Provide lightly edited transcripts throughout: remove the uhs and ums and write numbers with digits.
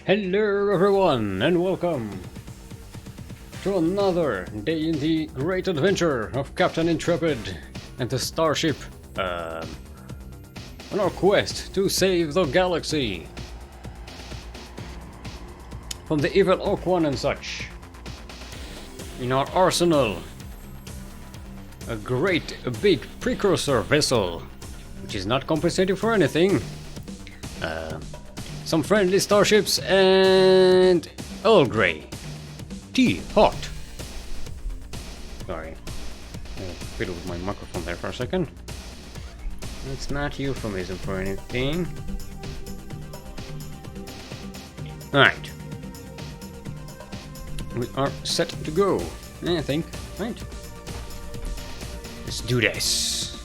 Hello everyone and welcome to another day in the great adventure of Captain Intrepid and the starship on our quest to save the galaxy from the evil Ur-Quan and such. In our arsenal, a big precursor vessel which is not compensating for anything, some friendly starships, and Earl Grey tea, hot. Sorry, I fiddled with my microphone there for a second. It's not euphemism for anything. Alright, we are set to go, I think, right? Let's do this.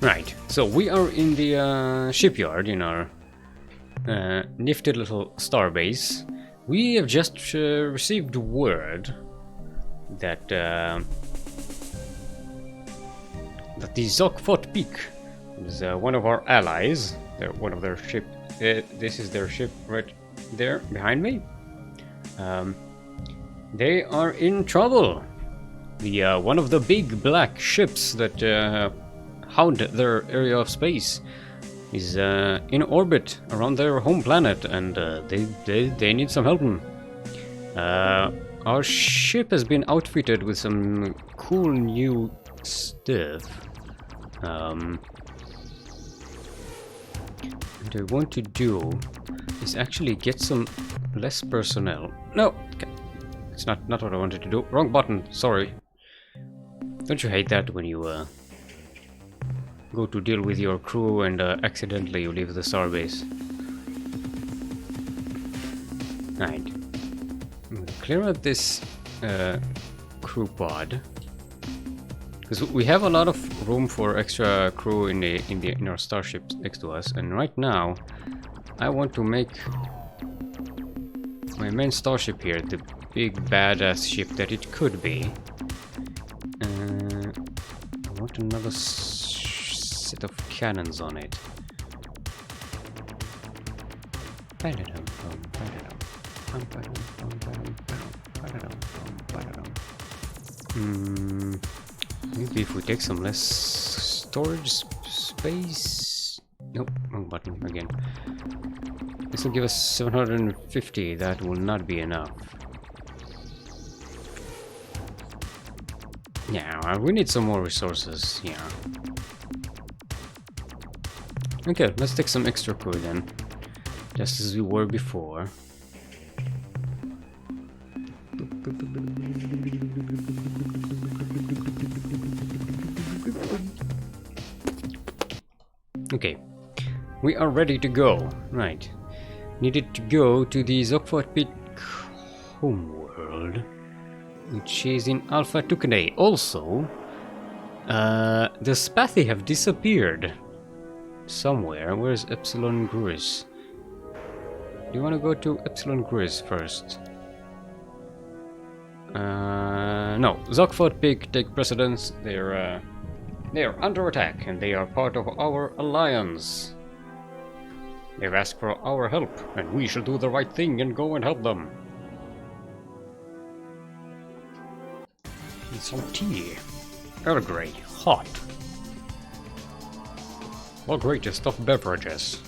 Right, so we are in the shipyard in our nifty little starbase. We have just received word that that the Zokfot Peak is one of our allies. They're one of their ship. This is their ship right there behind me. They are in trouble. The one of the big black ships that hound their area of space is in orbit around their home planet, and they need some help. Our ship has been outfitted with some cool new stuff. What I want to do is actually get some less personnel. No, it's not what I wanted to do. Wrong button. Sorry. Don't you hate that when you go to deal with your crew and accidentally you leave the starbase? Right. I'm gonna clear out this crew pod, because we have a lot of room for extra crew in our starship next to us, and right now I want to make my main starship here the big badass ship that it could be. I want another set of cannons on it. Maybe if we take some less storage space. Nope, wrong button again. This will give us 750. That will not be enough. Yeah, we need some more resources. Yeah. Okay, let's take some extra crew then, just as we were before. Okay, we are ready to go. Right, needed to go to the Zokfot Peak homeworld, which is in Alpha Tucanae. Also, the Spathi have disappeared somewhere. Where's Epsilon Gris? Do you want to go to Epsilon Gris first? No, Zokfot Peak take precedence. They are under attack, and they are part of our alliance. They've asked for our help, and we shall do the right thing and go and help them. Need some tea. Earl Grey, hot. The greatest of beverages.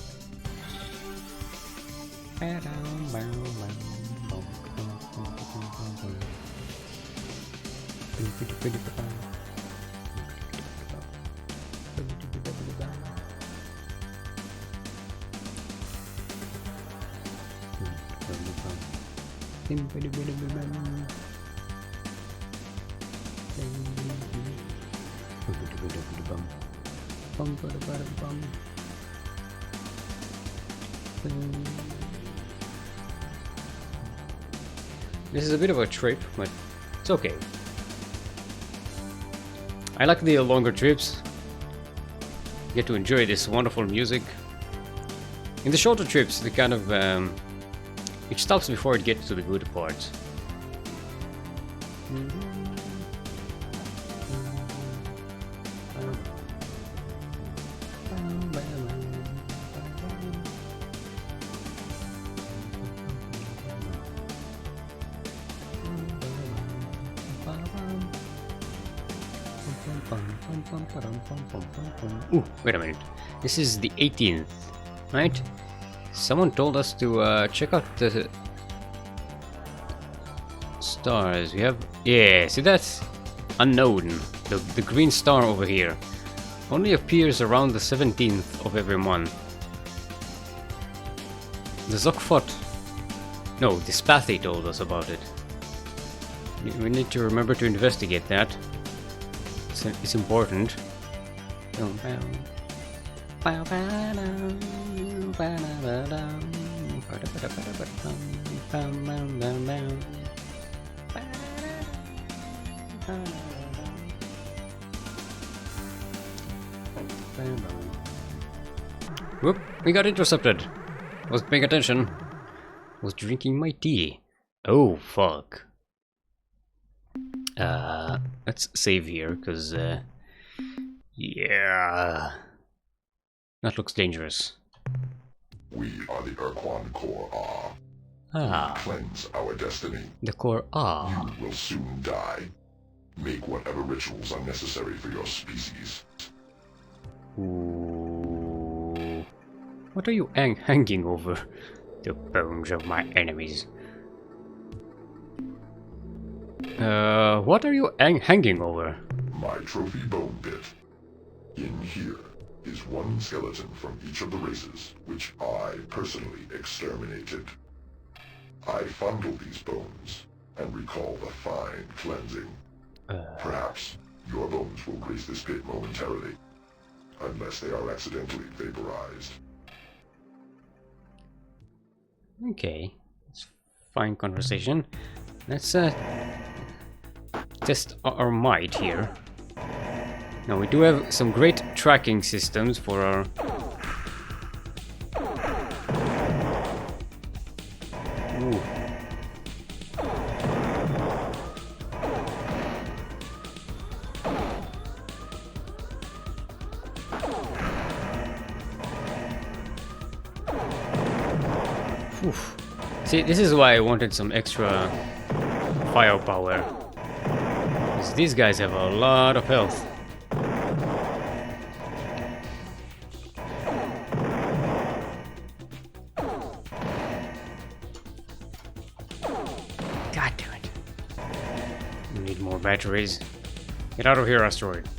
This is a bit of a trip, but it's okay. I like the longer trips. Get to enjoy this wonderful music. In the shorter trips, the kind of it stops before it gets to the good parts. Ooh, wait a minute. This is the 18th, right? Someone told us to check out the stars. We have, yeah. See, that's unknown. The green star over here only appears around the 17th of every month. The Zokfot. No, the Spathy told us about it. We need to remember to investigate that. It's important. Whoop, we got intercepted. Wasn't paying attention. Was drinking my tea. Oh, fuck. Let's save here, because, yeah. That looks dangerous. We are the Ur-Quan Core Ah. We cleanse our destiny. The core You will soon die. Make whatever rituals are necessary for your species. Ooh. What are you hanging over? The bones of my enemies. What are you hanging over? My trophy bone pit. In here is one skeleton from each of the races, which I personally exterminated. I fondle these bones and recall the fine cleansing. Perhaps your bones will grace this pit momentarily, unless they are accidentally vaporized. Okay, it's fine conversation. Let's test our might here. Now we do have some great tracking systems for our... Ooh. Oof. See, this is why I wanted some extra firepower. Because these guys have a lot of health. God damn it. We need more batteries. Get out of here, asteroid.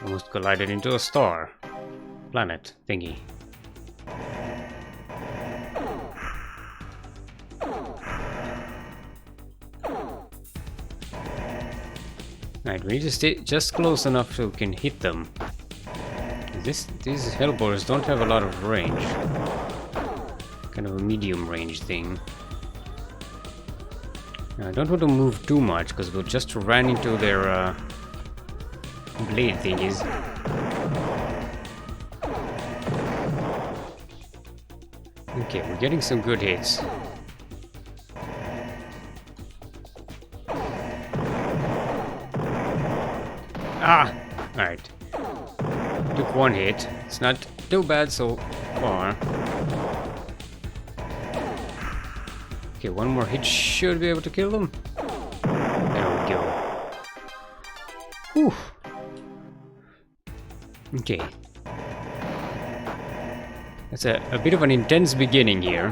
Almost collided into a star. Planet thingy. Right, we need to stay just close enough so we can hit them. These hellbores don't have a lot of range. Kind of a medium range thing. Now, I don't want to move too much because we'll just run into their blade thingies. Okay, we're getting some good hits. Ah! Alright. Took one hit. It's not too bad so far. Okay, one more hit should be able to kill them. There we go. Whew. Okay. That's a bit of an intense beginning here.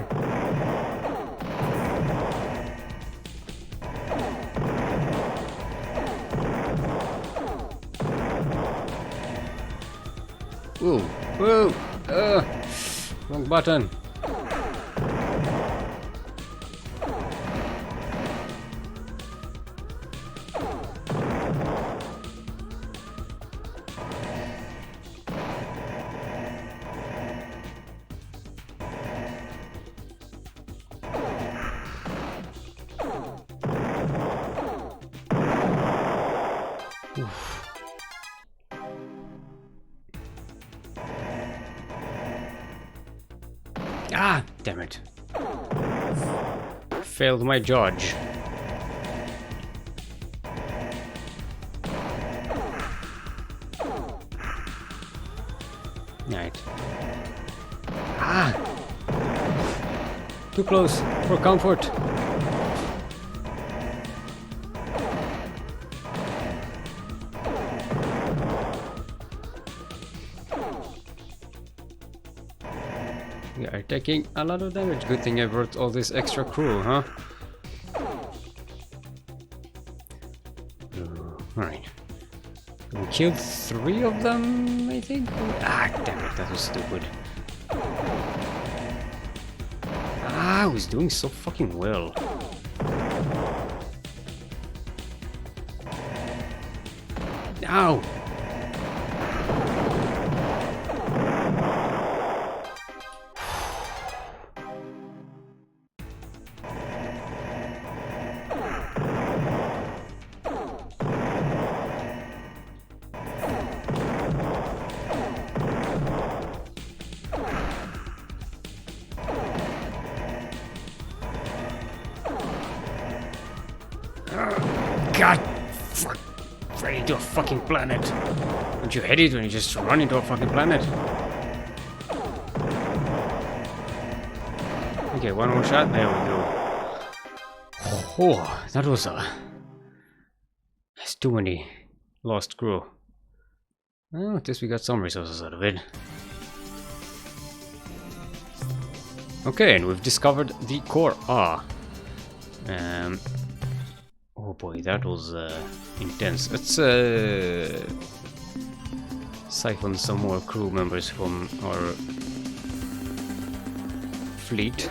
Whoa, whoa, wrong button. Ah, damn it. Failed my dodge. Right. Ah! Too close for comfort. We are taking a lot of damage. Good thing I brought all this extra crew, huh? Alright. We killed 3 of them, I think? Ah, damn it, that was stupid. Ah, I was doing so fucking well. Ow! God, fuck, right into a fucking planet. Don't you hate it when you just run into a fucking planet? Okay, one more shot, there we go. Oh, that was that's too many lost crew. Well, at least we got some resources out of it. Okay, and we've discovered the core. Oh boy, that was intense. Let's siphon some more crew members from our fleet.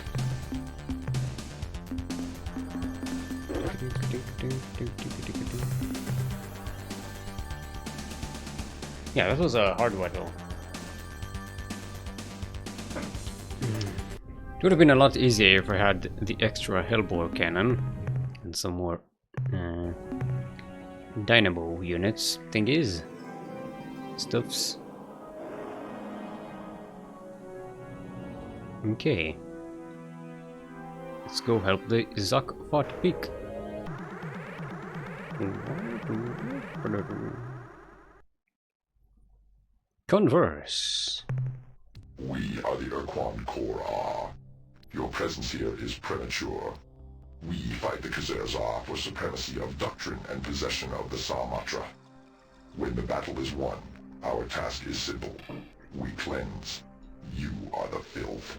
Yeah, that was a hard battle. It would have been a lot easier if I had the extra Hellbore cannon and some more dynamo units thingies, stuffs. Okay, let's go help the Zakvat Peak. Converse. We are the Ur-Quan Corps. Your presence here is premature. We fight the Khazar for supremacy of doctrine and possession of the Samatra. When the battle is won, our task is simple. We cleanse. You are the filth.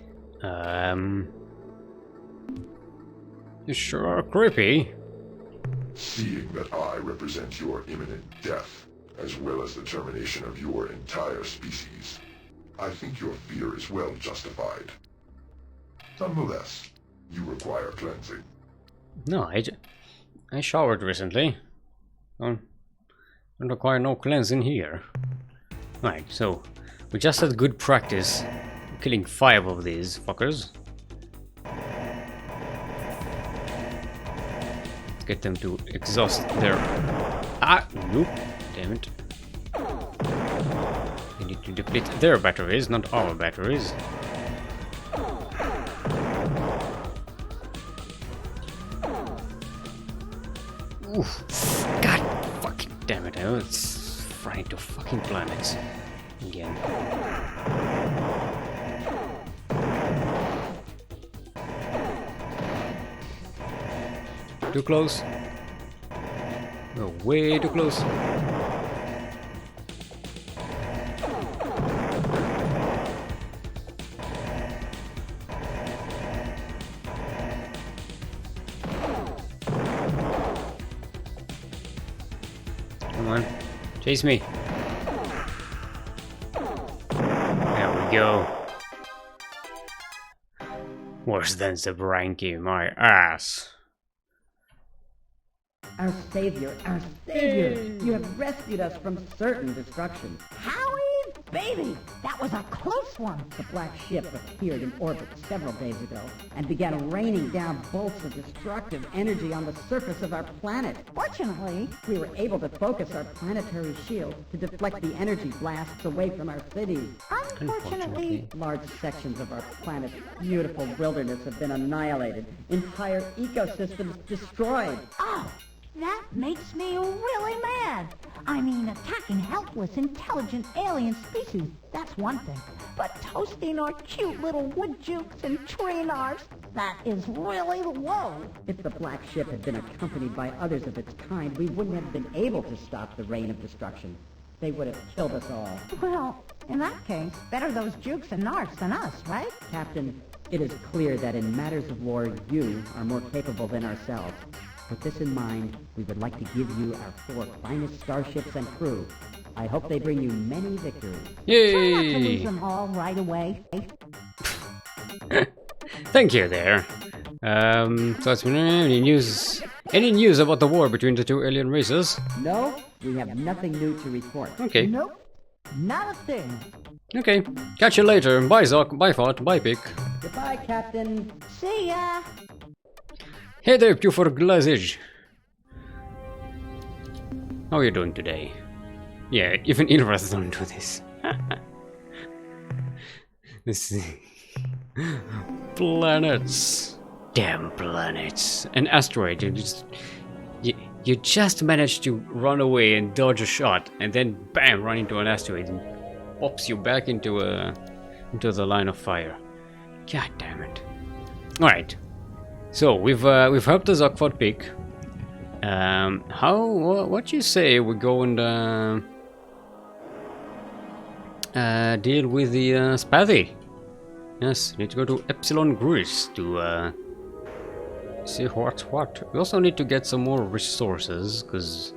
You sure are creepy. Seeing that I represent your imminent death, as well as the termination of your entire species, I think your fear is well justified. Nonetheless, you require cleansing. No, I showered recently. Don't require no cleansing here. Right, so we just had good practice killing 5 of these fuckers. Let's get them to exhaust their... Ah, nope, damn it. We need to deplete their batteries, not our batteries. Oof. God fucking damn it, I was frying to fucking planets again. Too close. No, way too close. Come on, chase me. There we go. Worse than Zabranki, my ass. Our savior, you have rescued us from certain destruction. Howie, baby, that was a close one. The black ship appeared in orbit several days ago and began raining down bolts of destructive energy on the surface of our planet. Fortunately, We were able to focus our planetary shield to deflect the energy blasts away from our cities. unfortunately, Large sections of our planet's beautiful wilderness have been annihilated, entire ecosystems destroyed. oh, that makes me really mad. I mean, attacking helpless, intelligent alien species, that's one thing. But toasting our cute little wood jukes and tree narves, That is really low. If the black ship had been accompanied by others of its kind, we wouldn't have been able to stop the rain of destruction. They would have killed us all. Well, in that case, better those jukes and narcs than us, right? Captain, it is clear that in matters of war, you are more capable than ourselves. With this in mind, we would like to give you our 4 finest starships and crew. I hope they bring you many victories. Try not to lose Yay! them all right away. Thank you there. So it's been any news? Any news about the war between the 2 alien races? No, we have nothing new to report. Okay. Nope, not a thing. Okay. Catch you later. Bye, Zoc. Bye, Fought. Bye, Pick. Goodbye, Captain. See ya. Hey there, Buford Glazage. How are you doing today? Yeah, even Ilras don't do this. This planets. Damn planets. An asteroid. You just managed to run away and dodge a shot, and then bam, run into an asteroid and pops you back into the line of fire. God damn it. Alright. So we've helped the Zogford pick. What you say we go and deal with the Spathy? Yes, need to go to Epsilon Greece to see what's what. We also need to get some more resources because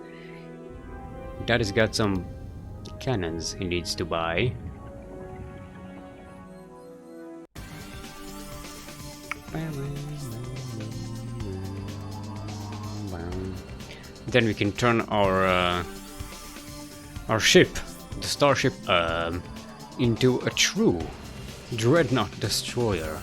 Daddy's got some cannons he needs to buy. Then we can turn our ship, the starship, into a true dreadnought destroyer.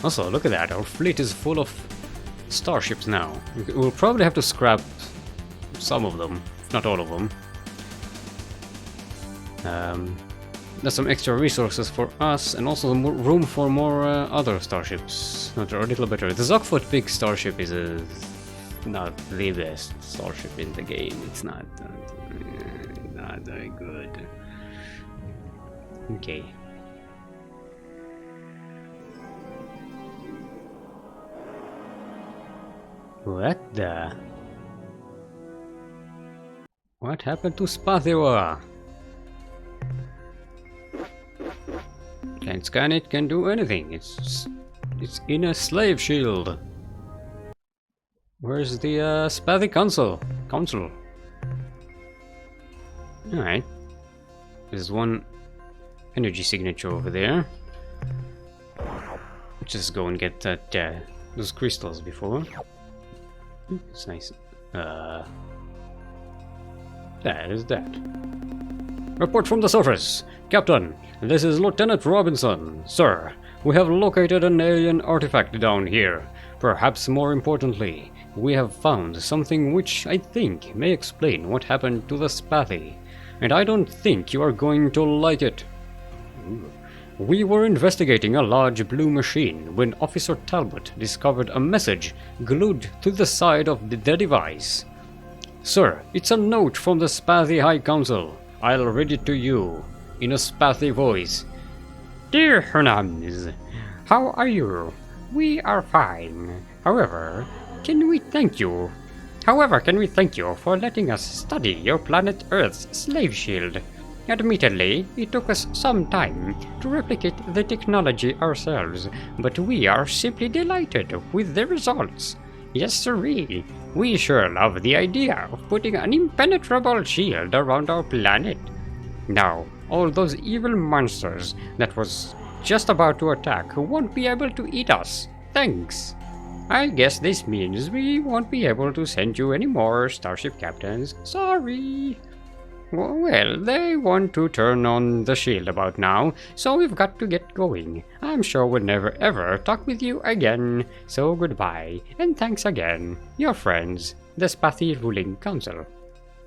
Also, look at that, our fleet is full of starships now. We'll probably have to scrap some of them, if not all of them. There's some extra resources for us, and also some room for more other starships that are a little better. The Zogfoot big starship is not the best starship in the game. It's not very good. Okay. What happened to Spathiwa? Can't scan it, can't do anything. It's in a slave shield. Where's the Spathy Council? Alright. There's one energy signature over there. Just go and get that those crystals before. It's nice. That is that. Report from the surface. Captain, this is Lieutenant Robinson. Sir, we have located an alien artifact down here. Perhaps more importantly, we have found something which I think may explain what happened to the Spathy. And I don't think you are going to like it. We were investigating a large blue machine when Officer Talbot discovered a message glued to the side of the device. Sir, it's a note from the Spathy High Council. I'll read it to you, in a Spathy voice. Dear Hernandez, how are you? We are fine. However, can we thank you for letting us study your planet Earth's slave shield? Admittedly, it took us some time to replicate the technology ourselves, but we are simply delighted with the results. Yes, sirree, we sure love the idea of putting an impenetrable shield around our planet. Now, all those evil monsters that was just about to attack won't be able to eat us. Thanks. I guess this means we won't be able to send you any more starship captains. Sorry. Well, they want to turn on the shield about now, so we've got to get going. I'm sure we'll never ever talk with you again. So goodbye, and thanks again. Your friends, the Spathy Ruling Council.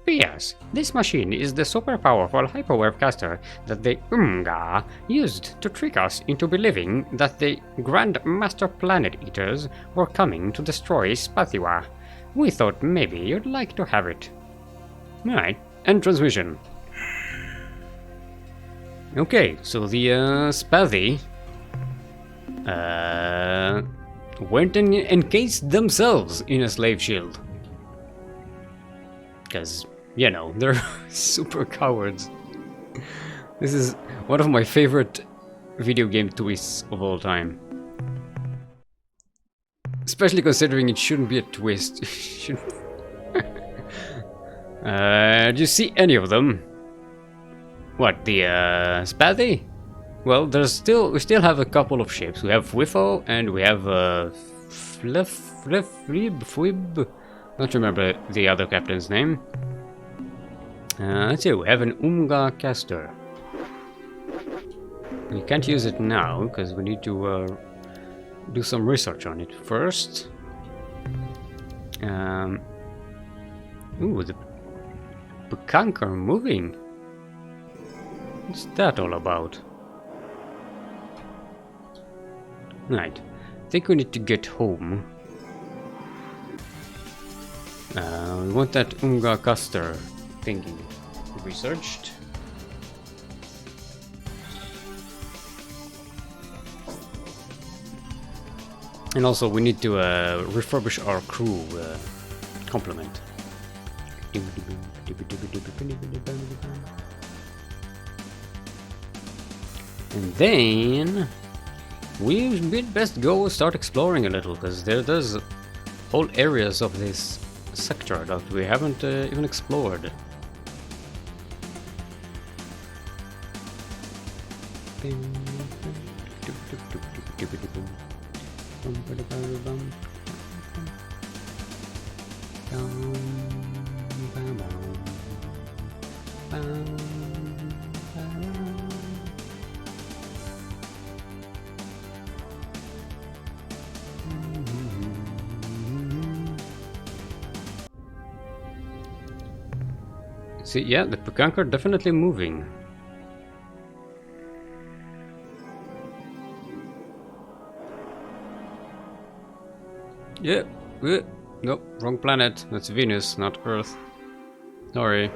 P.S. This machine is the super powerful hyperwave caster that the Umga used to trick us into believing that the Grand Master Planet Eaters were coming to destroy Spathiwa. We thought maybe you'd like to have it. Right, end transmission. Okay, so the Spathi went and encased themselves in a slave shield. Because, you know, they're super cowards. This is one of my favorite video game twists of all time. Especially considering it shouldn't be a twist. Do you see any of them? What, the Spathi? Well, we still have a couple of ships. We have Whiffo and we have Flib. Not remember the other captain's name. Let's see, we have an Umga caster. We can't use it now because we need to do some research on it first. Ooh, the Pekanker moving. What's that all about? Right, I think we need to get home. We want that Umga caster thingy researched. And also we need to refurbish our crew complement. And then we'd best go start exploring a little, because there's whole areas of this sector that we haven't even explored. See, yeah, the Pekanker definitely moving. Yeah, nope, wrong planet. That's Venus, not Earth. Sorry.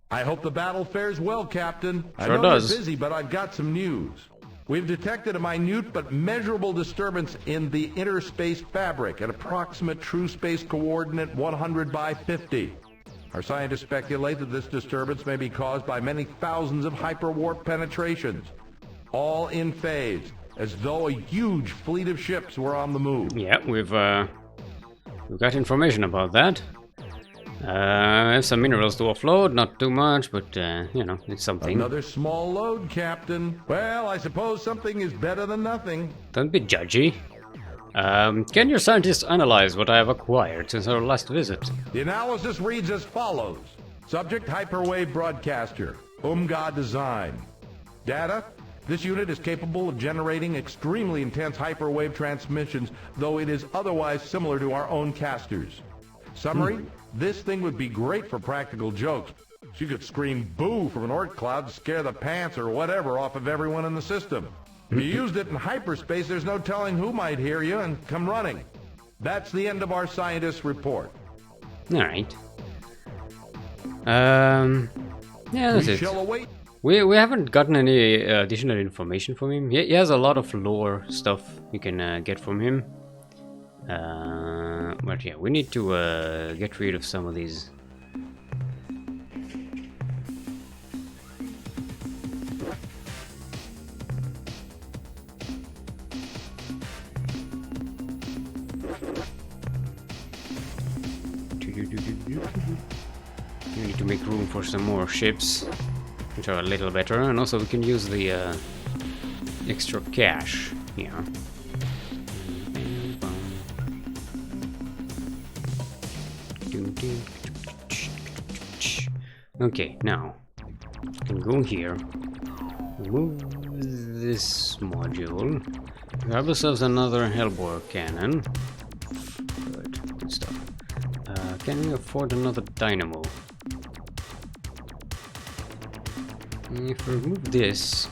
I hope the battle fares well, Captain. Sure I know does. you're busy, but I've got some news. We've detected a minute but measurable disturbance in the inner space fabric, an approximate true space coordinate 100 by 50. Our scientists speculate that this disturbance may be caused by many thousands of hyperwarp penetrations, all in phase, as though a huge fleet of ships were on the move. Yeah, we've got information about that. I have some minerals to offload, not too much, but you know, it's something. Another small load, Captain. Well, I suppose something is better than nothing. Don't be judgy. Can your scientists analyze what I have acquired since our last visit? The analysis reads as follows. Subject hyperwave broadcaster, Umga design. Data, this unit is capable of generating extremely intense hyperwave transmissions, though it is otherwise similar to our own casters. Summary, this thing would be great for practical jokes. She could scream boo from an orc cloud to scare the pants or whatever off of everyone in the system. If you used it in hyperspace, there's no telling who might hear you and come running. That's the end of our scientist's report. Alright. Yeah, that's We it. shall await. We haven't gotten any additional information from him. He has a lot of lore stuff you can get from him. But yeah, we need to get rid of some of these. We need to make room for some more ships, which are a little better, and also we can use the extra cash here. Okay, now we can go here. Move this module. Grab ourselves another Hellbore cannon. Good stuff. Can we afford another dynamo? If we remove this,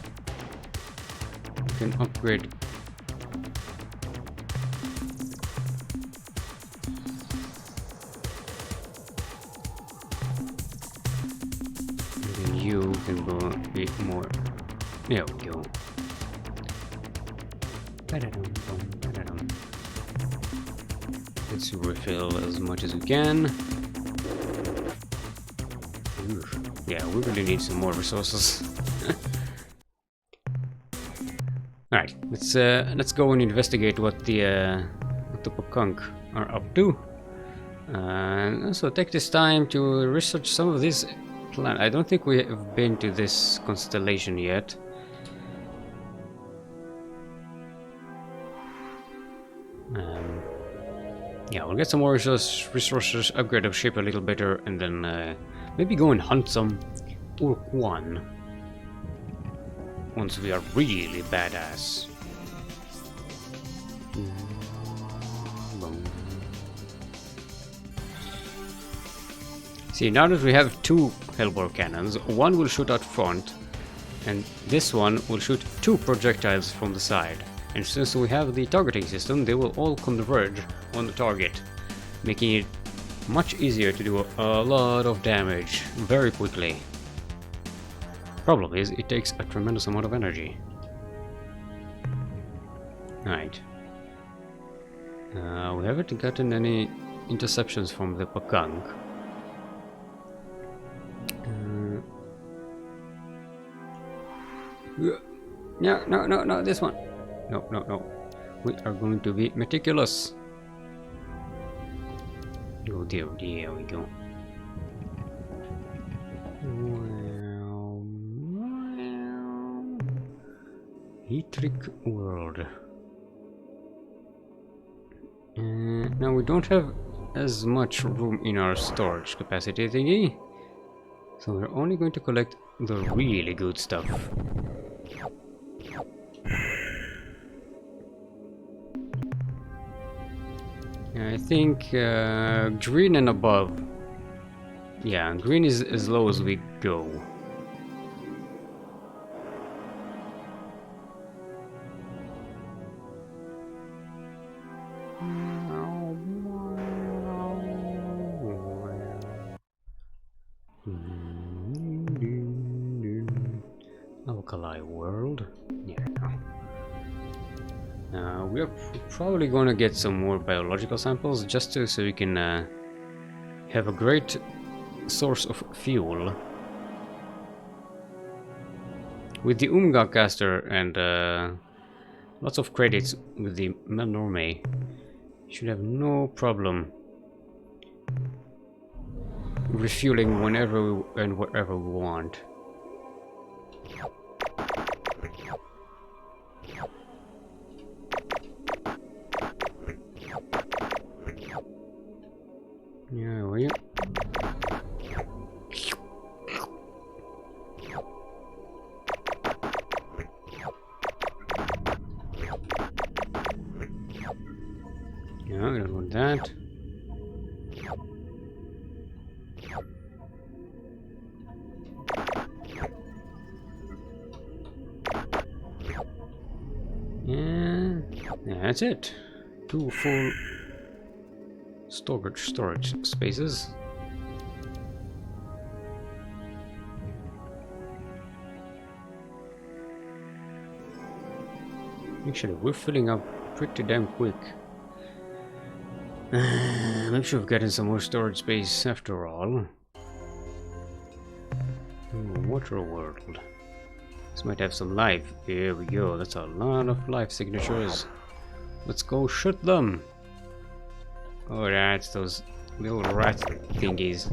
we can upgrade. And then you can go a bit more. There we go. Let's refill as much as we can. Oof. Yeah, we really need some more resources. Alright, let's go and investigate what the Pakunk are up to. And also take this time to research some of these planets. I don't think we have been to this constellation yet. Yeah, we'll get some more resources, upgrade our ship a little better, and then maybe go and hunt some Ur-Quan once we are really badass. See, now that we have two Hellbore cannons, one will shoot out front, and this one will shoot two projectiles from the side. And since we have the targeting system, they will all converge on the target, making it much easier to do a lot of damage very quickly. Problem is, it takes a tremendous amount of energy. Alright. We haven't gotten any interceptions from the Pakunk. No, this one. No. We are going to be meticulous. Oh dear, there we go. Heatrick world. Now we don't have as much room in our storage capacity thingy, so we're only going to collect the really good stuff. I think green and above. Yeah, green is as low as we go. Alkali world. Yeah. We are probably going to get some more biological samples just so we can have a great source of fuel. With the Umga caster and lots of credits with the Melnorme, should have no problem refueling whenever and wherever we want. Yeah, will you? Yeah, I don't want that. Yeah, that's it. 2 full storage spaces. Actually, we're filling up pretty damn quick. Maybe should have gotten some more storage space after all. Water world. This might have some life. Here we go. That's a lot of life signatures. Let's go shoot them. Oh, that's those little rat thingies.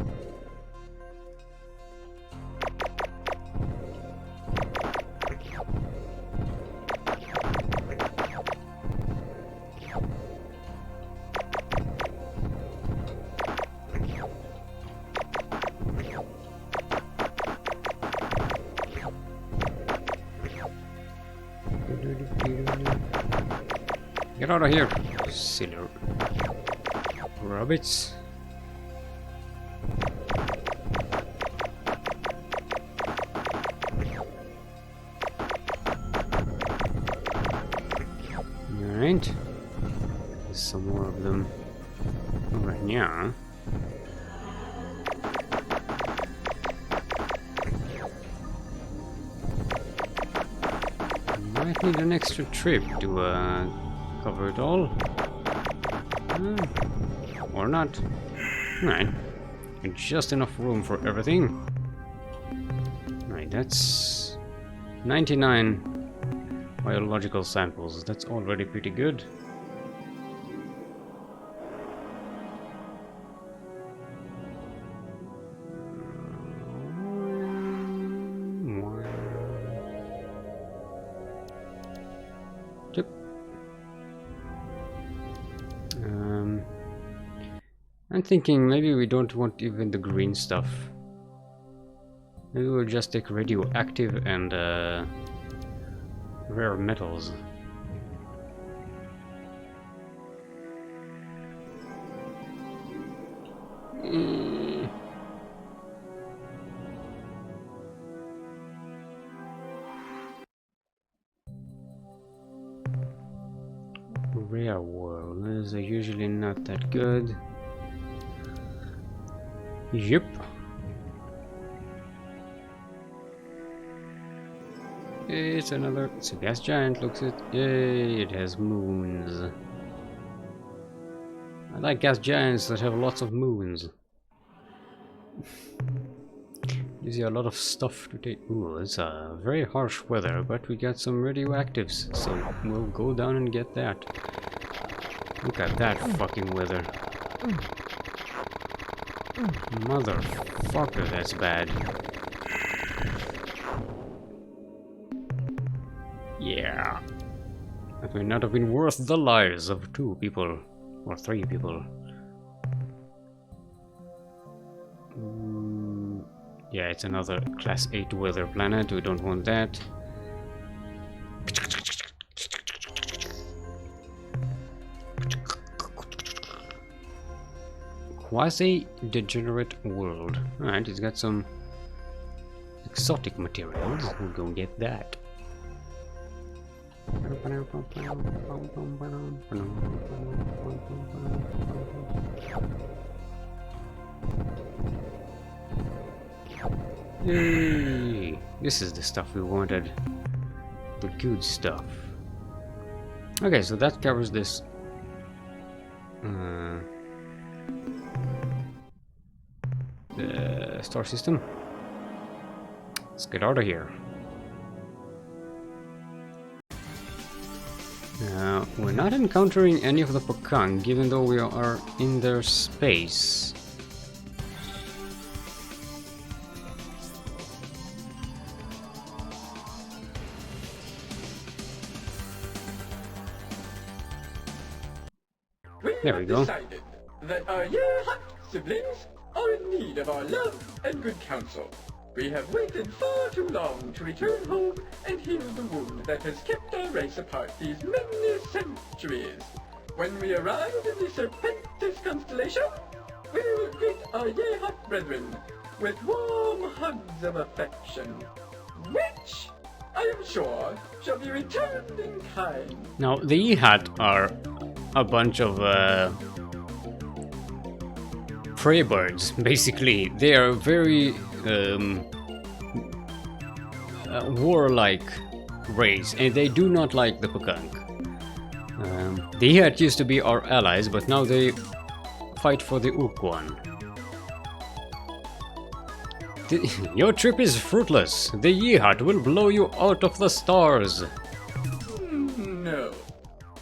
Get out of here, silly rabbits. Alright. There's some more of them over here. Might need an extra trip to cover it all. Or not. Right. Just enough room for everything. Right, that's 99 biological samples. That's already pretty good. Yep. I'm thinking maybe we don't want even the green stuff. Maybe we'll just take radioactive and rare metals. Rare world, those are usually not that good. Yep. It's a gas giant, looks it. Yay, it has moons. I like gas giants that have lots of moons. Gives you a lot of stuff to take. Ooh, it's a very harsh weather, but we got some radioactives, so we'll go down and get that. Look at that fucking weather. Motherfucker, that's bad. Yeah. That may not have been worth the lives of 2 people. Or 3 people. Yeah, it's another class 8 weather planet. We don't want that. Quasi-degenerate world. Alright, it's got some exotic materials. We'll go get that. Yay! This is the stuff we wanted. The good stuff. Okay, so that covers this. The star system. Let's get out of here. We're not encountering any of the Pakang, even though we are in their space. There we go. Decided that our Ur-Quan siblings are in need of our love and good counsel. We have waited far too long to return home and heal the wound that has kept our race apart these many centuries. When we arrive in the Serpentis constellation, we will greet our Ur-Quan brethren with warm hugs of affection, which, I am sure, shall be returned in kind. Now, the Ur-Quan are a bunch of prey birds, basically. They are very warlike race, and they do not like the Pakang. The Ur-Quan used to be our allies, but now they fight for the Ur-Quan. Your trip is fruitless. The Ur-Quan will blow you out of the stars. No.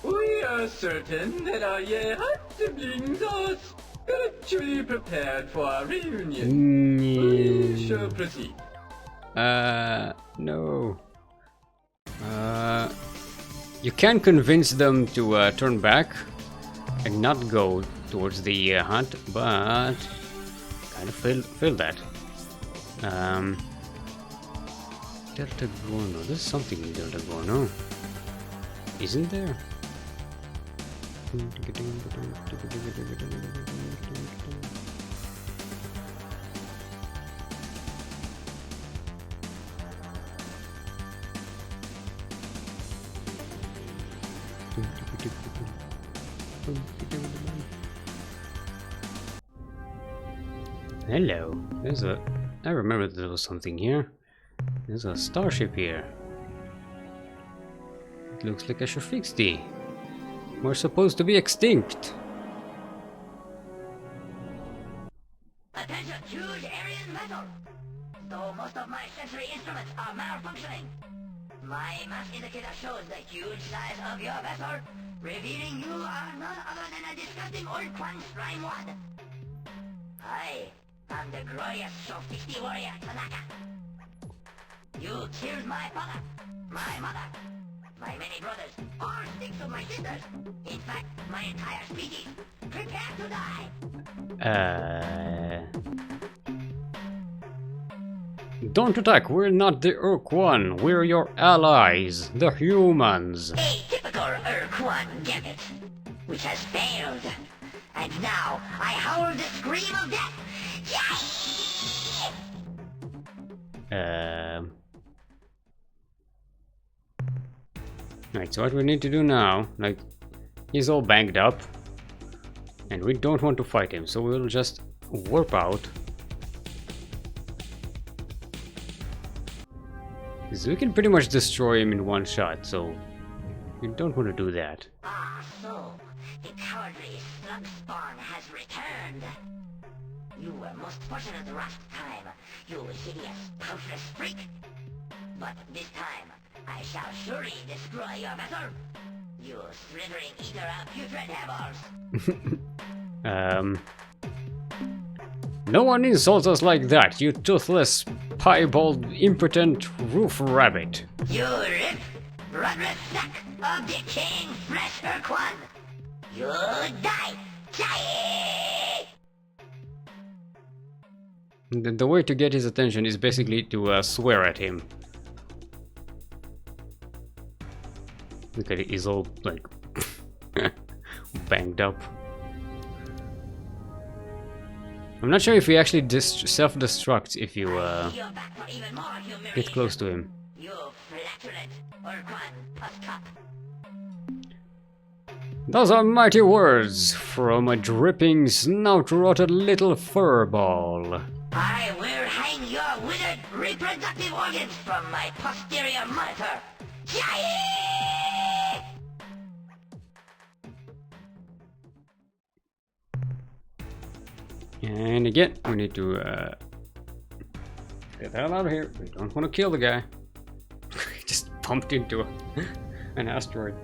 We are certain that our Ur-Quan siblings are spiritually prepared for our reunion. We shall proceed. No. You can convince them to turn back and not go towards the hunt, but kind of failed that. Delta Gorno. There's something in Delta Gorno, isn't there? Hello. There's a... I remember there was something here. There's a starship here. It looks like a Ur-Quan. We're supposed to be extinct. Attention, huge alien vessel! Though most of my sensory instruments are malfunctioning, my mass indicator shows the huge size of your vessel, revealing you are none other than a disgusting Ur-Quan slime wad. I am the glorious Ur-Quan warrior Tanaka. You killed my father, my mother, my many brothers, or 6 of my sisters. In fact, my entire species. Prepare to die! Don't attack, we're not the Ur-Quan, we're your allies, the humans. A typical Ur-Quan gambit, which has failed. And now, I howl the scream of death! Right, so what we need to do now, like, he's all banged up. And we don't want to fight him, so we'll just warp out. Because we can pretty much destroy him in one shot, so we don't want to do that. Ah, so the cowardly slug spawn has returned. You were most fortunate last time, you hideous, toothless freak. But this time, I shall surely destroy your vessel. You slithering eater of putrid devils. No one insults us like that, you toothless, piebald, impotent roof rabbit. You rip, bloodless sack of decaying flesh, Ur-Quan. You die! Die! The way to get his attention is basically to swear at him. Look at it, he's all like banged up. I'm not sure if he actually self-destructs if you get close to him. You flatulent Ur-Quan puss-cup. Those are mighty words from a dripping, snout-rotted little furball. I will hang your withered reproductive organs from my posterior monitor. Yay! And again, we need to get the hell out of here. We don't want to kill the guy. He just bumped into an asteroid.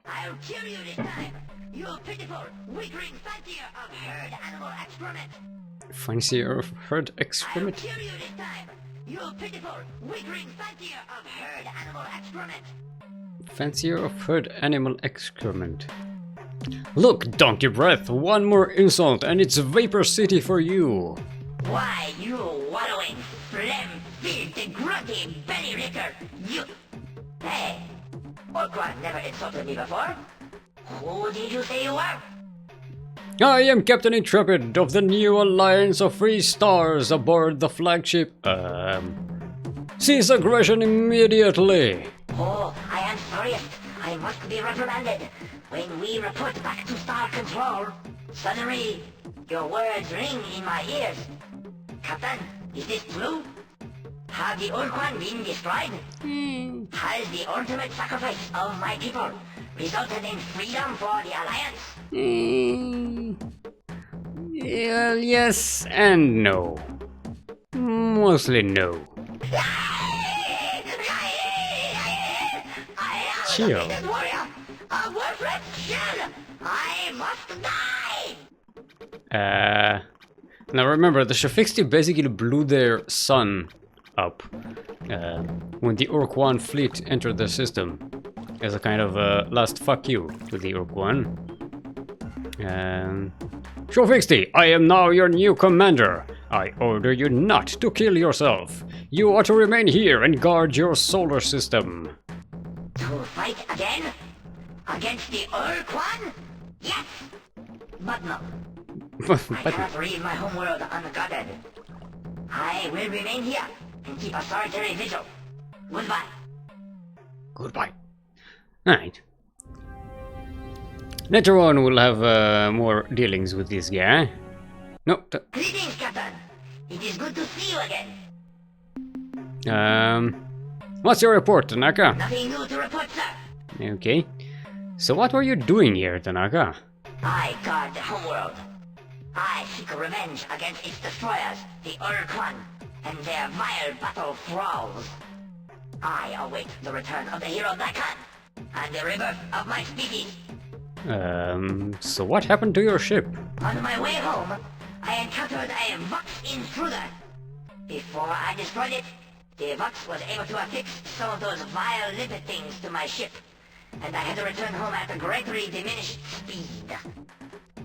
I'll kill you this time. You pitiful, weakling fancier of herd animal excrement. Fancier of herd I'll excrement? kill you this time. You pitiful, weakling fancier of herd animal excrement. Fancier of herd animal excrement. Look, donkey breath, one more insult and it's Vapor City for you. Why, you wallowing, phlegm-filled, grunty belly licker, you... Hey, Ur-Quan never insulted me before. Who did you say you were? I am Captain Intrepid of the new Alliance of Free Stars aboard the flagship. Cease aggression immediately. Oh, I am sorriest. I must be reprimanded. When we report back to Star Control, suddenly, your words ring in my ears. Captain, is this true? Have the Ur-Quan been destroyed? Has the ultimate sacrifice of my people resulted in freedom for the Alliance? Well, yes and no. Mostly no. Chill. I am a warrior, a worthless shell. I must die. Now remember, the Ur-Quan basically blew their sun up when the Ur-Quan fleet entered the system as a kind of last fuck you to the Ur-Quan. Ur-Quan, I am now your new commander. I order you not to kill yourself. You are to remain here and guard your solar system. To fight again? Against the Ur-Quan? Yes! But no. I cannot leave my homeworld unguarded. I will remain here and keep a solitary vigil. Goodbye. Goodbye. Alright. Later on we'll have more dealings with this guy. No. Greetings, Captain. It is good to see you again. What's your report, Tanaka? Nothing new to report, sir. Okay. So what were you doing here, Tanaka? I guard the homeworld. I seek revenge against its destroyers, the Ur-Quan, and their vile battle thralls. I await the return of the hero Daikon, and the rebirth of my species. So what happened to your ship? On my way home, I encountered a Vox intruder. Before I destroyed it, the Vox was able to affix some of those vile limpet things to my ship, and I had to return home at a greatly diminished speed.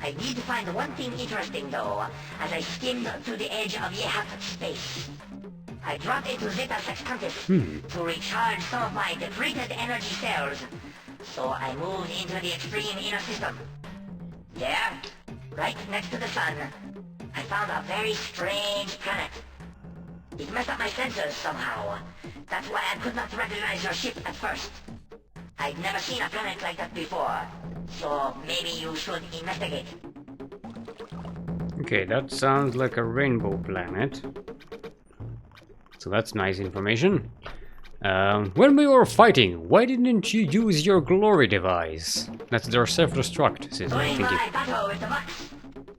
I did find one thing interesting, though, as I skimmed to the edge of Yehat space. I dropped into Zeta Sextantis to recharge some of my depleted energy cells, so I moved into the extreme inner system. There, right next to the sun, I found a very strange planet. It messed up my sensors somehow. That's why I could not recognize your ship at first. I'd never seen a planet like that before, so maybe you should investigate. Okay, that sounds like a rainbow planet. So that's nice information. When we were fighting, why didn't you use your glory device? That's their self-destruct system. During my battle with the Vox,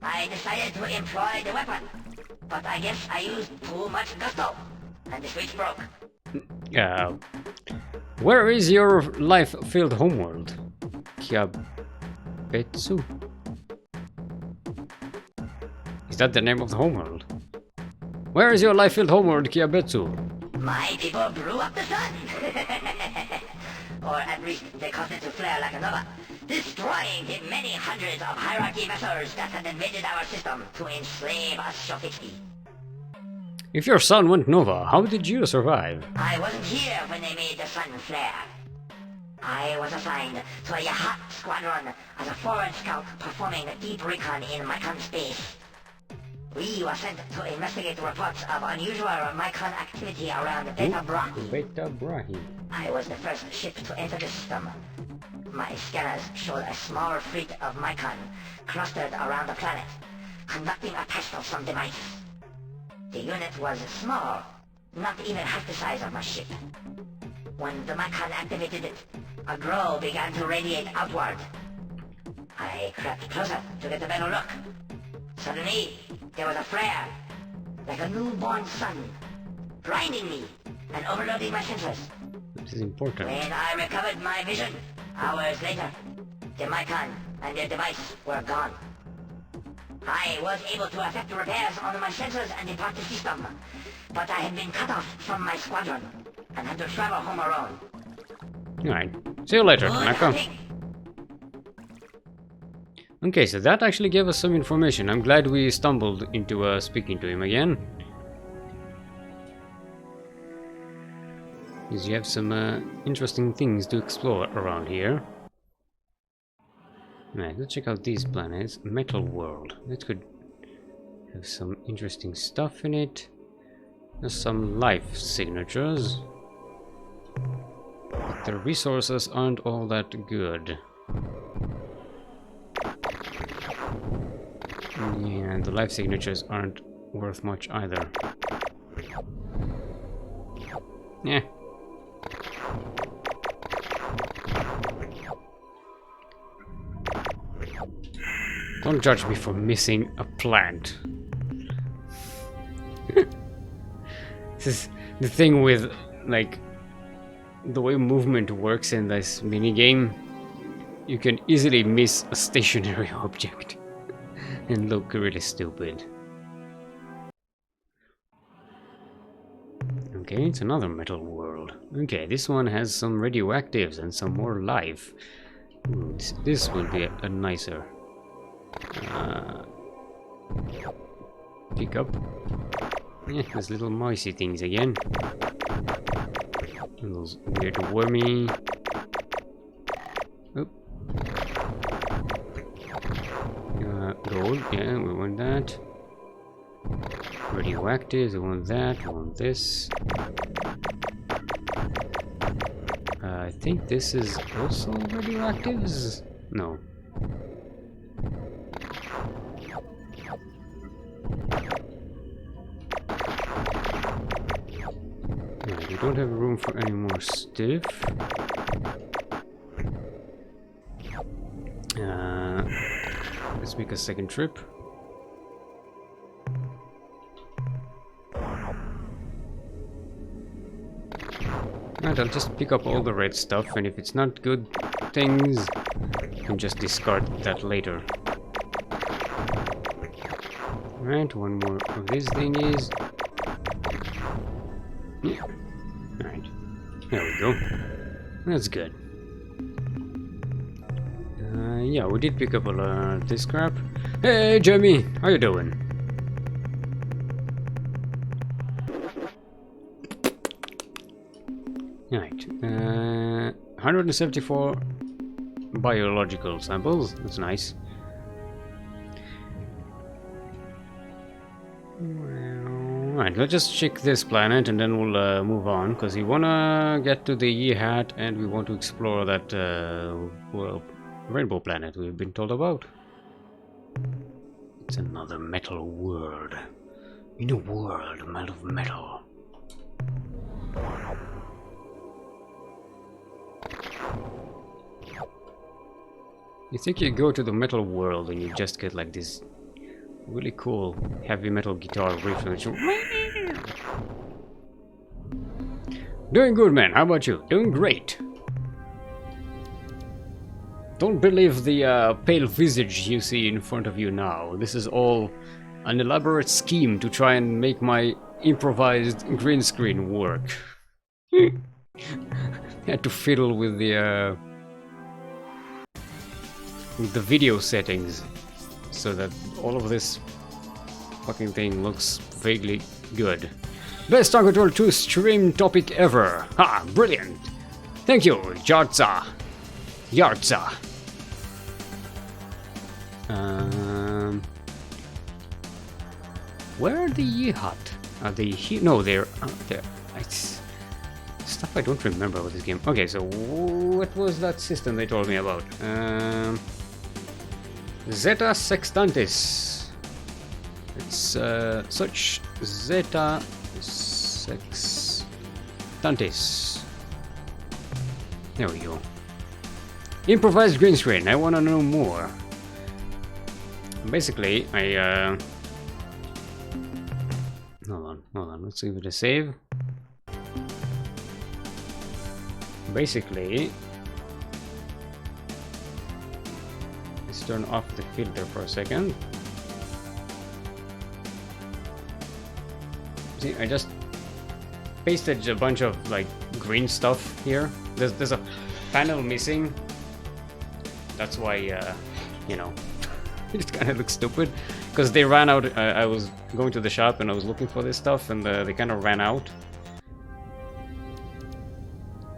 I decided to employ the weapon, but I guess I used too much gusto, and the switch broke. Where is your life-filled homeworld? Kyabetsu? Is that the name of the homeworld? Where is your life-filled homeworld, Kyabetsu? My people blew up the sun! Or at least they caused it to flare like a nova, destroying the many hundreds of hierarchy vessels that had invaded our system to enslave us Shofiki. If your sun went nova, how did you survive? I wasn't here when they made the sun flare. I was assigned to a Yahat squadron as a forward scout performing deep recon in Mycon space. We were sent to investigate reports of unusual Mycon activity around Ep.3. Ep.3. I was the first ship to enter the system. My scanners showed a small fleet of Mycon clustered around the planet, conducting a test of some device. The unit was small, not even half the size of my ship. When the Mycon activated it, a glow began to radiate outward. I crept closer to get a better look. Suddenly, there was a flare, like a newborn sun, blinding me and overloading my sensors. This is important. When I recovered my vision, hours later, the Mycon and their device were gone. I was able to effect repairs on my sensors and the party system, but I had been cut off from my squadron and had to travel home alone. Alright, see you later, Tanaka. Okay, so that actually gave us some information. I'm glad we stumbled into speaking to him again. Because you have some interesting things to explore around here. Alright, let's check out these planets. Metal World. That could have some interesting stuff in it. There's some life signatures. But the resources aren't all that good. Yeah, the life signatures aren't worth much either. Yeah. Don't judge me for missing a plant. This is the thing with, like, the way movement works in this minigame. You can easily miss a stationary object and look really stupid. Okay, it's another metal world. Okay, this one has some radioactives and some more life. Ooh, this will be a nicer pick up. Yeah, those little mousey things again. And those weird wormy. Oh, food. Yeah, we want that. Radioactive, we want that, we want this. I think this is also radioactives? No. Right, we don't have room for any more stuff. Let's make a second trip. And I'll just pick up all the red stuff, and if it's not good things, I can just discard that later. Right, one more of these thingies. Yeah. Alright. There we go. That's good. Yeah, we did pick up a lot of this crap. Hey, Jimmy! How you doing? Right. 174 biological samples. That's nice. Right, let's just check this planet and then we'll move on, because we wanna get to the Ye-Hat and we want to explore that well, rainbow planet we've been told about. It's another metal world. In a world made of metal. You think you go to the metal world and you just get like this really cool heavy metal guitar riff. Doing good, man. How about you? Doing great. Don't believe the pale visage you see in front of you now. This is all an elaborate scheme to try and make my improvised green screen work. Had to fiddle with the video settings so that all of this fucking thing looks vaguely good. Best Star Control 2 stream topic ever. Ha! Brilliant! Thank you, Yarza. Yarza. Where are the Ye-Hat? Are they here? No, they're there. It's stuff I don't remember about this game. Okay, so what was that system they told me about? Zeta Sextantis. It's such Zeta Sextantis. There we go. Improvised green screen. I want to know more. Basically, I hold on. Let's give it a save. Basically, let's turn off the filter for a second. See, I just pasted a bunch of like green stuff here. There's a panel missing. That's why, you know, it kind of looks stupid. Because they ran out. I was going to the shop and I was looking for this stuff, and they kind of ran out.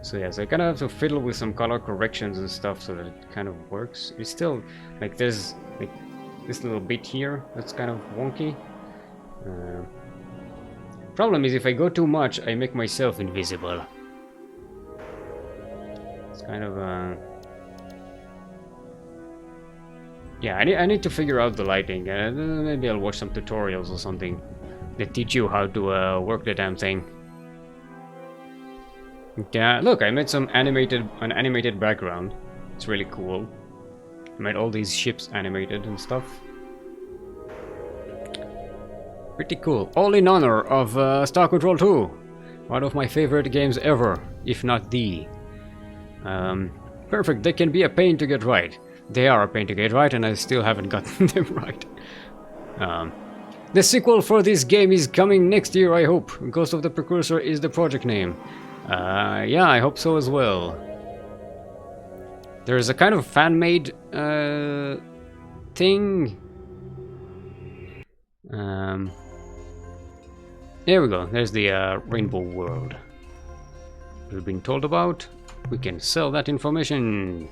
So yeah, so I kind of have to fiddle with some color corrections and stuff so that it kind of works. It's still like there's like this little bit here that's kind of wonky. Problem is, if I go too much, I make myself invisible. It's kind of yeah, I need to figure out the lighting. Maybe I'll watch some tutorials or something that teach you how to work the damn thing. Yeah, look, I made an animated background. It's really cool. I made all these ships animated and stuff. Pretty cool. All in honor of Star Control 2. One of my favorite games ever, if not the. Perfect, they can be a pain to get right. They are a pain to get right, and I still haven't gotten them right. The sequel for this game is coming next year, I hope. Ghost of the Precursor is the project name. Yeah, I hope so as well. There's a kind of fan-made thing. There we go. There's the Rainbow World we've been told about. We can sell that information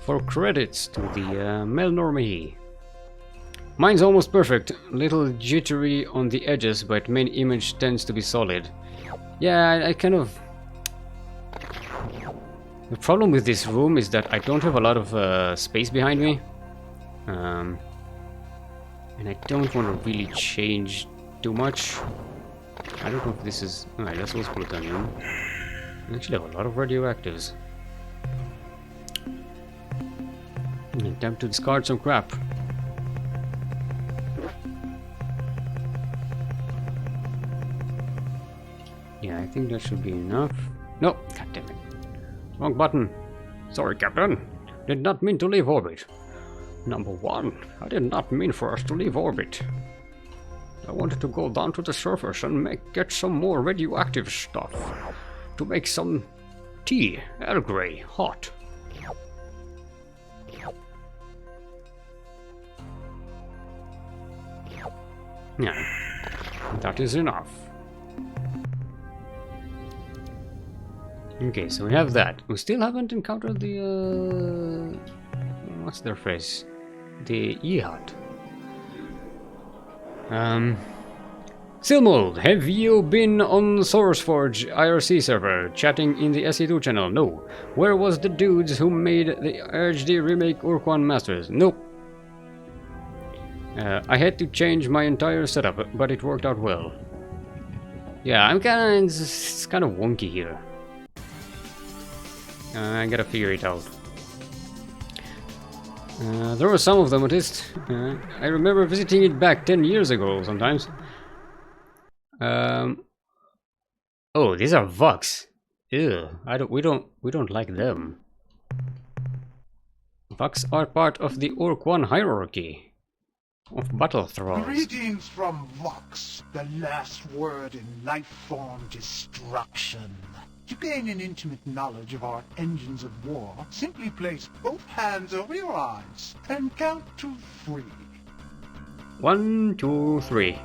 for credits to the Melnormie. Mine's almost perfect, little jittery on the edges, but main image tends to be solid. Yeah, I kind of... The problem with this room is that I don't have a lot of space behind me. And I don't want to really change too much. I don't know if this is... Alright, that's also plutonium. I actually have a lot of radioactives. Time to discard some crap. Yeah, I think that should be enough. No, god damn it. Wrong button. Sorry, Captain. Did not mean to leave orbit. Number 1, I did not mean for us to leave orbit. I wanted to go down to the surface and get some more radioactive stuff. To make some tea, Earl Grey, hot. Yeah, that is enough. Okay, so we have that. We still haven't encountered the what's their face? The E-Hut. Silmold, have you been on SourceForge IRC server chatting in the SE2 channel? No. Where was the dudes who made the HD remake Ur-Quan Masters? Nope. I had to change my entire setup, but it worked out well. Yeah, it's kind of wonky here. I gotta figure it out. There were some of them at least. I remember visiting it back 10 years ago sometimes. Oh, these are Vox. Ew, we don't like them. Vox are part of the Ur-Quan hierarchy of battle thralls. Greetings from Vox, the last word in life form destruction. To gain an intimate knowledge of our engines of war, simply place both hands over your eyes and count to 3. 1, 2, 3.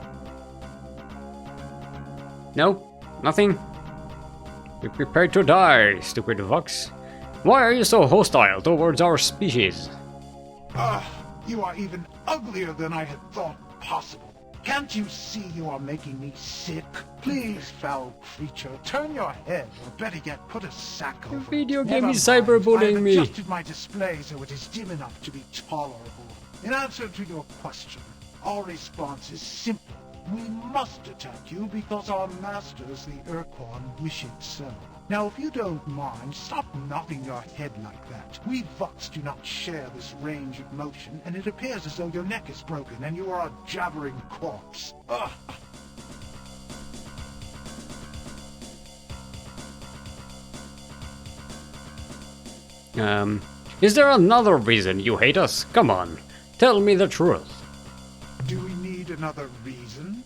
No? Nothing? Be prepared to die, stupid Vox. Why are you so hostile towards our species? You are even uglier than I had thought possible. Can't you see you are making me sick? Please, foul creature, turn your head, or better yet, put a sack over it. Video game Never is mind. cyberbullying me. I've adjusted my display so it is dim enough to be tolerable. In answer to your question, our response is simple. We must attack you because our masters, the Ur-Quan, wish it so. Now, if you don't mind, stop nodding your head like that. We Vox do not share this range of motion, and it appears as though your neck is broken and you are a jabbering corpse. Ugh. Is there another reason you hate us? Come on, tell me the truth. Do we need another reason?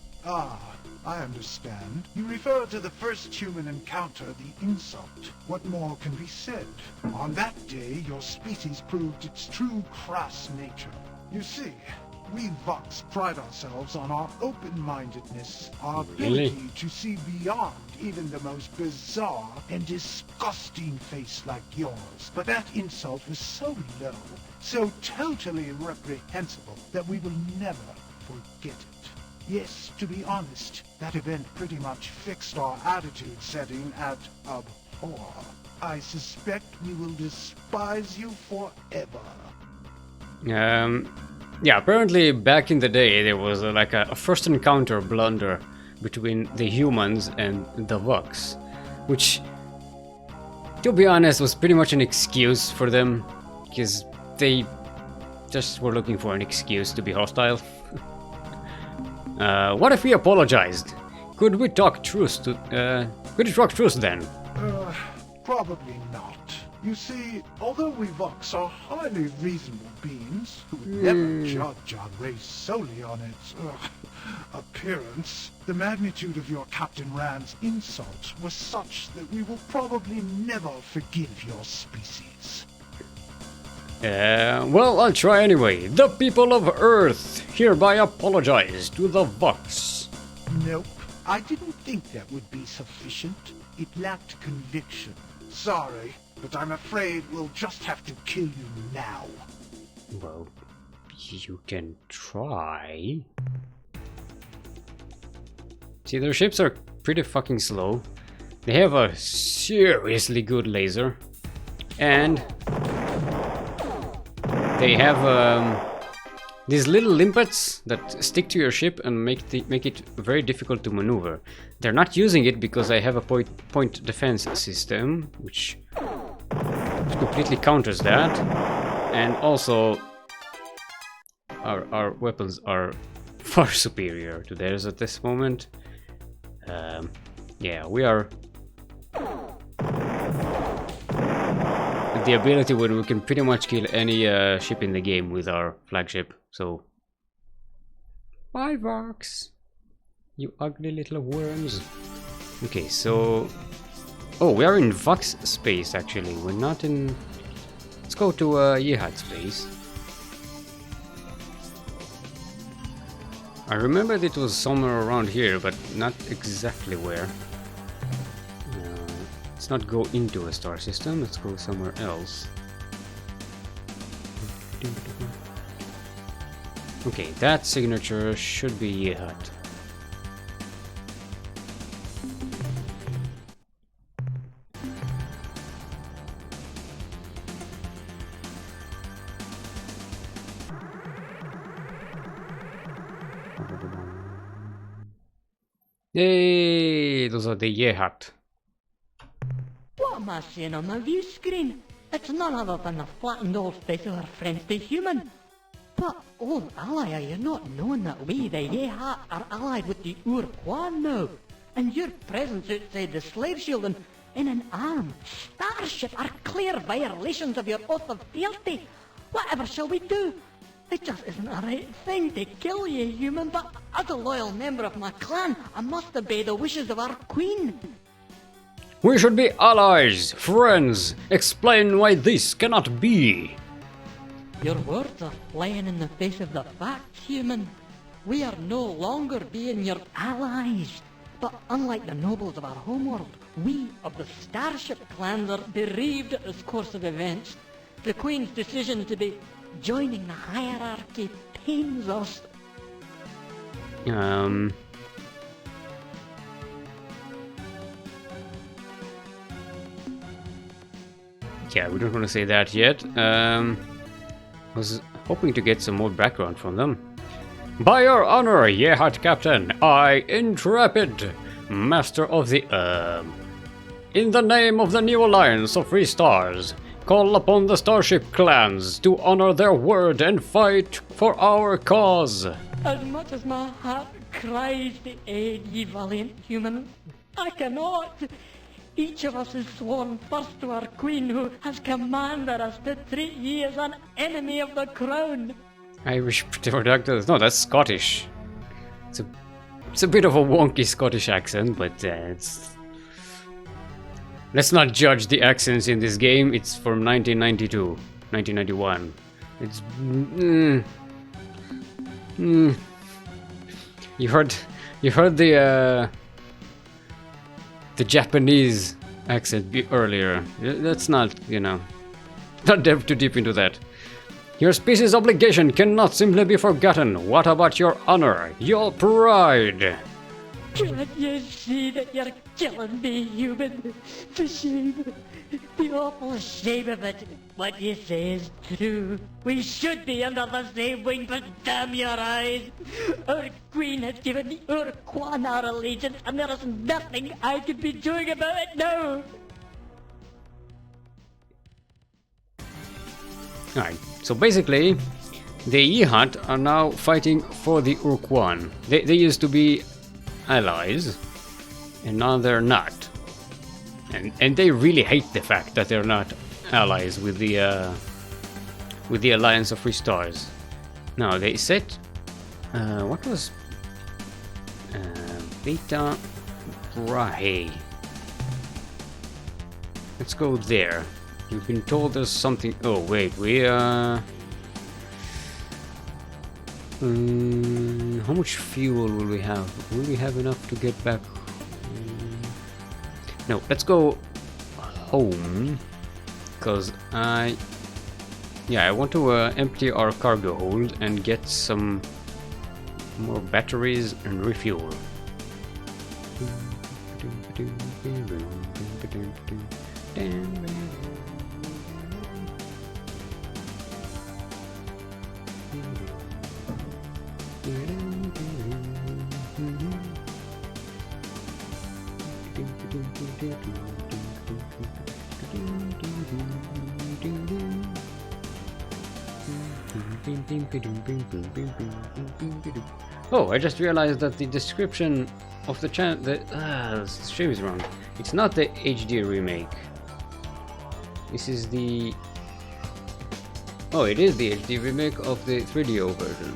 I understand. You refer to the first human encounter, the insult. What more can be said? On that day, your species proved its true crass nature. You see, we Vox pride ourselves on our open-mindedness, our ability to see beyond even the most bizarre and disgusting face like yours. But that insult was so low, so totally reprehensible, that we will never forget it. Yes, to be honest, that event pretty much fixed our attitude setting at abhor. I suspect we will despise you forever. Yeah, apparently back in the day there was like a first encounter blunder between the humans and the Vox, which, to be honest, was pretty much an excuse for them, because they just were looking for an excuse to be hostile. What if we apologized? Could we talk truce then? Probably not. You see, although we Vox are highly reasonable beings who would never judge our race solely on its appearance, the magnitude of your Captain Rand's insult was such that we will probably never forgive your species. Well, I'll try anyway. The people of Earth hereby apologize to the Vox. Nope. I didn't think that would be sufficient. It lacked conviction. Sorry, but I'm afraid we'll just have to kill you now. Well, You can try. See, their ships are pretty fucking slow. They have a seriously good laser. And they have these little limpets that stick to your ship and make it very difficult to maneuver. They're not using it because I have a point defense system, which completely counters that. And also, our weapons are far superior to theirs at this moment. Yeah, we are the ability where we can pretty much kill any ship in the game with our flagship. So, bye Vox, you ugly little worms. Okay, so we are in Vox space actually. We're not in. Let's go to Yehad space. I remember it was somewhere around here, but not exactly where. Let's not go into a star system, let's go somewhere else. Okay, that signature should be Yehad. Yay! Those are the Yehad. What am I seeing on my view screen? It's none other than the flattened old face of our friend the human. But, old ally, are you not knowing that we, the Yehad, are allied with the Ur-Quan now? And your presence outside the slave shield and in an armed starship are clear violations of your oath of fealty. Whatever shall we do? It just isn't the right thing to kill you, human, but as a loyal member of my clan, I must obey the wishes of our queen. We should be allies, friends. Explain why this cannot be. Your words are flying in the face of the facts, human. We are no longer being your allies. But unlike the nobles of our homeworld, we of the Starship clans are bereaved at this course of events. The Queen's decision to be joining the hierarchy pains us. Yeah, we don't want to say that yet. I was hoping to get some more background from them. By your honor, Yehad Captain, I, Intrepid, Master of the in the name of the New Alliance of Free Stars, call upon the Starship clans to honor their word and fight for our cause. As much as my heart cries to aid ye valiant human, I cannot. Each of us is sworn first to our queen, who has commanded us to treat ye as an enemy of the crown. Irish productive. No, that's Scottish. It's a bit of a wonky Scottish accent, but it's. Let's not judge the accents in this game. It's from 1992, 1991. It's. You heard the Japanese accent earlier. Let's not, not delve too deep into that. Your species' obligation cannot simply be forgotten. What about your honor, your pride? Can't you see that you're killing me, human? The shame, the awful shame of it. What you say is true. We should be under the same wing, but damn your eyes. Our queen has given the Ur-Quan our allegiance, and there is nothing I can be doing about it now. Alright, so basically, the Yehad are now fighting for the Ur-Quan. They used to be allies, and now they're not. And they really hate the fact that they're not allies with the Alliance of Free Stars. Now they set what was Ep.3. Let's go there. You've been told there's something. Oh wait, we how much fuel will we have? Will we have enough to get back? No, let's go home, because I Yeah, I want to empty our cargo hold and get some more batteries and refuel. Oh, I just realized that the description of the stream is wrong. It's not the HD remake. This is the... Oh, it is the HD remake of the 3DO version.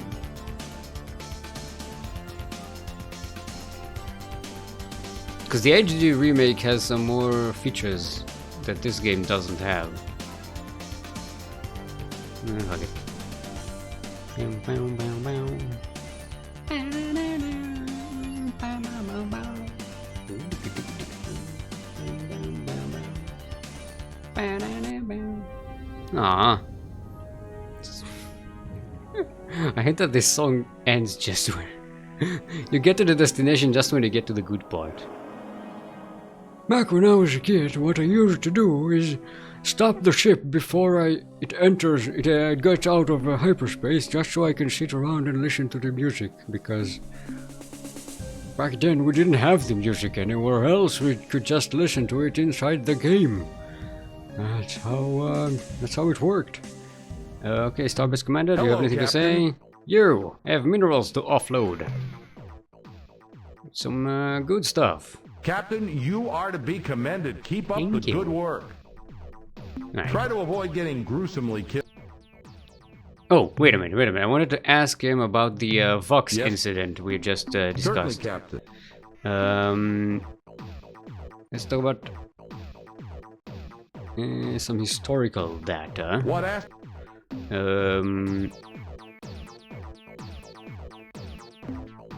Because the HD remake has some more features that this game doesn't have. Fuck it. Aww. I hate that this song ends just when you get to the destination just when you get to the good part. Back when I was a kid, what I used to do is stop the ship before it gets out of hyperspace, just so I can sit around and listen to the music, because back then we didn't have the music anywhere else. We could just listen to it inside the game. That's how it worked. Okay, Starbase Commander, do you have anything Captain. to say? You have minerals to offload. Some good stuff. Captain, you are to be commended. Keep up the good work. Right. Try to avoid getting gruesomely killed. Oh, wait a minute. I wanted to ask him about the Vox Yes. incident we just Certainly, discussed. Captain. Let's talk about some historical data. What asked?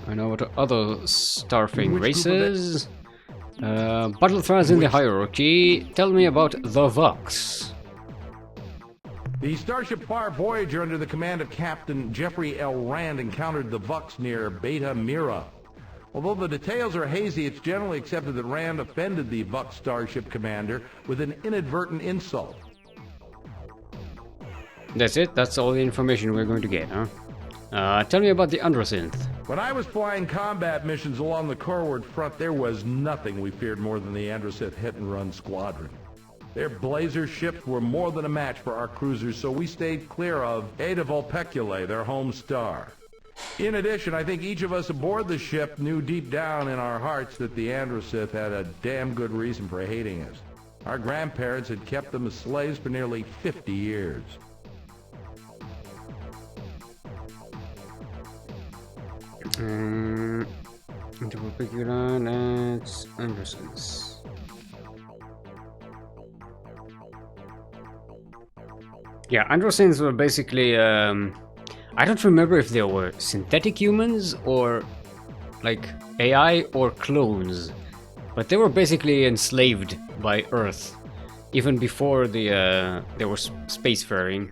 I know what other starfing Which races. Battle threads in the hierarchy. Tell me about the Vox. The Starship Far Voyager under the command of Captain Jeffrey L. Rand encountered the Vux near Beta Mira. Although the details are hazy, it's generally accepted that Rand offended the Vux Starship commander with an inadvertent insult. That's it? That's all the information we're going to get, huh? Tell me about the Androsynth. When I was flying combat missions along the Corward Front, there was nothing we feared more than the Androsynth hit-and-run squadron. Their blazer ships were more than a match for our cruisers, so we stayed clear of Eta Vulpeculae, their home star. In addition, I think each of us aboard the ship knew deep down in our hearts that the Androsynth had a damn good reason for hating us. Our grandparents had kept them as slaves for nearly 50 years. Into particular, that's Anderson's. Yeah, Androsynths were basically, I don't remember if they were synthetic humans or like AI or clones, but they were basically enslaved by Earth even before they were spacefaring,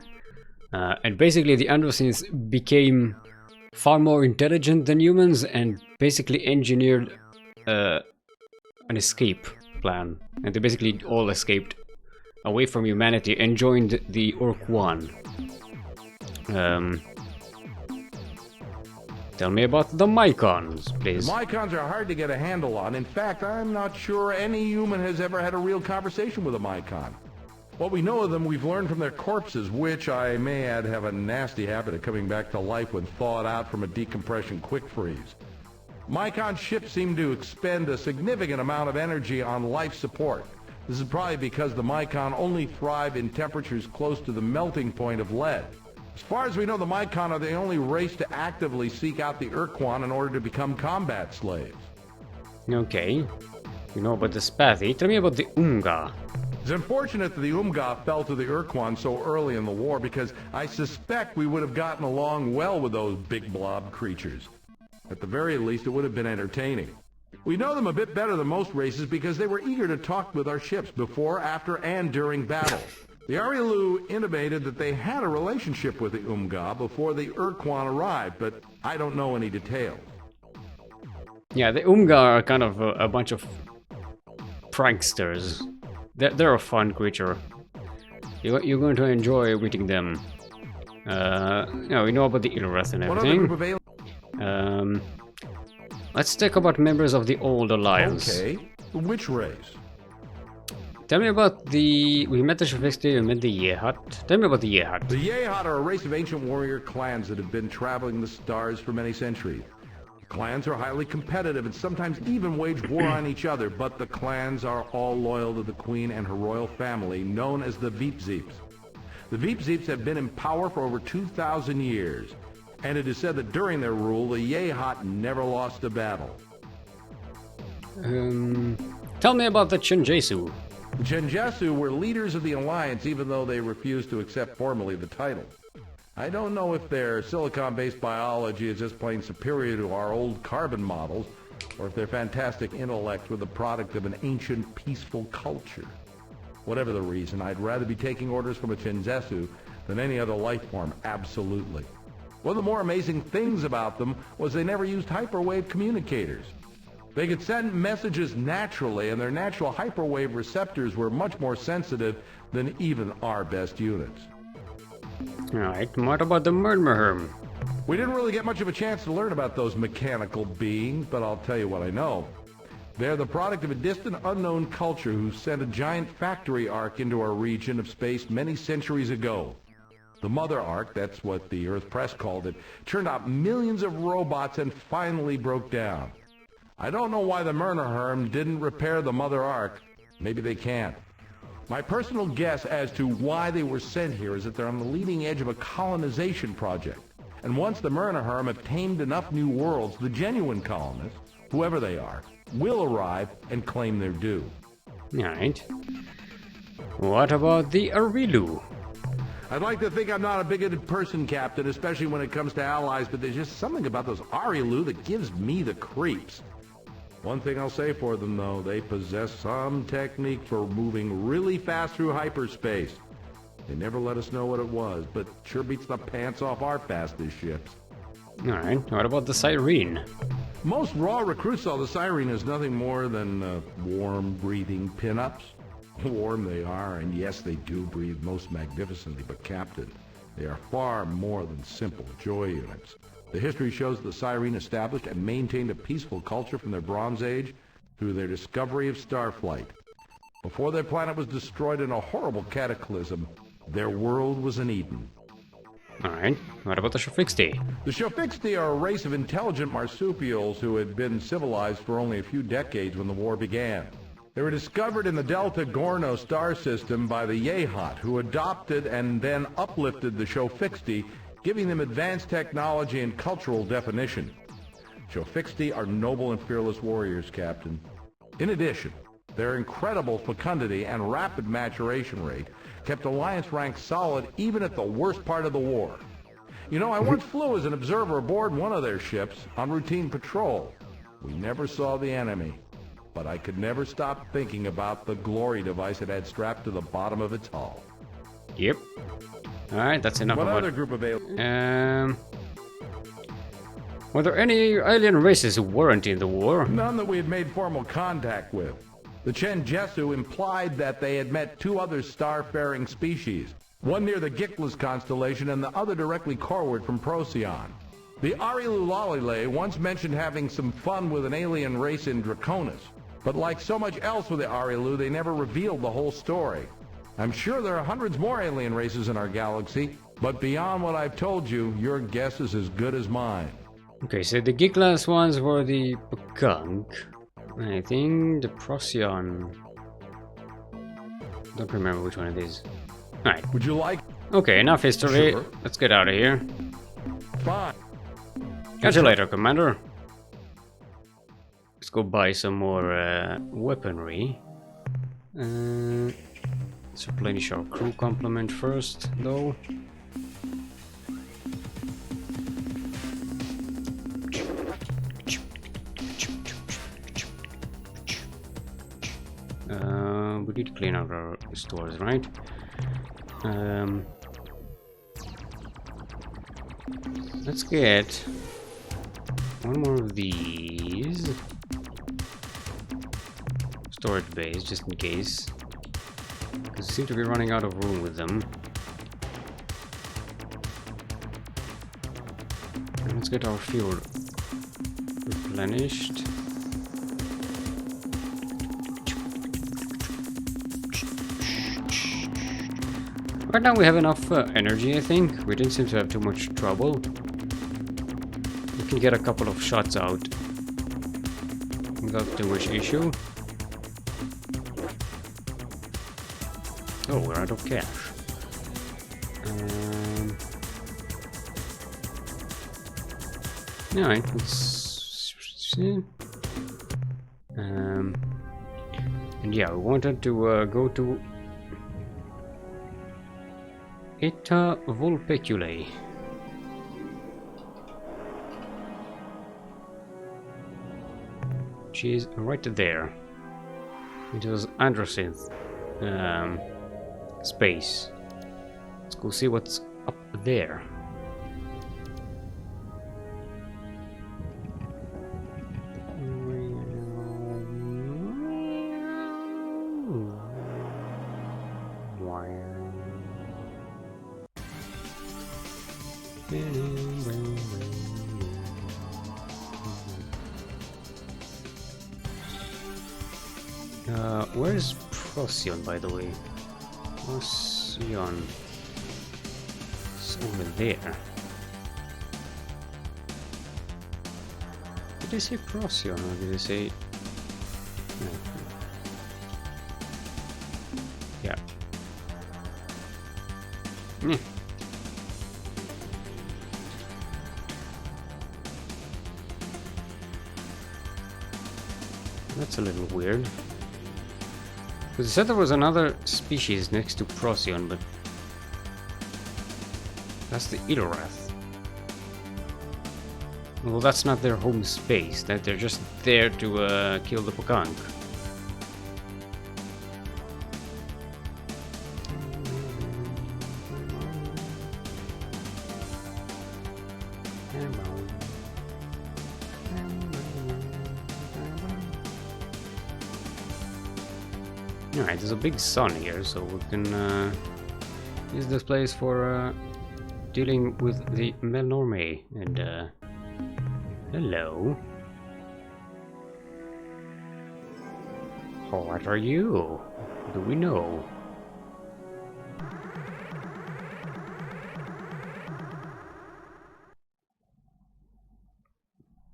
and basically the Androsynths became far more intelligent than humans and basically engineered an escape plan, and they basically all escaped away from humanity and joined the Ur-Quan. Tell me about the Mycons, please. The Mycons are hard to get a handle on. In fact, I'm not sure any human has ever had a real conversation with a Mycon. What we know of them, we've learned from their corpses, which, I may add, have a nasty habit of coming back to life when thawed out from a decompression quick freeze. Mycon ships seem to expend a significant amount of energy on life support. This is probably because the Mycon only thrive in temperatures close to the melting point of lead. As far as we know, the Mycon are the only race to actively seek out the Ur-Quan in order to become combat slaves. Okay. You know about the Spathi. Tell me about the Umga. It's unfortunate that the Umga fell to the Ur-Quan so early in the war, because I suspect we would have gotten along well with those big blob creatures. At the very least, it would have been entertaining. We know them a bit better than most races because they were eager to talk with our ships before, after, and during battle. The Arilu intimated that they had a relationship with the Umga before the Ur-Quan arrived, but I don't know any details. Yeah, the Umga are kind of a bunch of pranksters. They're a fun creature. You're going to enjoy meeting them. We know about the Ilrath and What other group everything. of aliens? Let's talk about members of the Old Alliance. Okay, which race? Tell me about we met the Shafixti, we met the Yehat. Tell me about the Yehat. The Yehat are a race of ancient warrior clans that have been traveling the stars for many centuries. The clans are highly competitive and sometimes even wage war on each other, but the clans are all loyal to the Queen and her royal family, known as the Veepzeeps. The Veepzeeps have been in power for over 2,000 years, and it is said that during their rule, the Yehat never lost a battle. Tell me about the Chenjesu. The Chenjesu were leaders of the Alliance even though they refused to accept formally the title. I don't know if their silicon-based biology is just plain superior to our old carbon models, or if their fantastic intellect were the product of an ancient, peaceful culture. Whatever the reason, I'd rather be taking orders from a Chenjesu than any other life form, absolutely. One of the more amazing things about them was they never used hyperwave communicators. They could send messages naturally, and their natural hyperwave receptors were much more sensitive than even our best units. Alright, what about the Murmurherm? We didn't really get much of a chance to learn about those mechanical beings, but I'll tell you what I know. They're the product of a distant, unknown culture who sent a giant factory ark into our region of space many centuries ago. The Mother Ark, that's what the Earth Press called it, turned out millions of robots and finally broke down. I don't know why the Murmurherm didn't repair the Mother Ark. Maybe they can't. My personal guess as to why they were sent here is that they're on the leading edge of a colonization project. And once the Murmurherm have tamed enough new worlds, the genuine colonists, whoever they are, will arrive and claim their due. Alright. What about the Arilu? I'd like to think I'm not a bigoted person, Captain, especially when it comes to allies, but there's just something about those Arilu that gives me the creeps. One thing I'll say for them, though, they possess some technique for moving really fast through hyperspace. They never let us know what it was, but sure beats the pants off our fastest ships. Alright, what about the Cyrene? Most raw recruits saw the Siren as nothing more than warm, breathing pin-ups. Warm they are, and yes, they do breathe most magnificently, but Captain, they are far more than simple joy units. The history shows the Siren established and maintained a peaceful culture from their Bronze Age through their discovery of starflight. Before their planet was destroyed in a horrible cataclysm, their world was an Eden. Alright, what about the Shafixti? The Shofixti are a race of intelligent marsupials who had been civilized for only a few decades when the war began. They were discovered in the Delta Gorno star system by the Yehat, who adopted and then uplifted the Shofixti, giving them advanced technology and cultural definition. Shofixti are noble and fearless warriors, Captain. In addition, their incredible fecundity and rapid maturation rate kept Alliance ranks solid even at the worst part of the war. You know, I once flew as an observer aboard one of their ships on routine patrol. We never saw the enemy, but I could never stop thinking about the glory device it had strapped to the bottom of its hull. Yep. Alright, that's enough What about... other group of aliens? Were there any alien races who weren't in the war? None that we had made formal contact with. The Chenjesu implied that they had met two other star-faring species, one near the Gickless constellation and the other directly coreward from Procyon. The Arilu Lalile once mentioned having some fun with an alien race in Draconis, but like so much else with the Arilu, they never revealed the whole story. I'm sure there are hundreds more alien races in our galaxy, but beyond what I've told you, your guess is as good as mine. Okay, so the Gickless ones were the Pekunk. I think the Procyon... Don't remember which one it is. Alright. Would you like... Okay, enough history. Sure. Let's get out of here. Fine. Catch you later, Commander. Let's go buy some more weaponry. Let's replenish our crew complement first, though. we need to clean out our stores, right? Let's get one more of these. Storage bays, just in case. Because we seem to be running out of room with them. And let's get our fuel replenished. Right now we have enough energy, I think. We didn't seem to have too much trouble. We can get a couple of shots out without too much issue. Oh, we're out of cash. Alright, let's see. And yeah, we wanted to go to Eta Vulpeculae. She's right there. It was Androsynth space. Let's go see what's up there. Where's Procyon, by the way? Procyon. It's over there. Did they say Procyon or did they say... No. Yeah. That's a little weird. Because it said there was another species next to Procyon, but that's the Edorath. Well, that's not their home space. That they're just there to kill the Pokang. Alright, there's a big sun here, so we can use this place for dealing with the Melnorme. And hello. What are you? Do we know?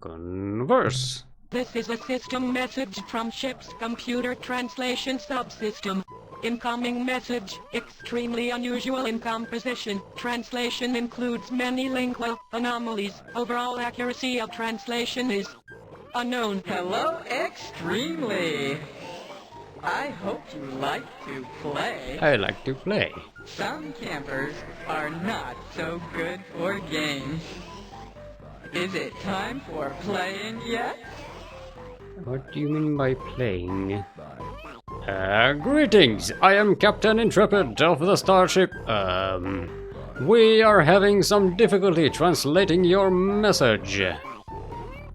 Converse. This is a system message from ship's computer translation subsystem. Incoming message, extremely unusual in composition. Translation includes many lingual anomalies. Overall accuracy of translation is unknown. Hello, Extremely. I hope you like to play. I like to play. Some campers are not so good for games. Is it time for playing yet? What do you mean by playing? Greetings! I am Captain Intrepid of the starship. We are having some difficulty translating your message.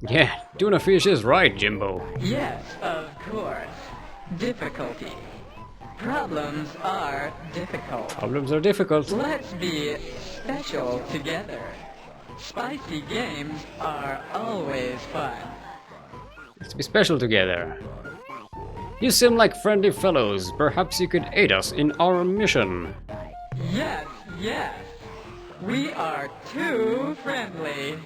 Yeah, tuna fish is right, Jimbo. Yes, of course. Difficulty. Problems are difficult. Problems are difficult. Let's be special together. Spicy games are always fun. Let's be special together. You seem like friendly fellows. Perhaps you could aid us in our mission. Yes, yes. We are too friendly.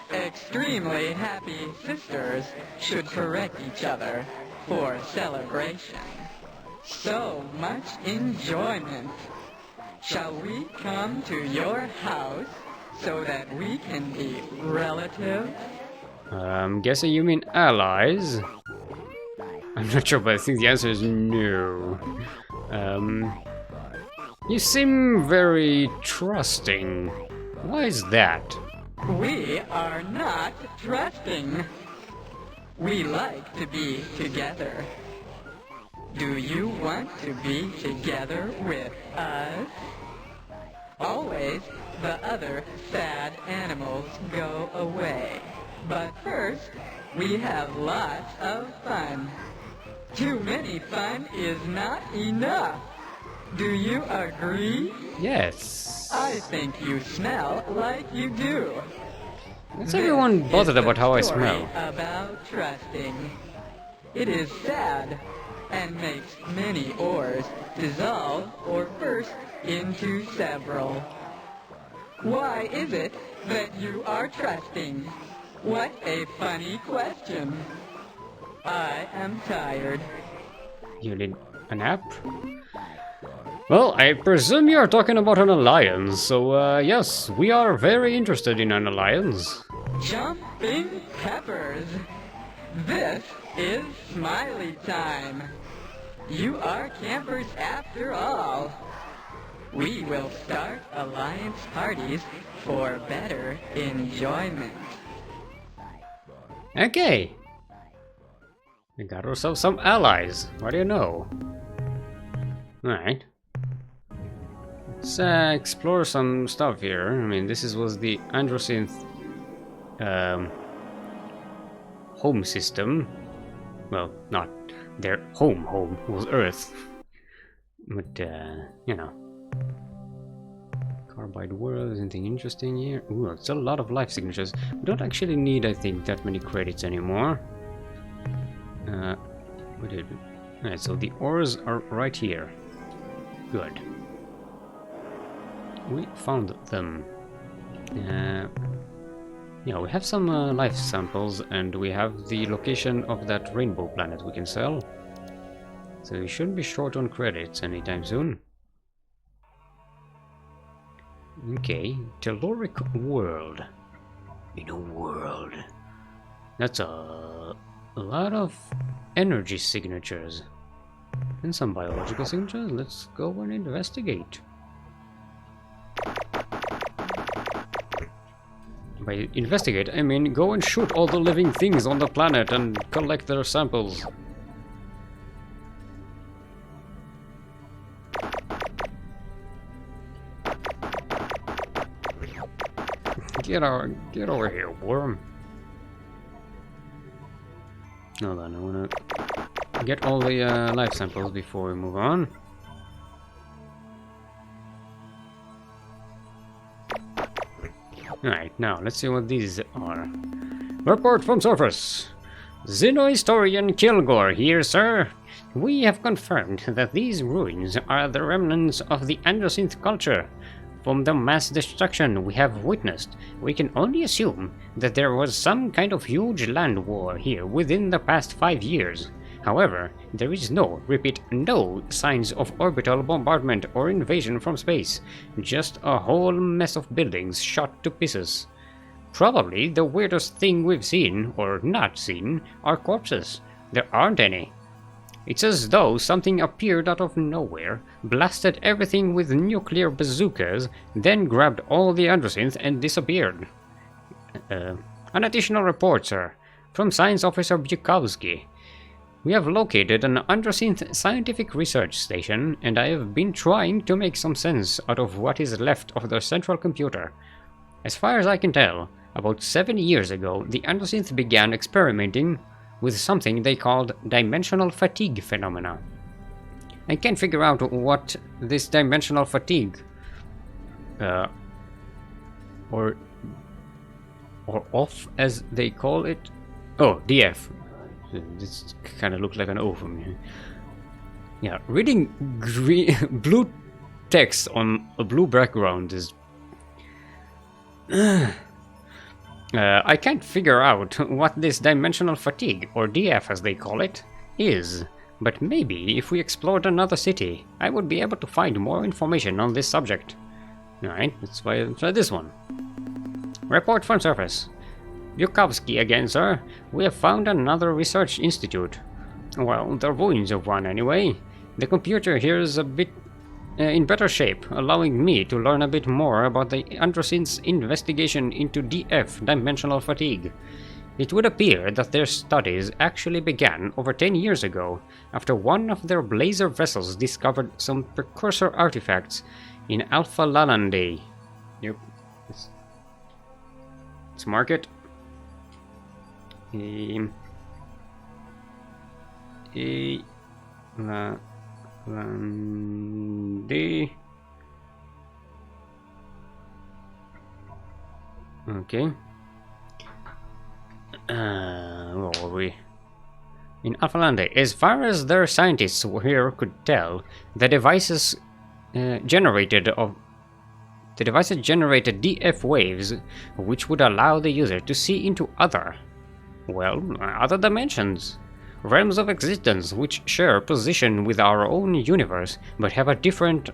Extremely happy sisters should correct each other for celebration. So much enjoyment. Shall we come to your house so that we can be relatives? Guessing you mean allies. I'm not sure, but I think the answer is no. You seem very trusting. Why is that? We are not trusting. We like to be together. Do you want to be together with us? Always, the other sad animals go away. But first, we have lots of fun. Too many fun is not enough. Do you agree? Yes. I think you smell like you do. Is everyone bothered about how I Story smell? about trusting. It is sad and makes many ores dissolve or burst into several. Why is it that you are trusting? What a funny question. I am tired. You need a nap? Well, I presume you are talking about an alliance, so yes, we are very interested in an alliance. Jumping peppers. This is Smiley time. You are campers after all. We will start alliance parties for better enjoyment. Okay. We got ourselves some allies. What do you know? Alright. Let's explore some stuff here. I mean, was the Androsynth home system. Well, not their home was Earth. But, you know. Carbide world, anything interesting here? Ooh, it's a lot of life signatures. We don't actually need, I think, that many credits anymore. What did we... Alright, so the ores are right here. Good. We found them. Yeah, we have some life samples, and we have the location of that rainbow planet we can sell. So we shouldn't be short on credits anytime soon. Okay, Telluric world. In a world. That's a lot of energy signatures. And some biological signatures. Let's go and investigate. By investigate, I mean go and shoot all the living things on the planet and collect their samples. Get over here, worm. Hold on, I wanna get all the life samples before we move on. Alright, now let's see what these are. Report from surface. Xenohistorian Kilgore here, sir. We have confirmed that these ruins are the remnants of the Androsynth culture. From the mass destruction we have witnessed, we can only assume that there was some kind of huge land war here within the past 5 years. However, there is no, repeat, no signs of orbital bombardment or invasion from space, just a whole mess of buildings shot to pieces. Probably the weirdest thing we've seen, or not seen, are corpses. There aren't any. It's as though something appeared out of nowhere, blasted everything with nuclear bazookas, then grabbed all the Androsynth and disappeared. An additional report, sir, from Science Officer Bukowski. We have located an Androsynth scientific research station, and I have been trying to make some sense out of what is left of their central computer. As far as I can tell, about 7 years ago, the Androsynth began experimenting with something they called dimensional fatigue phenomena. I can't figure out what this dimensional fatigue, or off as they call it. Oh, DF. This kind of looks like an O for me. Yeah, reading blue text on a blue background is... I can't figure out what this dimensional fatigue, or DF as they call it, is. But maybe if we explored another city, I would be able to find more information on this subject. Alright, let's try this one. Report from surface. Bukowski again, sir. We have found another research institute. Well, the ruins of one anyway. The computer here is a bit in better shape, allowing me to learn a bit more about the Androsynth's investigation into DF, dimensional fatigue. It would appear that their studies actually began over 10 years ago, after one of their blazer vessels discovered some precursor artifacts in Alpha Lalande. Yep. Let's mark it. Lalande. Okay. Where were we? In Alpha Lalande. As far as their scientists here could tell, the devices generated DF waves, which would allow the user to see into other dimensions, realms of existence which share position with our own universe, but have a different,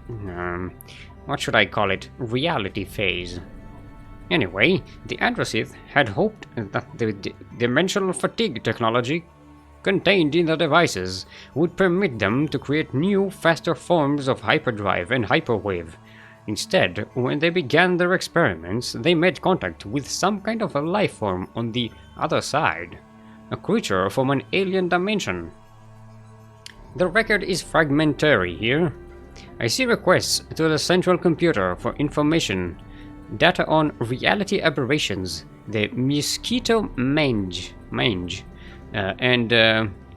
what should I call it, reality phase. Anyway, the Androsith had hoped that the dimensional fatigue technology contained in the devices would permit them to create new, faster forms of hyperdrive and hyperwave. Instead, when they began their experiments, they made contact with some kind of a life form on the other side, a creature from an alien dimension. The record is fragmentary here. I see requests to the central computer for information, data on reality aberrations, the mosquito mange, and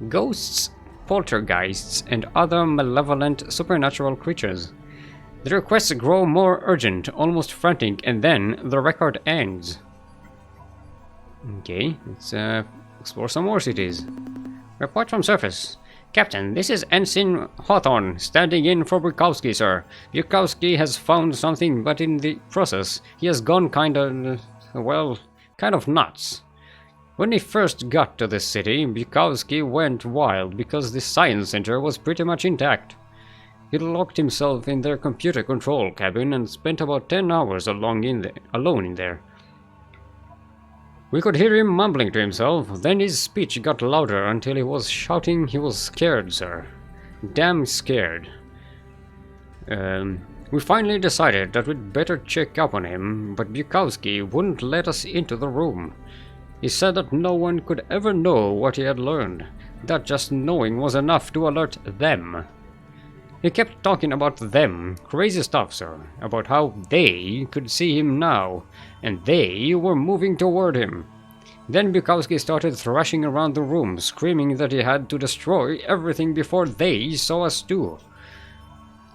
ghosts, poltergeists, and other malevolent supernatural creatures. The requests grow more urgent, almost frantic, and then the record ends. Okay, let's explore some more cities. Report from surface. Captain, this is Ensign Hawthorne, standing in for Bukowski, sir. Bukowski has found something, but in the process, he has gone kind of nuts. When he first got to this city, Bukowski went wild because the science center was pretty much intact. He locked himself in their computer control cabin and spent about 10 hours alone in there. We could hear him mumbling to himself, then his speech got louder until he was shouting he was scared, sir. Damn scared. We finally decided that we'd better check up on him, but Bukowski wouldn't let us into the room. He said that no one could ever know what he had learned, that just knowing was enough to alert them. He kept talking about them, crazy stuff, sir, about how they could see him now, and they were moving toward him. Then Bukowski started thrashing around the room, screaming that he had to destroy everything before they saw us too.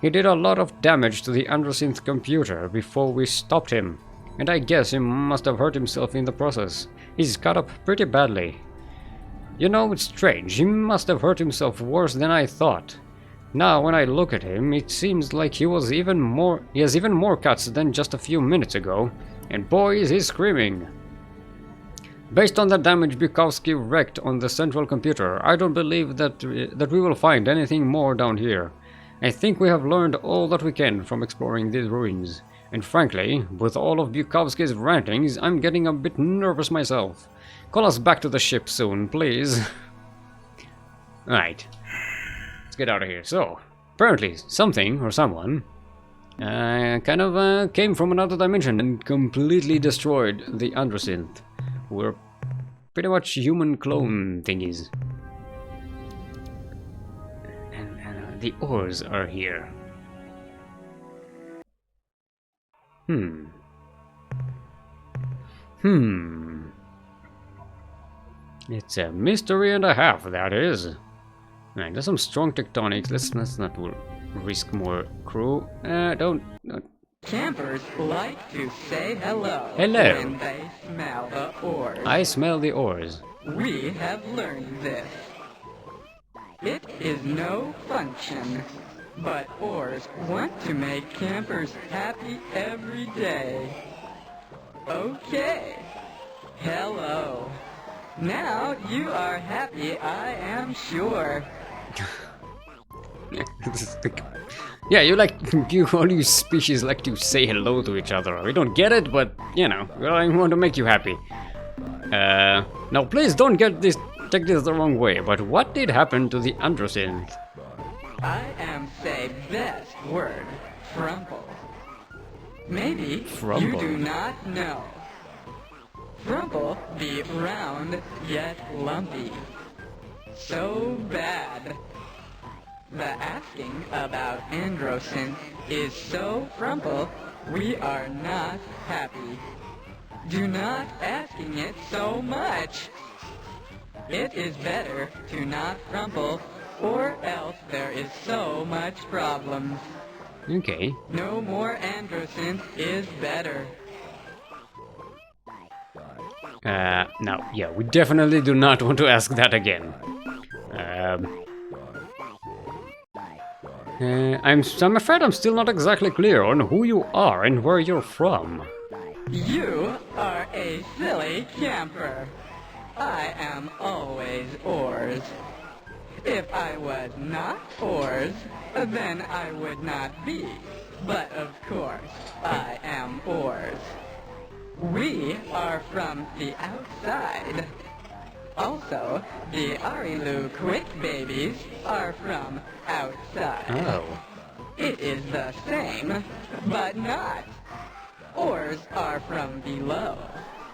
He did a lot of damage to the Androsynth computer before we stopped him, and I guess he must have hurt himself in the process. He's cut up pretty badly. You know, it's strange, he must have hurt himself worse than I thought. Now, when I look at him, it seems like he has even more cuts than just a few minutes ago, and boy is he screaming. Based on the damage Bukowski wreaked on the central computer, I don't believe that we will find anything more down here. I think we have learned all that we can from exploring these ruins, and frankly, with all of Bukowski's rantings, I'm getting a bit nervous myself. Call us back to the ship soon, please. Right. Let's get out of here. So, apparently something or someone came from another dimension and completely destroyed the Androsynth. We're pretty much human clone thingies. And the ores are here. It's a mystery and a half, that is. Right, there's some strong tectonics. Let's not risk more crew. Don't. Campers like to say hello. Hello. When they smell the ores. I smell the ores. We have learned this. It is no function, but ores want to make campers happy every day. Okay. Hello. Now you are happy, I am sure. Yeah, all you species like to say hello to each other. We don't get it, but, you know, I want to make you happy. Now please don't take this the wrong way, but what did happen to the Androsynth? I am say best word, frumple. Maybe Frumple. you do not know. Frumple be round yet lumpy. So bad. The asking about androsynth is so frumple, we are not happy. Do not asking it so much. It is better to not frumple, or else there is so much problems. Okay. No more androsynth is better. Now, yeah, we definitely do not want to ask that again. I'm afraid I'm still not exactly clear on who you are and where you're from. You are a silly camper. I am always oars. If I was not oars, then I would not be. But of course, I am oars. We are from the outside. Also, the Arilu Quick Babies are from outside. Oh. It is the same, but not. Oars are from below.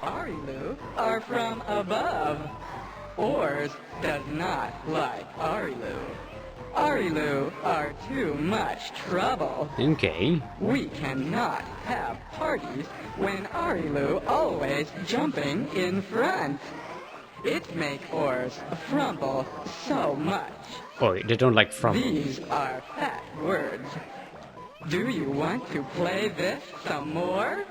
Arilu are from above. Oars does not like Arilu. Arilu are too much trouble. Okay. We cannot have parties when Arilu always jumping in front. It make oars frumple so much. Oh, they don't like from. These are fat words. Do you want to play this some more?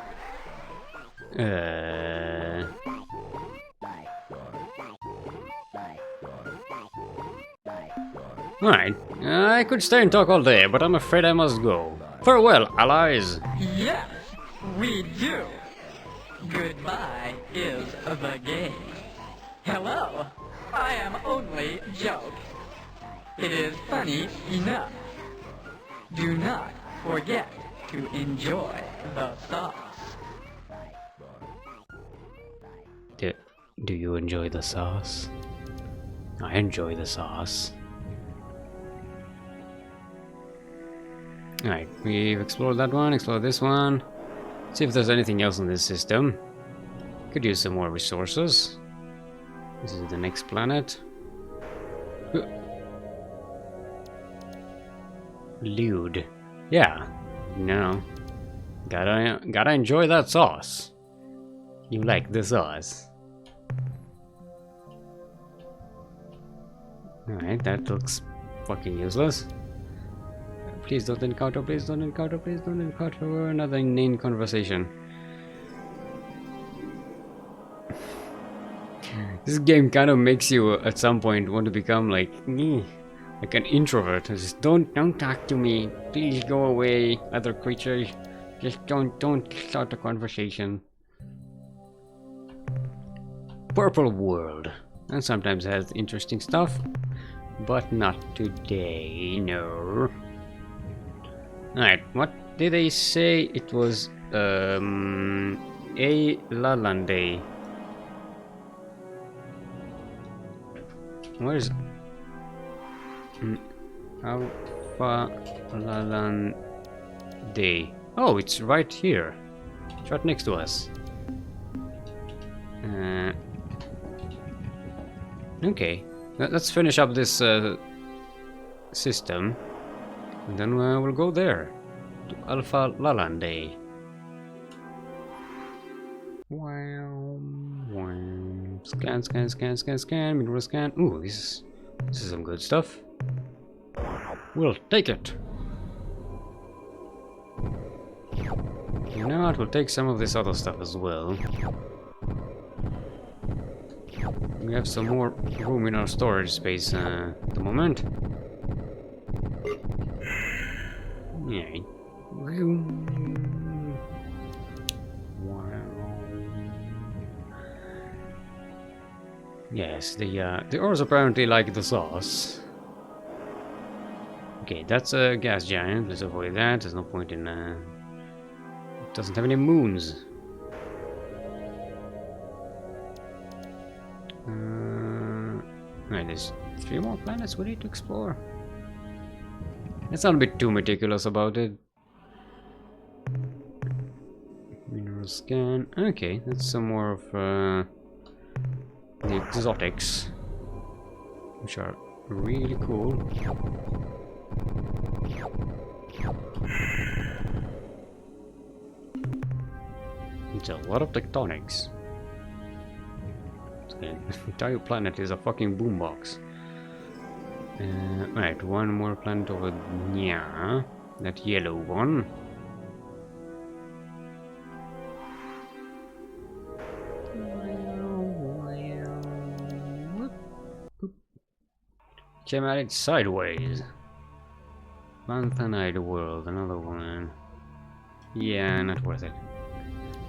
Alright, I could stay and talk all day, but I'm afraid I must go. Farewell, allies! Yes, we do. Goodbye is the game. Hello, I am only joke. It is funny enough. Do not forget to enjoy the sauce. Do you enjoy the sauce? I enjoy the sauce. Alright, we've explored that one, explored this one. See if there's anything else in this system. Could use some more resources. This is the next planet. Lewd. Yeah. No. Gotta enjoy that sauce. You like the sauce. Alright, that looks fucking useless. Please don't encounter, please don't encounter, please don't encounter another inane conversation. This game kind of makes you at some point want to become like an introvert. Just don't talk to me. Please go away, other creatures. Just don't start a conversation. Purple world. And sometimes has interesting stuff. But not today, no. Alright, what did they say? It was a Lalande. Where's Alpha Lalande? Oh, it's right here. It's right next to us. Okay, let's finish up this system, and then we'll go there to Alpha Lalande. Wow. Scan, scan, scan, scan, scan, mineral scan. Ooh, this is some good stuff. We'll take it. You know what? We'll take some of this other stuff as well. We have some more room in our storage space at the moment. Yeah. Yes, the ores apparently like the sauce. Okay, that's a gas giant. Let's avoid that. There's no point in. It doesn't have any moons. Right, there's 3 more planets we need to explore. Let's not be too meticulous about it. Mineral Scan. Okay, that's some more of the exotics, which are really cool. It's a lot of tectonics. The entire planet is a fucking boombox. Right, one more planet over there. That yellow one. Came at it sideways. Lanthanide world, another one. Yeah, not worth it.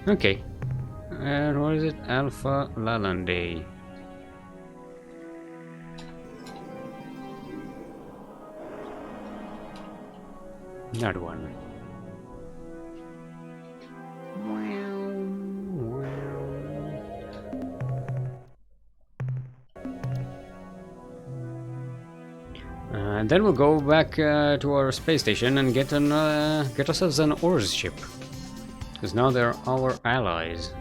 Okay. What is it? Alpha Lalande. That one. And then we'll go back to our space station and get ourselves an ores ship, because now they're our allies.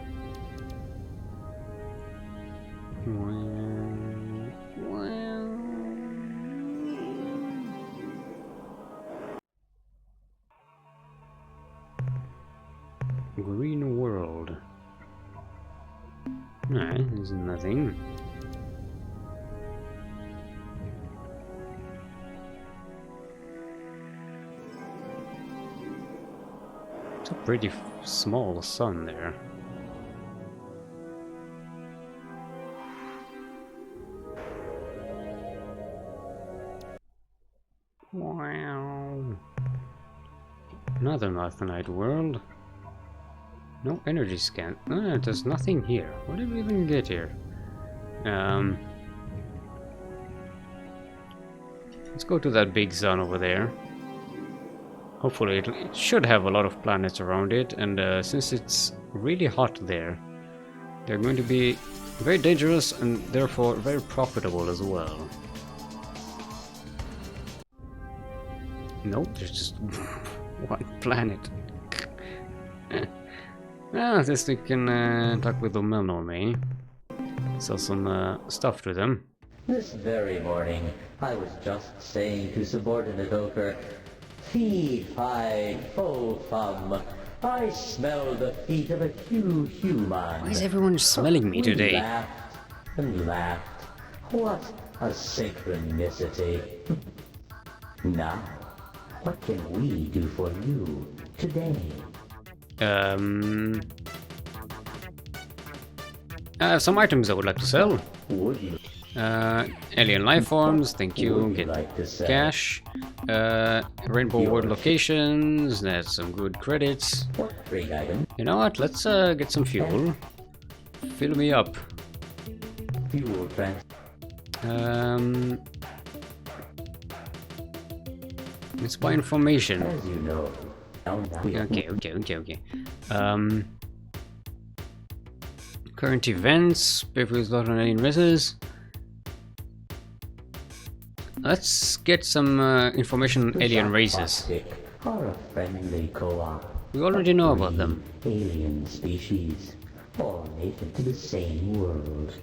Green world. Alright, there's nothing. It's a pretty small sun there. Wow. Another Marthanite world. No energy scan. There's nothing here. What did we even get here? Let's go to that big sun over there. Hopefully it should have a lot of planets around it, and since it's really hot there, they're going to be very dangerous and therefore very profitable as well. Nope, there's just one planet. At least we can talk with the Melnorme. Sell some stuff to them. This very morning, I was just saying to subordinate Ochre, "Fee, fi, fo, fum, I smell the feet of a human." Why is everyone smelling me today? We laughed and laughed. What a synchronicity. Now, what can we do for you today? Some items I would like to sell. Would you Alien life forms, thank you. Get like to sell cash. Rainbow world locations, that's some good credits. great item? You know what, let's get some fuel. Fill me up. Fuel trans. It's by information. As you know. Okay. Current events, previous lot on alien races. Let's get some information on alien races. Are a friendly co-op. We already know about them. Alien species, all native to the same world.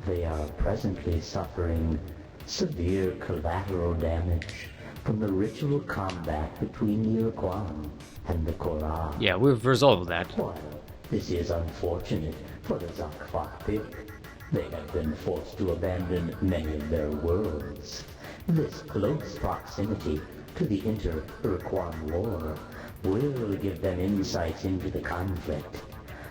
They are presently suffering severe collateral damage from the ritual combat between the Ur-Quan and the Korah. Yeah, we've resolved that. While this is unfortunate for the Zakfak, they have been forced to abandon many of their worlds. This close proximity to the inter-Ur-Quan war will give them insights into the conflict,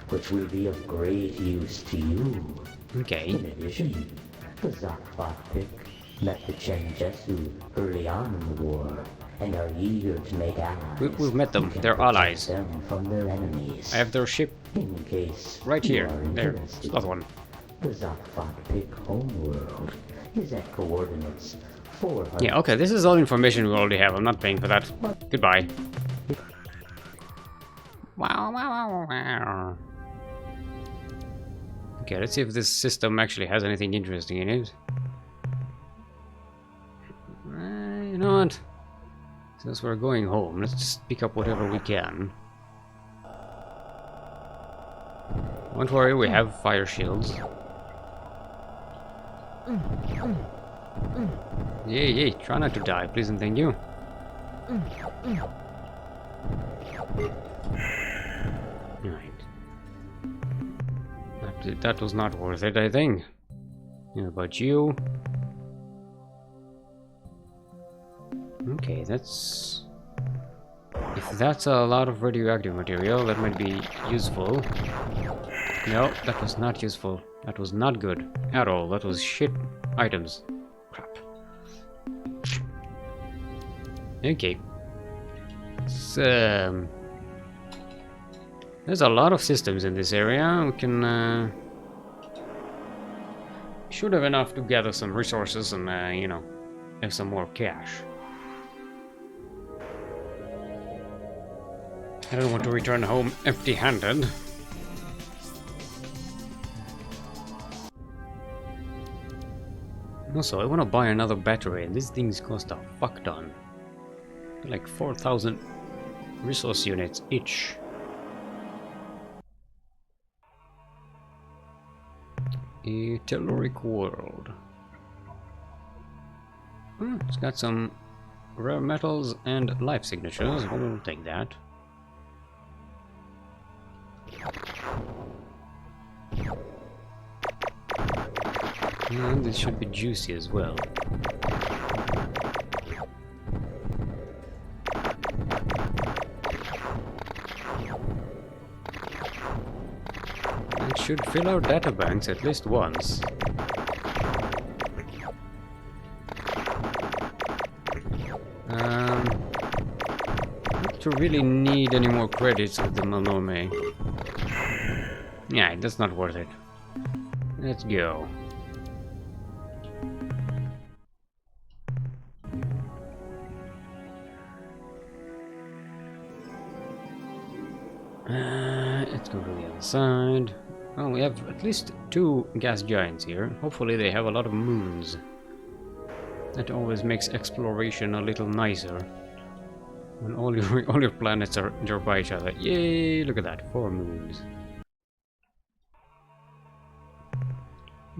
which will be of great use to you. Okay. In addition, the Zakfak met the Chenjesu early on in the war and are eager to make allies. We've met them. who can They're protect allies. them from their enemies. I have their ship In case right you here. are There. interested, Another one. the Zakfak homeworld is at coordinates 400. Yeah, okay, this is all information we already have. I'm not paying for that. Goodbye. Wow. Okay, let's see if this system actually has anything interesting in it. You know what? Since we're going home, let's just pick up whatever we can. Don't worry, we have fire shields. Yay, try not to die, please and thank you. Right. That was not worth it, I think. How about you? Okay, that's... If that's a lot of radioactive material, that might be useful. No, that was not useful. That was not good at all. That was shit items. Crap. Okay. So, there's a lot of systems in this area. We can should have enough to gather some resources and you know, have some more cash. I don't want to return home empty-handed. Also, I want to buy another battery, and these things cost a fuck ton. Like 4,000 resource units each. A telluric world. It's got some rare metals and life signatures. We'll take that. And this should be juicy as well. It should fill our databanks at least once. Not to really need any more credits with the Malome. Yeah, that's not worth it. Let's go. Let's go to the other side. Oh, we have at least 2 gas giants here. Hopefully they have a lot of moons. That always makes exploration a little nicer. When all your planets are nearby each other. Yay! Look at that, 4 moons.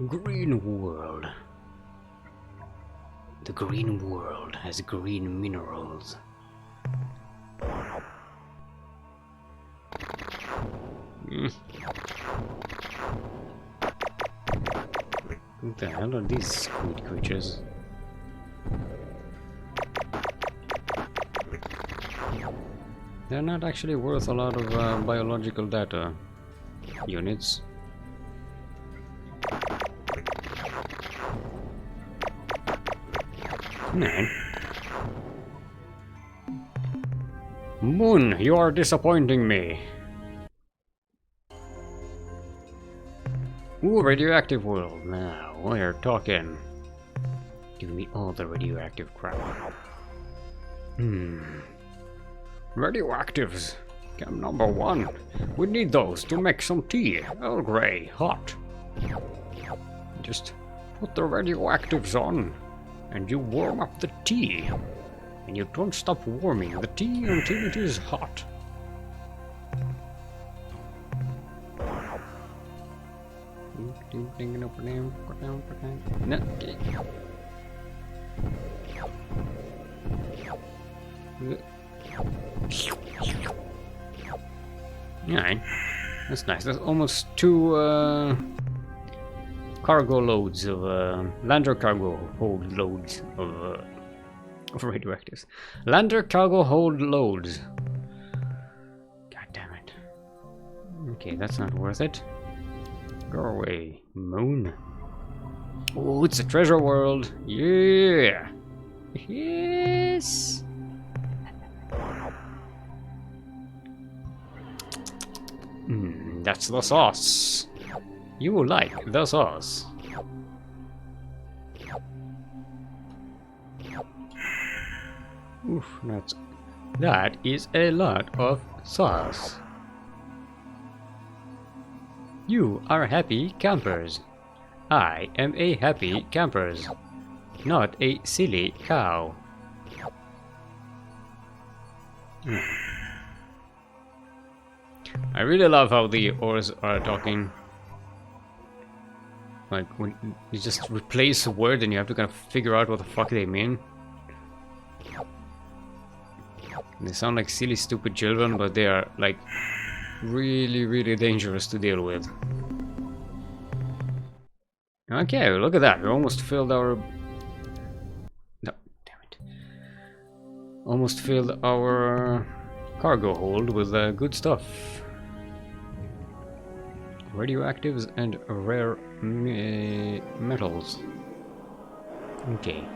Green world. The green world has green minerals. What the hell are these squid creatures? They're not actually worth a lot of biological data units. Man. Moon, you are disappointing me. Ooh, radioactive world. Now, we're talking. Give me all the radioactive crap. Radioactives. Cam number 1. We need those to make some tea. Earl Grey, hot. Just put the radioactives on, and you warm up the tea. And you don't stop warming the tea until it is hot. No. Alright, that's nice. That's almost 2 cargo loads of lander cargo hold loads of radioactives. Lander cargo hold loads. God damn it. Okay, that's not worth it. Go away, moon. Oh, it's a treasure world. Yeah. Yes. That's the sauce. You like the sauce. Oof, that is a lot of sauce. You are happy campers. I am a happy campers, not a silly cow. I really love how the oars are talking. Like, when you just replace a word and you have to kind of figure out what the fuck they mean. They sound like silly, stupid children, but they are, like, really, really dangerous to deal with. Okay, look at that. We almost filled our... No, damn it. Almost filled our cargo hold with good stuff. Radioactives and rare metals. Okay.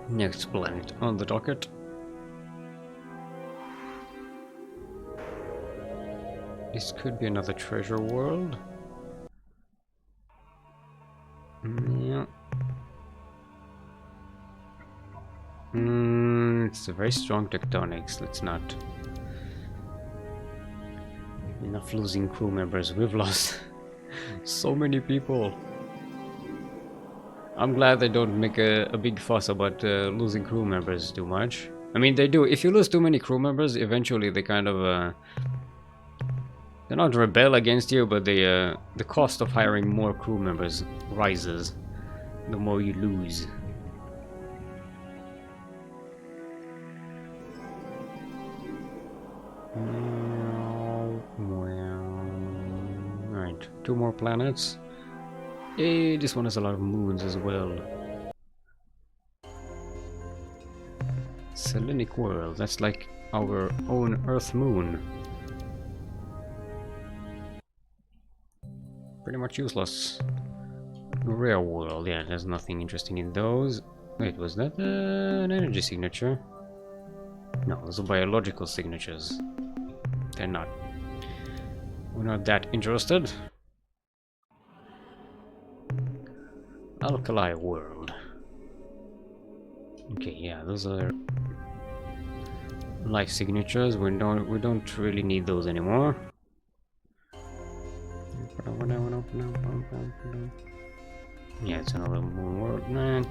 Next planet on the docket. This could be another treasure world. Yeah. It's a very strong tectonics. Let's not. Enough losing crew members. We've lost so many people. I'm glad they don't make a big fuss about losing crew members too much. I mean, they do. If you lose too many crew members, eventually they kind of they not rebel against you, but the cost of hiring more crew members rises the more you lose. Right, 2 more planets. Hey, this one has a lot of moons as well. Selenic world, that's like our own Earth moon. Pretty much useless. Rare world, yeah, there's nothing interesting in those. Wait, was that an energy signature? No, those are biological signatures. They're not. We're not that interested. Alkali world. Okay, yeah, those are life signatures. We don't really need those anymore. Yeah, it's another moon world, man.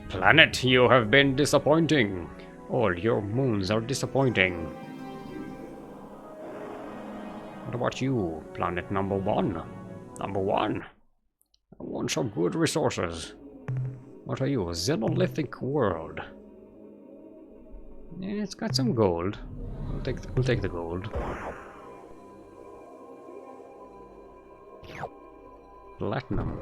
Planet, you have been disappointing. All your moons are disappointing. What about you, planet number 1? Number 1. I want some good resources. What are you, a Xenolithic world? Yeah, it's got some gold. We'll take the gold. Platinum.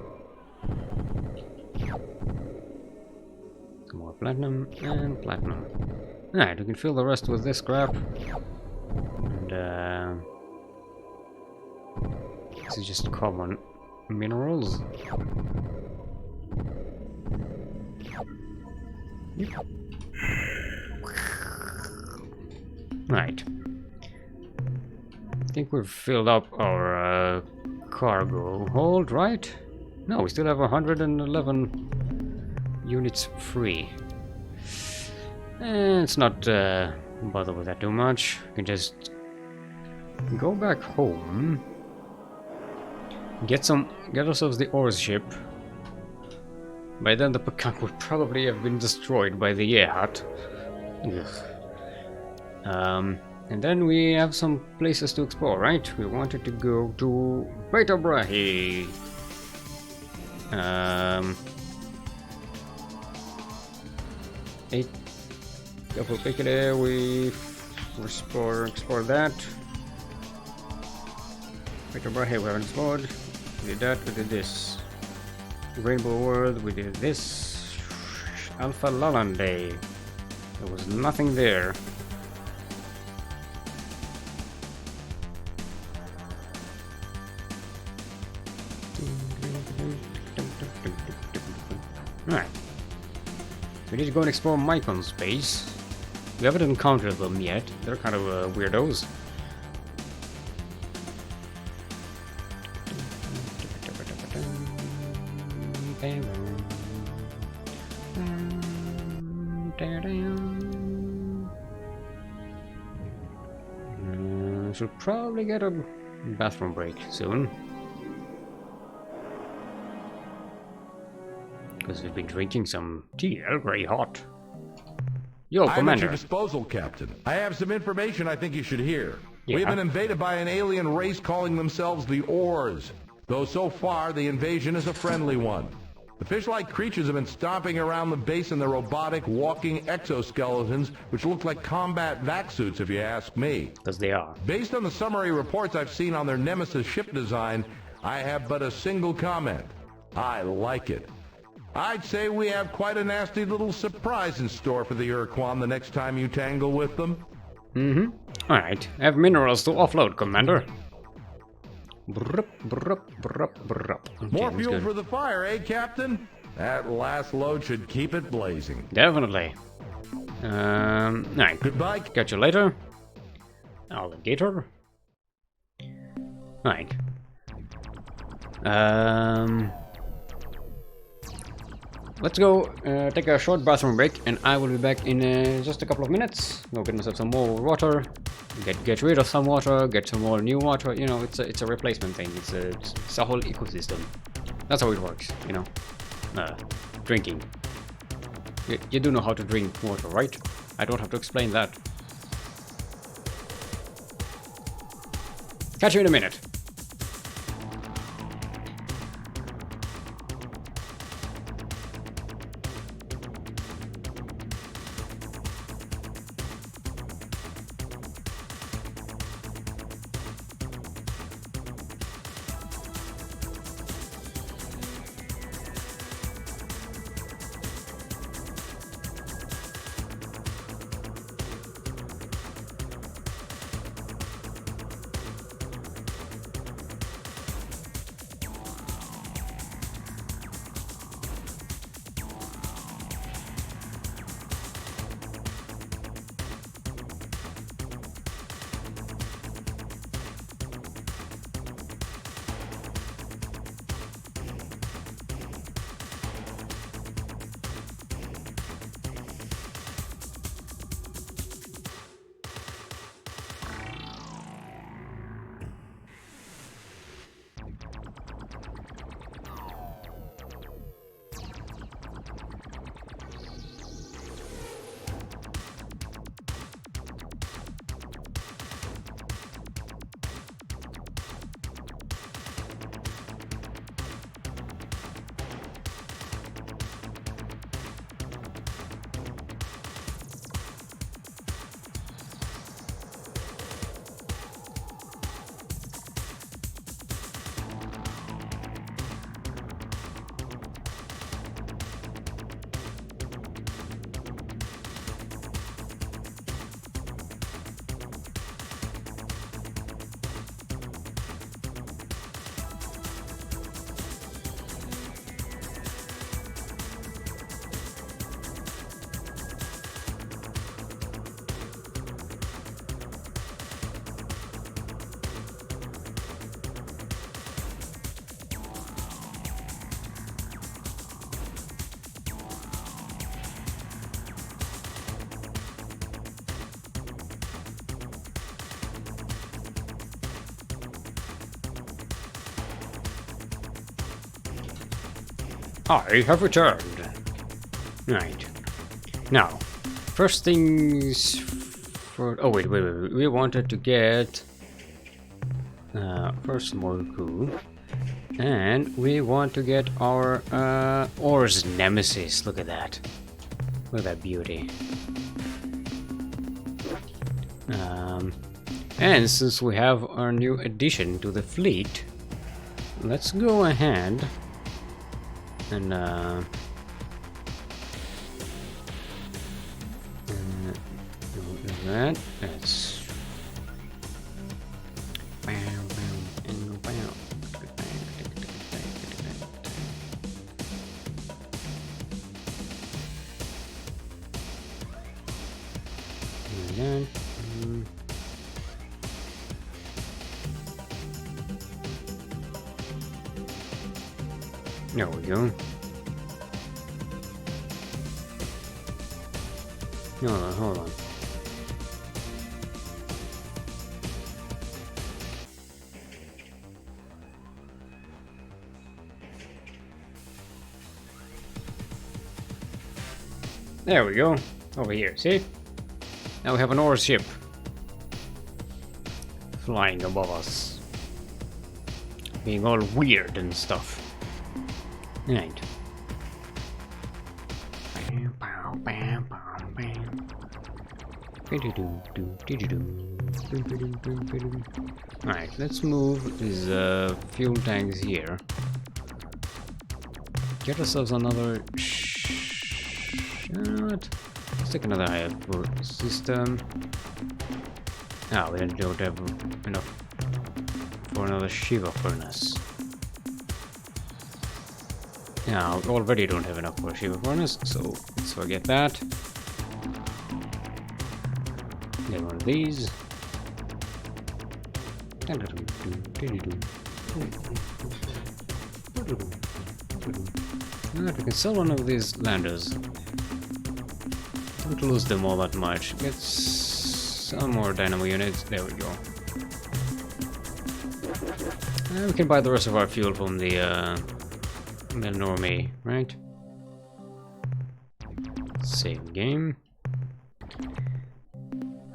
Some more platinum and platinum. Alright, we can fill the rest with this crap. And this is just common minerals. Yep. Right. I think we've filled up our cargo hold, right? No, we still have 111 units free. Let's not bother with that too much. We can just go back home, get ourselves the ores ship. By then the Pakak would probably have been destroyed by the Yehat. And then we have some places to explore, right? We wanted to go to Ep.3. Double pick it there, we explore that. Ep.3 we haven't explored. We did that, we did this. Rainbow World, we did this. Alpha Lalande. There was nothing there. Alright. We need to go and explore Mycon space. We haven't encountered them yet. They're kind of weirdos. Should probably get a bathroom break soon. Because we've been drinking some tea, Earl Grey hot. Yo, I'm at Commander. your disposal, Captain. I have some information I think you should hear. Yeah. We've been invaded by an alien race calling themselves the Ors, though so far the invasion is a friendly one. The fish-like creatures have been stomping around the base in their robotic, walking exoskeletons, which look like combat vac suits if you ask me. Because they are. Based on the summary reports I've seen on their Nemesis ship design, I have but a single comment. I like it. I'd say we have quite a nasty little surprise in store for the Ur-Quan the next time you tangle with them. Mm-hmm. Alright, I have minerals to offload, Commander. Brup, brup, brup, brup. Okay, More that's fuel good. for the fire, eh, Captain? That last load should keep it blazing. Definitely. Alright. Goodbye. Catch you later. Alligator. Alright. Let's go take a short bathroom break, and I will be back in just a couple of minutes. Go get myself some more water, get rid of some water, get some more new water. You know, it's a replacement thing. It's a whole ecosystem. That's how it works. You know, drinking. You do know how to drink water, right? I don't have to explain that. Catch you in a minute. I have returned. Right. Now, first things for... Oh, wait. We wanted to get... first more goo. And we want to get our Ors Nemesis. Look at that. Look at that beauty. And since we have our new addition to the fleet, let's go ahead and that. That's there we go. Hold on. There we go. Over here, see? Now we have an ore ship flying above us, being all weird and stuff. Right. Alright, let's move these fuel tanks here. Get ourselves another shot. Let's take another higher system. Ah, we don't have enough for another Shiva furnace. Yeah, we already don't have enough for a Shiva furnace, so let's forget that. Get one of these. Alright, we can sell one of these landers. Don't lose them all that much. Get some more dynamo units. There we go. And we can buy the rest of our fuel from the Normie, right? Save game.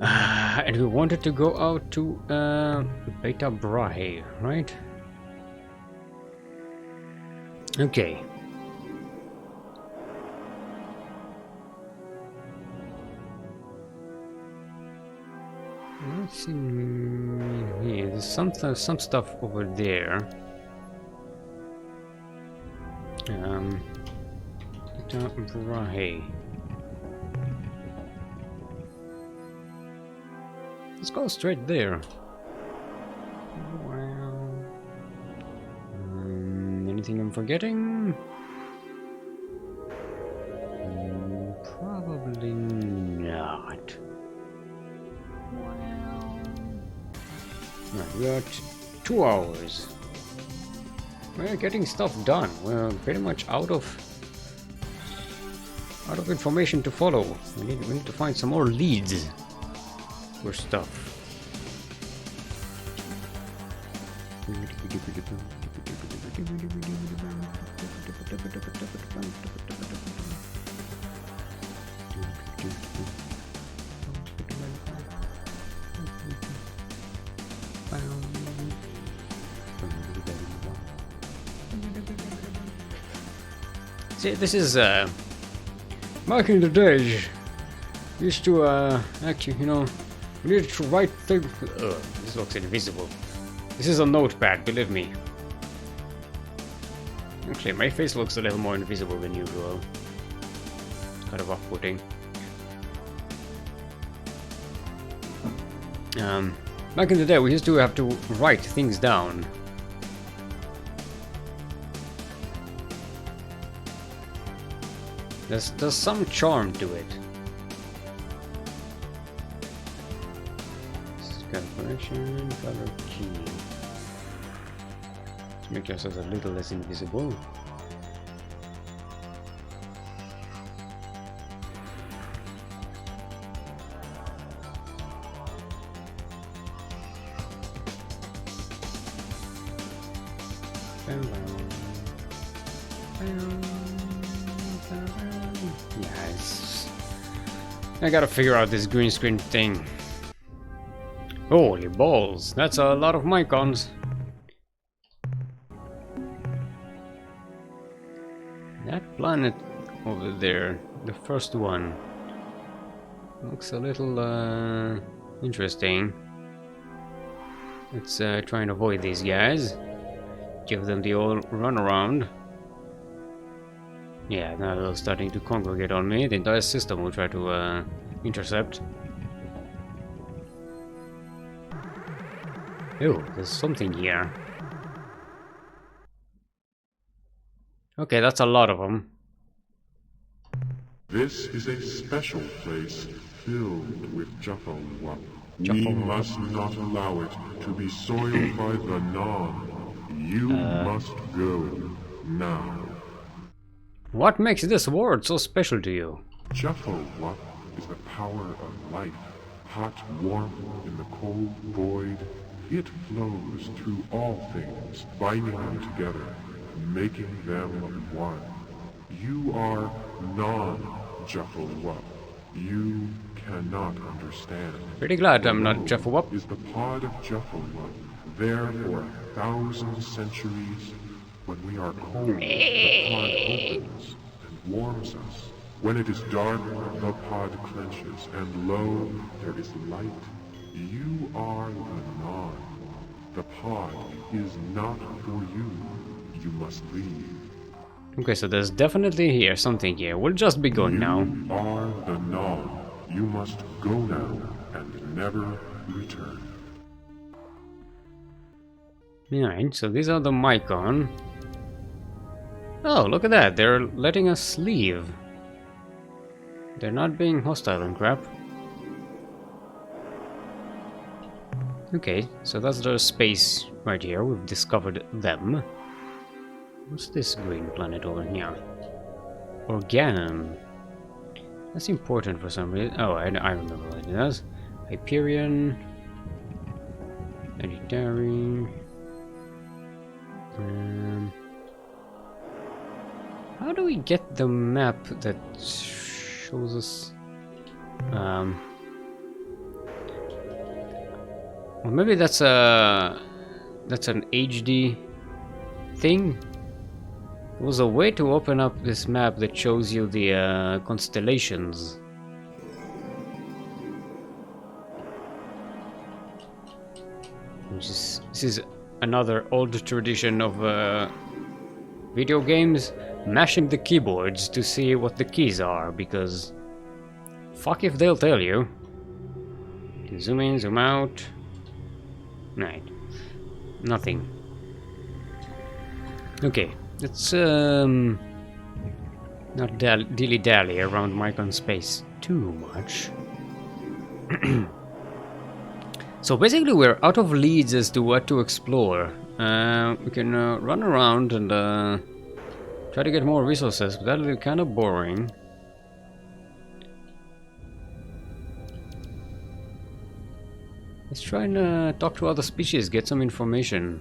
And we wanted to go out to Ep.3, right? Okay. Let's see. Yeah, there's some stuff over there. Ep.3. Let's go straight there. Wow. Anything I'm forgetting? Probably not. Right, we got 2 hours. We're getting stuff done. We're pretty much out of information to follow. We need to find some more leads for stuff. See, this is back in the days, used to actually, you know, we needed to write things. This looks invisible. This is a notepad, believe me. Actually, my face looks a little more invisible than usual. Kind of off-putting. Back in the day, we used to have to write things down. There's some charm to it. Calculation, color key. Let's make ourselves a little less invisible. Yes. I gotta figure out this green screen thing. Holy balls, that's a lot of micons. That planet over there, the first one, looks a little interesting. Let's try and avoid these guys. Give them the old runaround. Yeah, now they're starting to congregate on me. The entire system will try to intercept. Oh, there's something here. Okay, that's a lot of them. This is a special place filled with Jaffa-Wap. We must not allow it to be soiled by the Non. You must go now. What makes this word so special to you? Jaffa-Wap is the power of life. Hot warmth in the cold void. It flows through all things, binding them together, making them one. You are non-Jaffa-Wap. You cannot understand. Pretty glad I'm not Jeffawup. Is the pod of Jeffawup there for 1,000 centuries? When we are cold, the pod opens and warms us. When it is dark, the pod clenches, and lo, there is light. You are the non. The pod is not for you. You must leave. Okay, so there's definitely here something here. We'll just be going now. You are the non. You must go now and never return. Alright, so these are the Mycon. Oh, look at that. They're letting us leave. They're not being hostile and crap. Okay, so that's the space right here. We've discovered them. What's this green planet over here? Organon. That's important for some reason. Oh, I remember what it does. Hyperion. Editary. How do we get the map that shows us? Well, maybe that's an HD thing. There was a way to open up this map that shows you the constellations. This is another old tradition of video games, mashing the keyboards to see what the keys are, because fuck if they'll tell you. Zoom in, zoom out. Right. Nothing. Okay, let's not dilly-dally around Mycon space too much. So basically we're out of leads as to what to explore. We can run around and try to get more resources, but that'll be kind of boring. Let's try and talk to other species, get some information.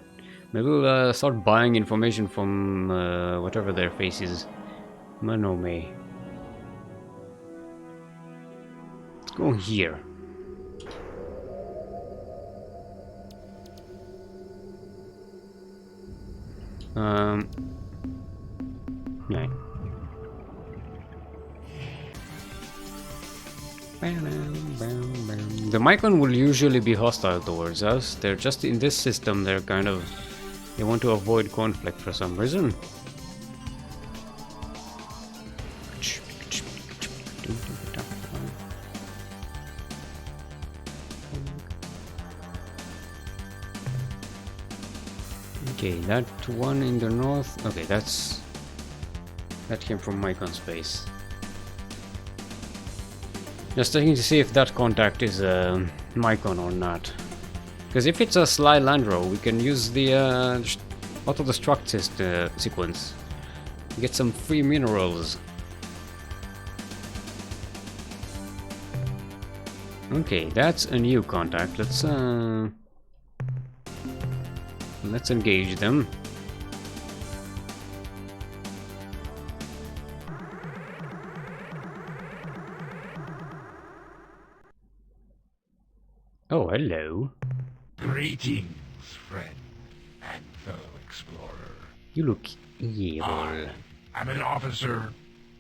Maybe we'll start buying information from whatever their face is. Manome. Let's go here. Right. The Mycon will usually be hostile towards us. They're just in this system, they're kind of... They want to avoid conflict for some reason. Okay, that one in the north... Okay, that came from Mycon space. Just checking to see if that contact is a Mycon or not. Because if it's a Sly Landro, we can use the auto-destruct sequence. Get some free minerals. Okay, that's a new contact. Let's engage them. Oh, hello. Greetings, friend and fellow explorer. You look evil. I'm an officer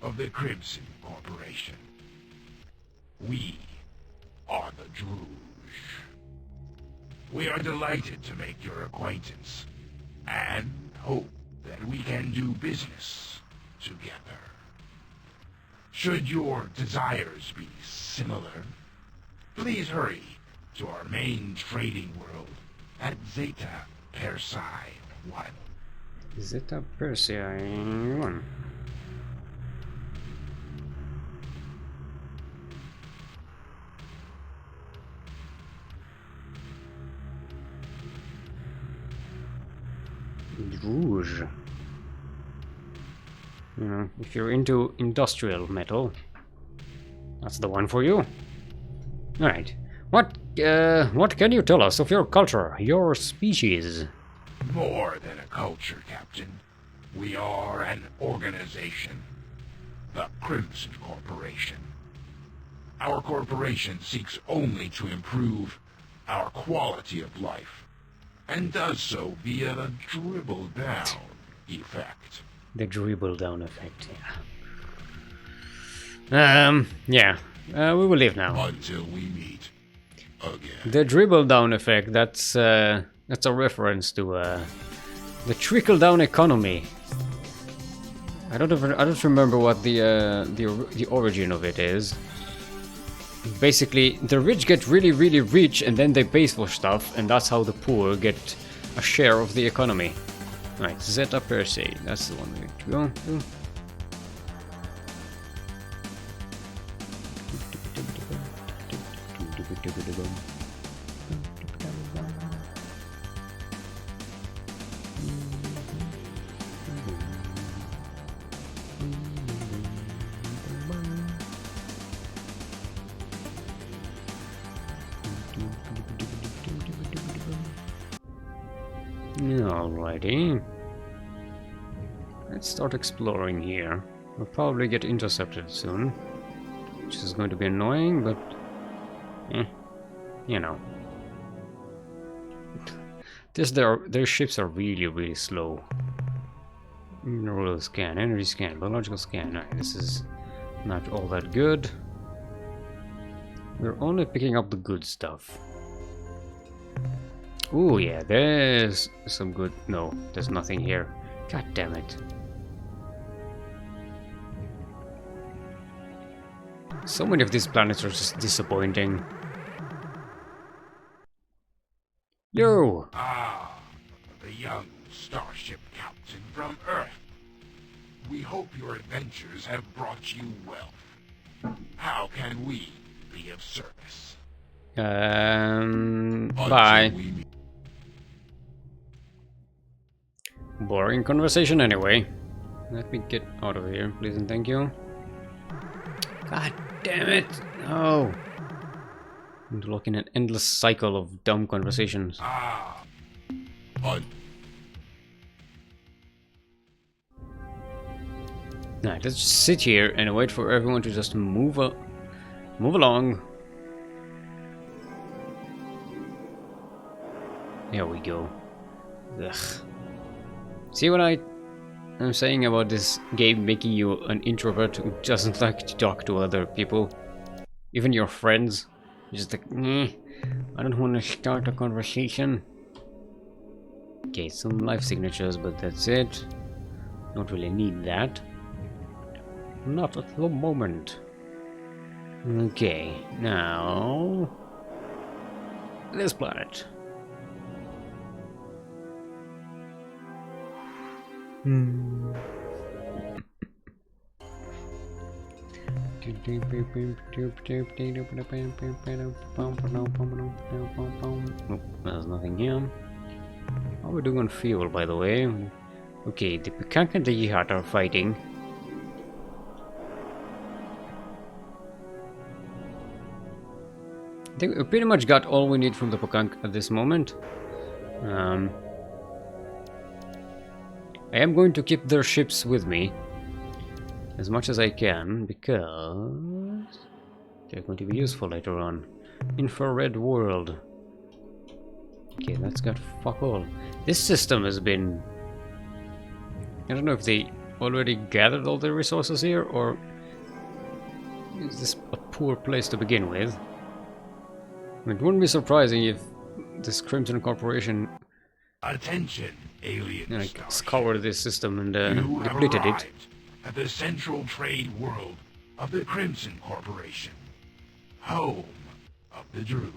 of the Crimson Corporation. We are the Druge. We are delighted to make your acquaintance and hope that we can do business together. Should your desires be similar, please hurry to our main trading world at Zeta Persei 1. Zeta Persei 1. Rouge. You know, if you're into industrial metal, that's the one for you. Alright. What can you tell us of your culture, your species? More than a culture, Captain. We are an organization. The Crimson Corporation. Our corporation seeks only to improve our quality of life, and does so via the dribble down effect. The dribble down effect, yeah. Yeah. We will leave now. Until we meet again. The dribble down effect, that's a reference to the trickle down economy. I don't remember what the origin of it is. Basically, the rich get really, really rich and then they pay for stuff, and that's how the poor get a share of the economy. Right, Zeta per se, that's the one we need to go to. Alrighty. Let's start exploring here. We'll probably get intercepted soon, which is going to be annoying, but you know. Their ships are really, really slow. Mineral scan, energy scan, biological scan. Right, this is not all that good. We're only picking up the good stuff. Ooh, yeah, there's some good... No, there's nothing here. God damn it. So many of these planets are just disappointing. Yo! Ah, the young starship captain from Earth. We hope your adventures have brought you wealth. How can we be of service? Bye. Boring conversation anyway. Let me get out of here, please and thank you. God damn it! No! I'm locked in an endless cycle of dumb conversations. Alright, let's just sit here and wait for everyone to just move along. There we go. Ugh. See what I'm saying about this game making you an introvert who doesn't like to talk to other people? Even your friends? Just like, I don't want to start a conversation. Okay, some life signatures, but that's it. Don't really need that. Not at the moment. Okay, now... this planet. There's nothing here. How are we doing on fuel, by the way? Okay, the Pekank and the Yihat are fighting. I think we pretty much got all we need from the Pekank at this moment. I am going to keep their ships with me as much as I can, because they're going to be useful later on. Infrared world. Okay, that's got fuck all. This system has been... I don't know if they already gathered all the resources here, or is this a poor place to begin with? It wouldn't be surprising if this Crimson Corporation... Attention, alien scoured this system and you have depleted it. At the central trade world of the Crimson Corporation, home of the Druge.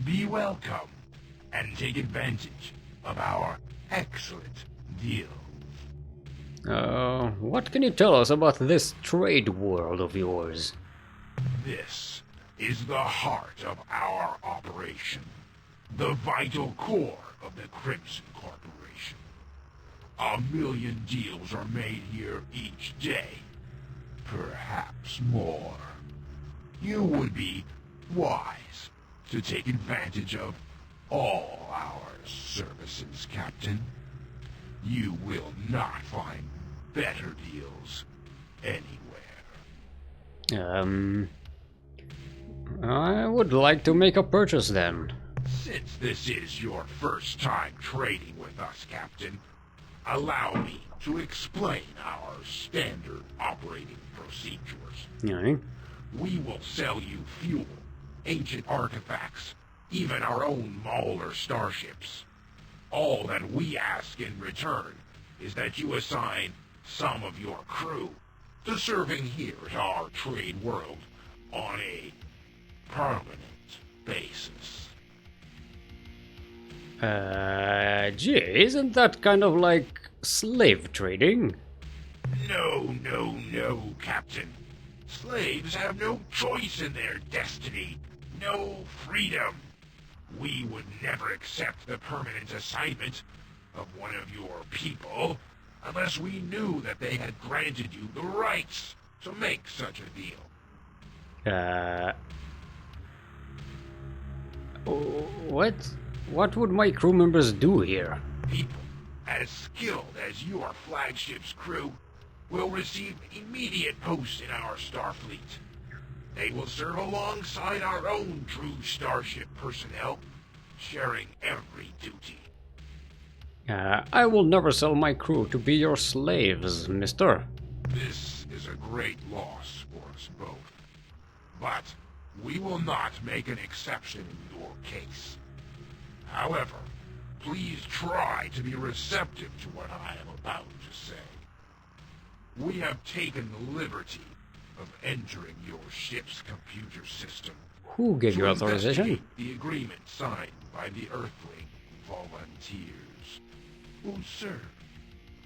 Be welcome and take advantage of our excellent deal. What can you tell us about this trade world of yours? This is the heart of our operation, the vital core of the Crimson Corporation. 1 million deals are made here each day, perhaps more. You would be wise to take advantage of all our services, Captain. You will not find better deals anywhere. I would like to make a purchase then. Since this is your first time trading with us, Captain, allow me to explain our standard operating procedures. Yeah. We will sell you fuel, ancient artifacts, even our own Mauler starships. All that we ask in return is that you assign some of your crew to serving here at our trade world on a permanent basis. Gee, isn't that kind of like slave trading? No, Captain. Slaves have no choice in their destiny, no freedom. We would never accept the permanent assignment of one of your people unless we knew that they had granted you the rights to make such a deal. What? What would my crew members do here? People as skilled as your flagship's crew will receive immediate posts in our Starfleet. They will serve alongside our own true Starship personnel, sharing every duty. I will never sell my crew to be your slaves, mister. This is a great loss for us both. But we will not make an exception in your case. However, please try to be receptive to what I am about to say. We have taken the liberty of entering your ship's computer system. Who gave you authorization? The agreement signed by the Earthling volunteers who serve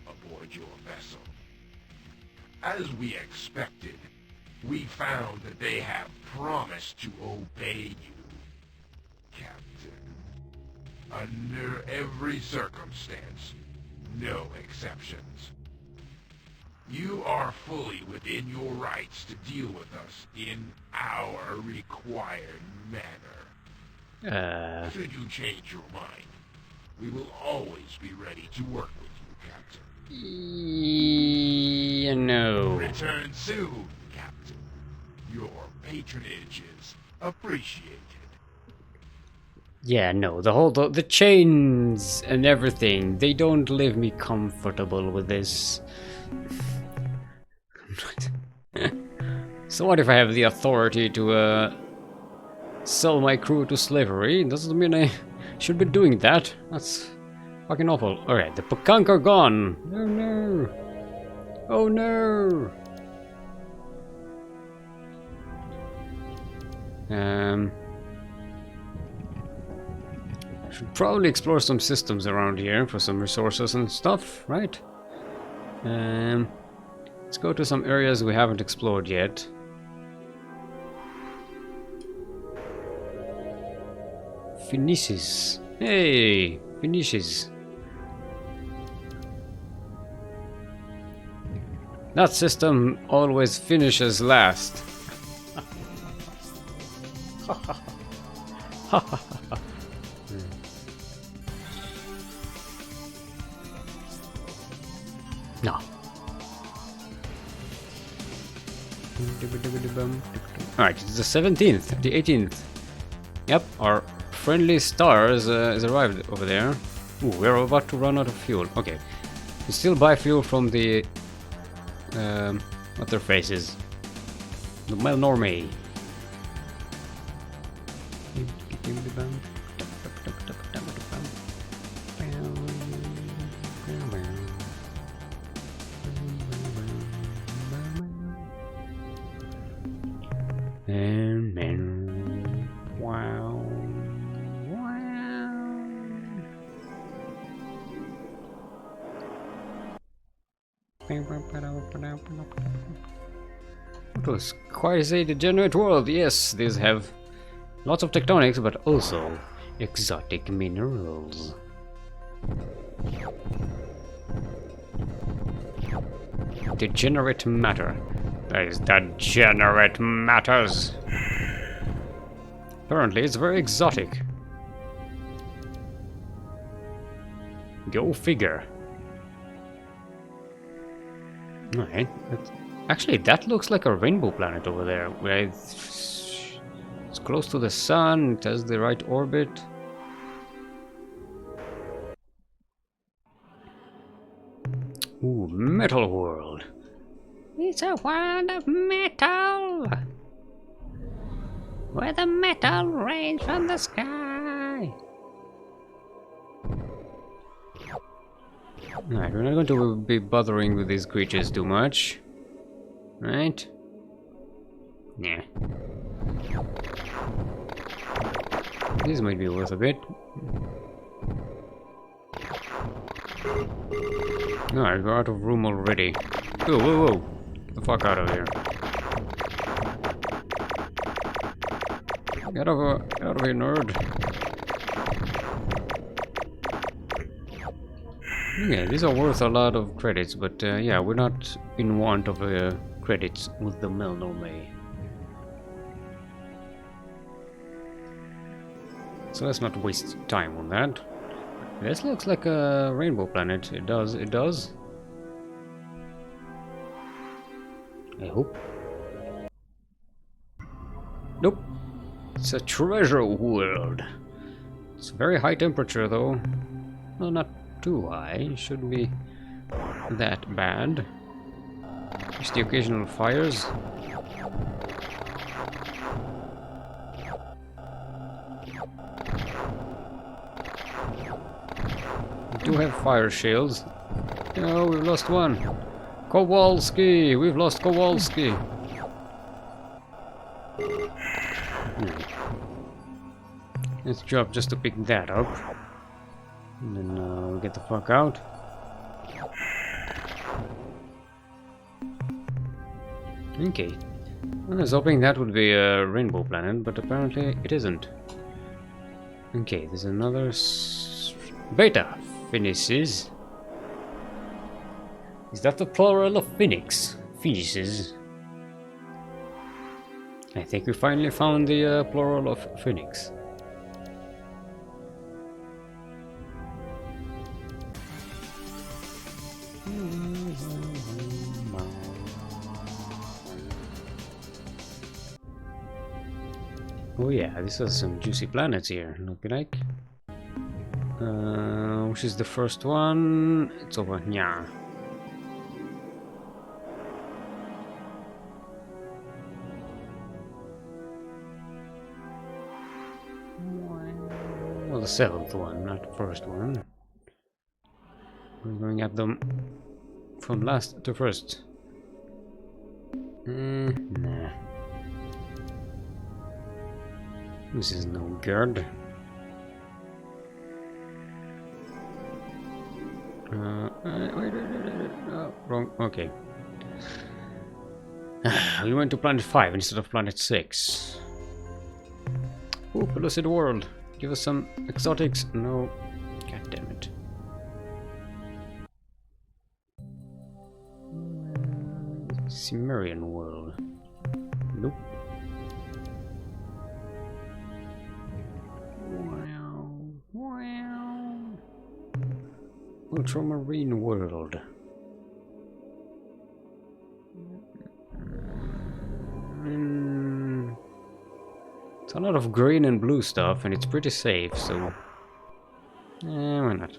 aboard your vessel. As we expected, we found that they have promised to obey you, Captain. Under every circumstance, no exceptions. You are fully within your rights to deal with us in our required manner. Should you change your mind, we will always be ready to work with you, Captain. No. Return soon, Captain. Your patronage is appreciated. Yeah, no, the chains and everything, they don't leave me comfortable with this. So what if I have the authority to sell my crew to slavery? Doesn't mean I should be doing that. That's fucking awful. Alright, the Pekunk are gone. Oh no. Oh no. Should probably explore some systems around here for some resources and stuff, right? Let's go to some areas we haven't explored yet. Finishes. Hey, finishes. That system always finishes last. No. Alright, it's the 17th, the 18th. Yep, our friendly star is arrived over there. Ooh, we're about to run out of fuel. Okay. We still buy fuel from the... what their faces? The Melnorme. Wow. It was quite a degenerate world. Yes, these have lots of tectonics, but also exotic minerals. Degenerate matter. That is degenerate matters. Apparently, it's very exotic. Go figure. Alright. Actually, that looks like a rainbow planet over there. It's close to the sun. It has the right orbit. Ooh, metal world. It's a world of metal, where the metal rains from the sky. Alright, we're not going to be bothering with these creatures too much. Right? Yeah. This might be worth a bit. Alright, we're out of room already. Whoa, whoa, whoa. Get the fuck out of here. Get out of here, nerd. Okay, these are worth a lot of credits, but yeah, we're not in want of credits with the Melnorme. So let's not waste time on that. This looks like a rainbow planet. It does, it does. I hope. Nope. It's a treasure world. It's very high temperature though. No, not too high. Shouldn't be that bad. Just the occasional fires. We do have fire shields. Oh, we've lost one. Kowalski! We've lost Kowalski! Let's drop just to pick that up. And then we'll get the fuck out. Okay. I was hoping that would be a rainbow planet, but apparently it isn't. Okay, there's another beta finishes. Is that the plural of phoenix? Phoenixes. I think we finally found the plural of phoenix. Oh yeah, this has some juicy planets here, look like. Which is the first one? It's over here. Well, the seventh one, not the first one. We're going at them from last to first. Nah. This is no good. Wait, oh, wrong. Okay. We went to planet 5 instead of planet 6. Ooh, Pellucid world. Give us some exotics. No. God damn it. Cimmerian world. Nope. Ultramarine world. It's a lot of green and blue stuff, and it's pretty safe, so why not?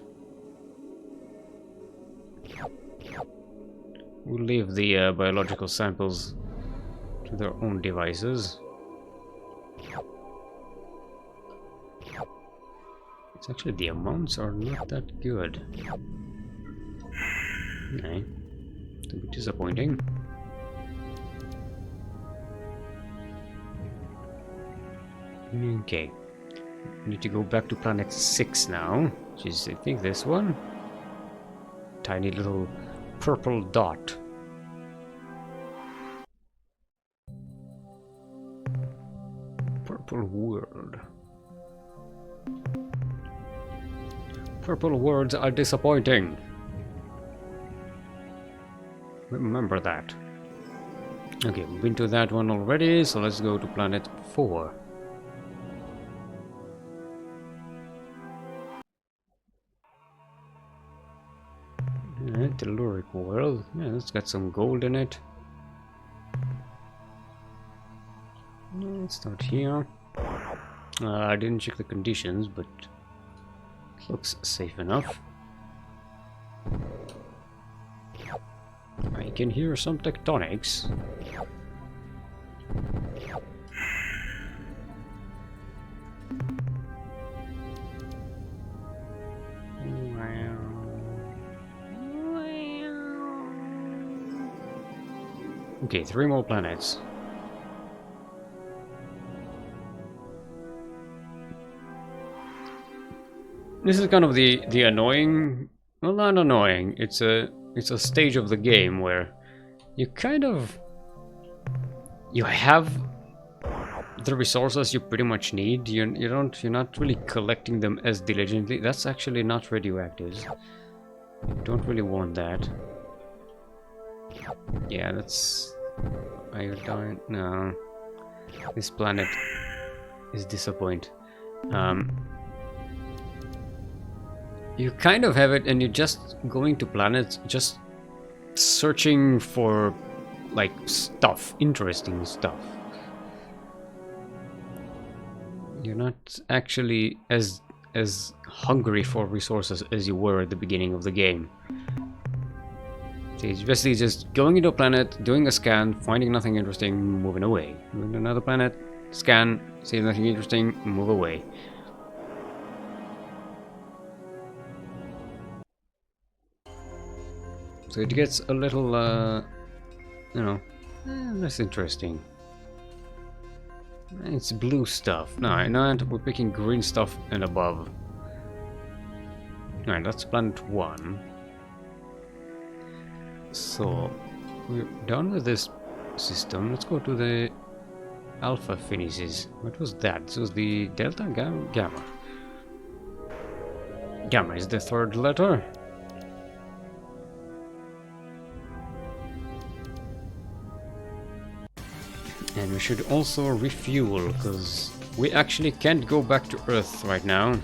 We'll leave the biological samples to their own devices. It's actually, the amounts are not that good. Okay. It's a bit disappointing. Okay. We need to go back to planet 6 now, which is, I think, this one. Tiny little purple dot. Purple world. Purple words are disappointing. Remember that. Okay, we've been to that one already, so let's go to planet 4. Telluric world. Yeah, it's got some gold in it. Let's start here. I didn't check the conditions, but it looks safe enough. I can hear some tectonics. Okay, 3 more planets. This is kind of the annoying, well, not annoying. It's a stage of the game where you kind of have the resources you pretty much need. You're not really collecting them as diligently. That's actually not radioactive. Don't really want that. Yeah, that's iodine. No, this planet is disappointing. You kind of have it, and you're just going to planets, just searching for like stuff, interesting stuff. You're not actually as hungry for resources as you were at the beginning of the game. So it's basically just going into a planet, doing a scan, finding nothing interesting, moving away. Going to another planet, scan, see nothing interesting, move away. So it gets a little, you know, less interesting. It's blue stuff. No, we're picking green stuff and above. Alright, that's planet 1. So, we're done with this system. Let's go to the Alpha Finishes. What was that? This was the Delta? Gamma. Gamma is the 3rd letter. And we should also refuel, because we actually can't go back to Earth right now.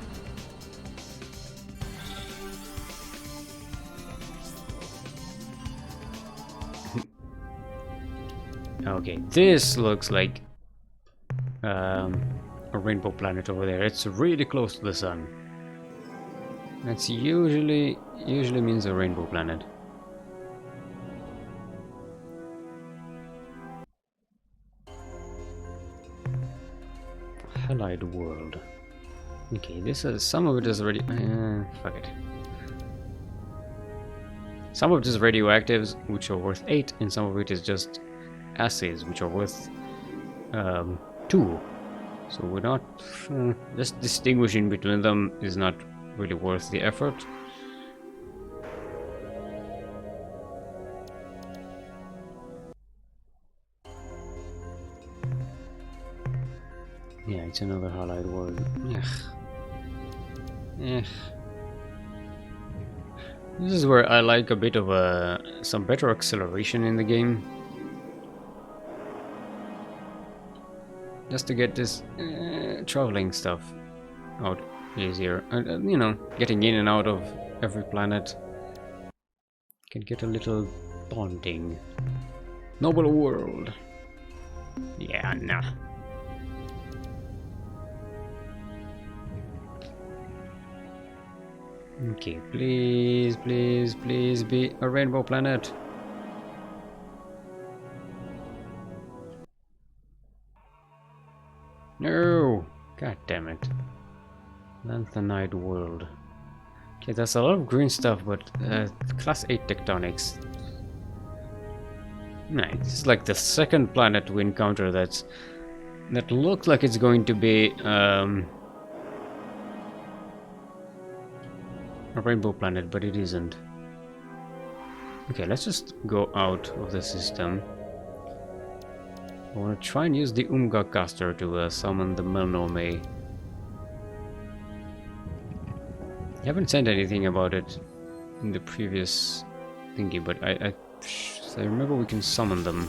Okay, this looks like a rainbow planet over there. It's really close to the sun. That's usually means a rainbow planet. Allied world. Okay, this is some of it is already. Fuck it. Some of it is radioactives, which are worth 8, and some of it is just acids, which are worth 2. So we're not just distinguishing between them is not really worth the effort. Yeah, it's another halide world. This is where I like a bit of some better acceleration in the game. Just to get this traveling stuff out easier. You know, getting in and out of every planet can get a little daunting. Noble world. Yeah, nah. Okay, please, please, please be a rainbow planet. No! God damn it. Lanthanide world. Okay, that's a lot of green stuff, but class 8 tectonics. Right, this is like the 2nd planet we encounter that looks like it's going to be a rainbow planet, but it isn't. Okay, let's just go out of the system. I want to try and use the Umga caster to summon the Melnome. I haven't said anything about it in the previous thingy, but I remember we can summon them.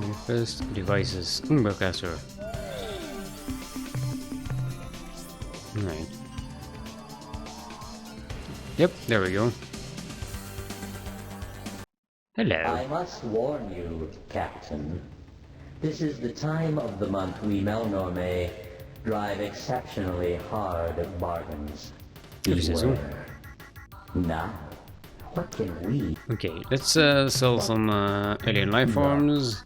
Manifest devices. Umga caster. Right. Yep, there we go. Hello. I must warn you, Captain. This is the time of the month we Melnorme drive exceptionally hard bargains. Beware. Now, what can we... Okay, let's sell some alien life forms.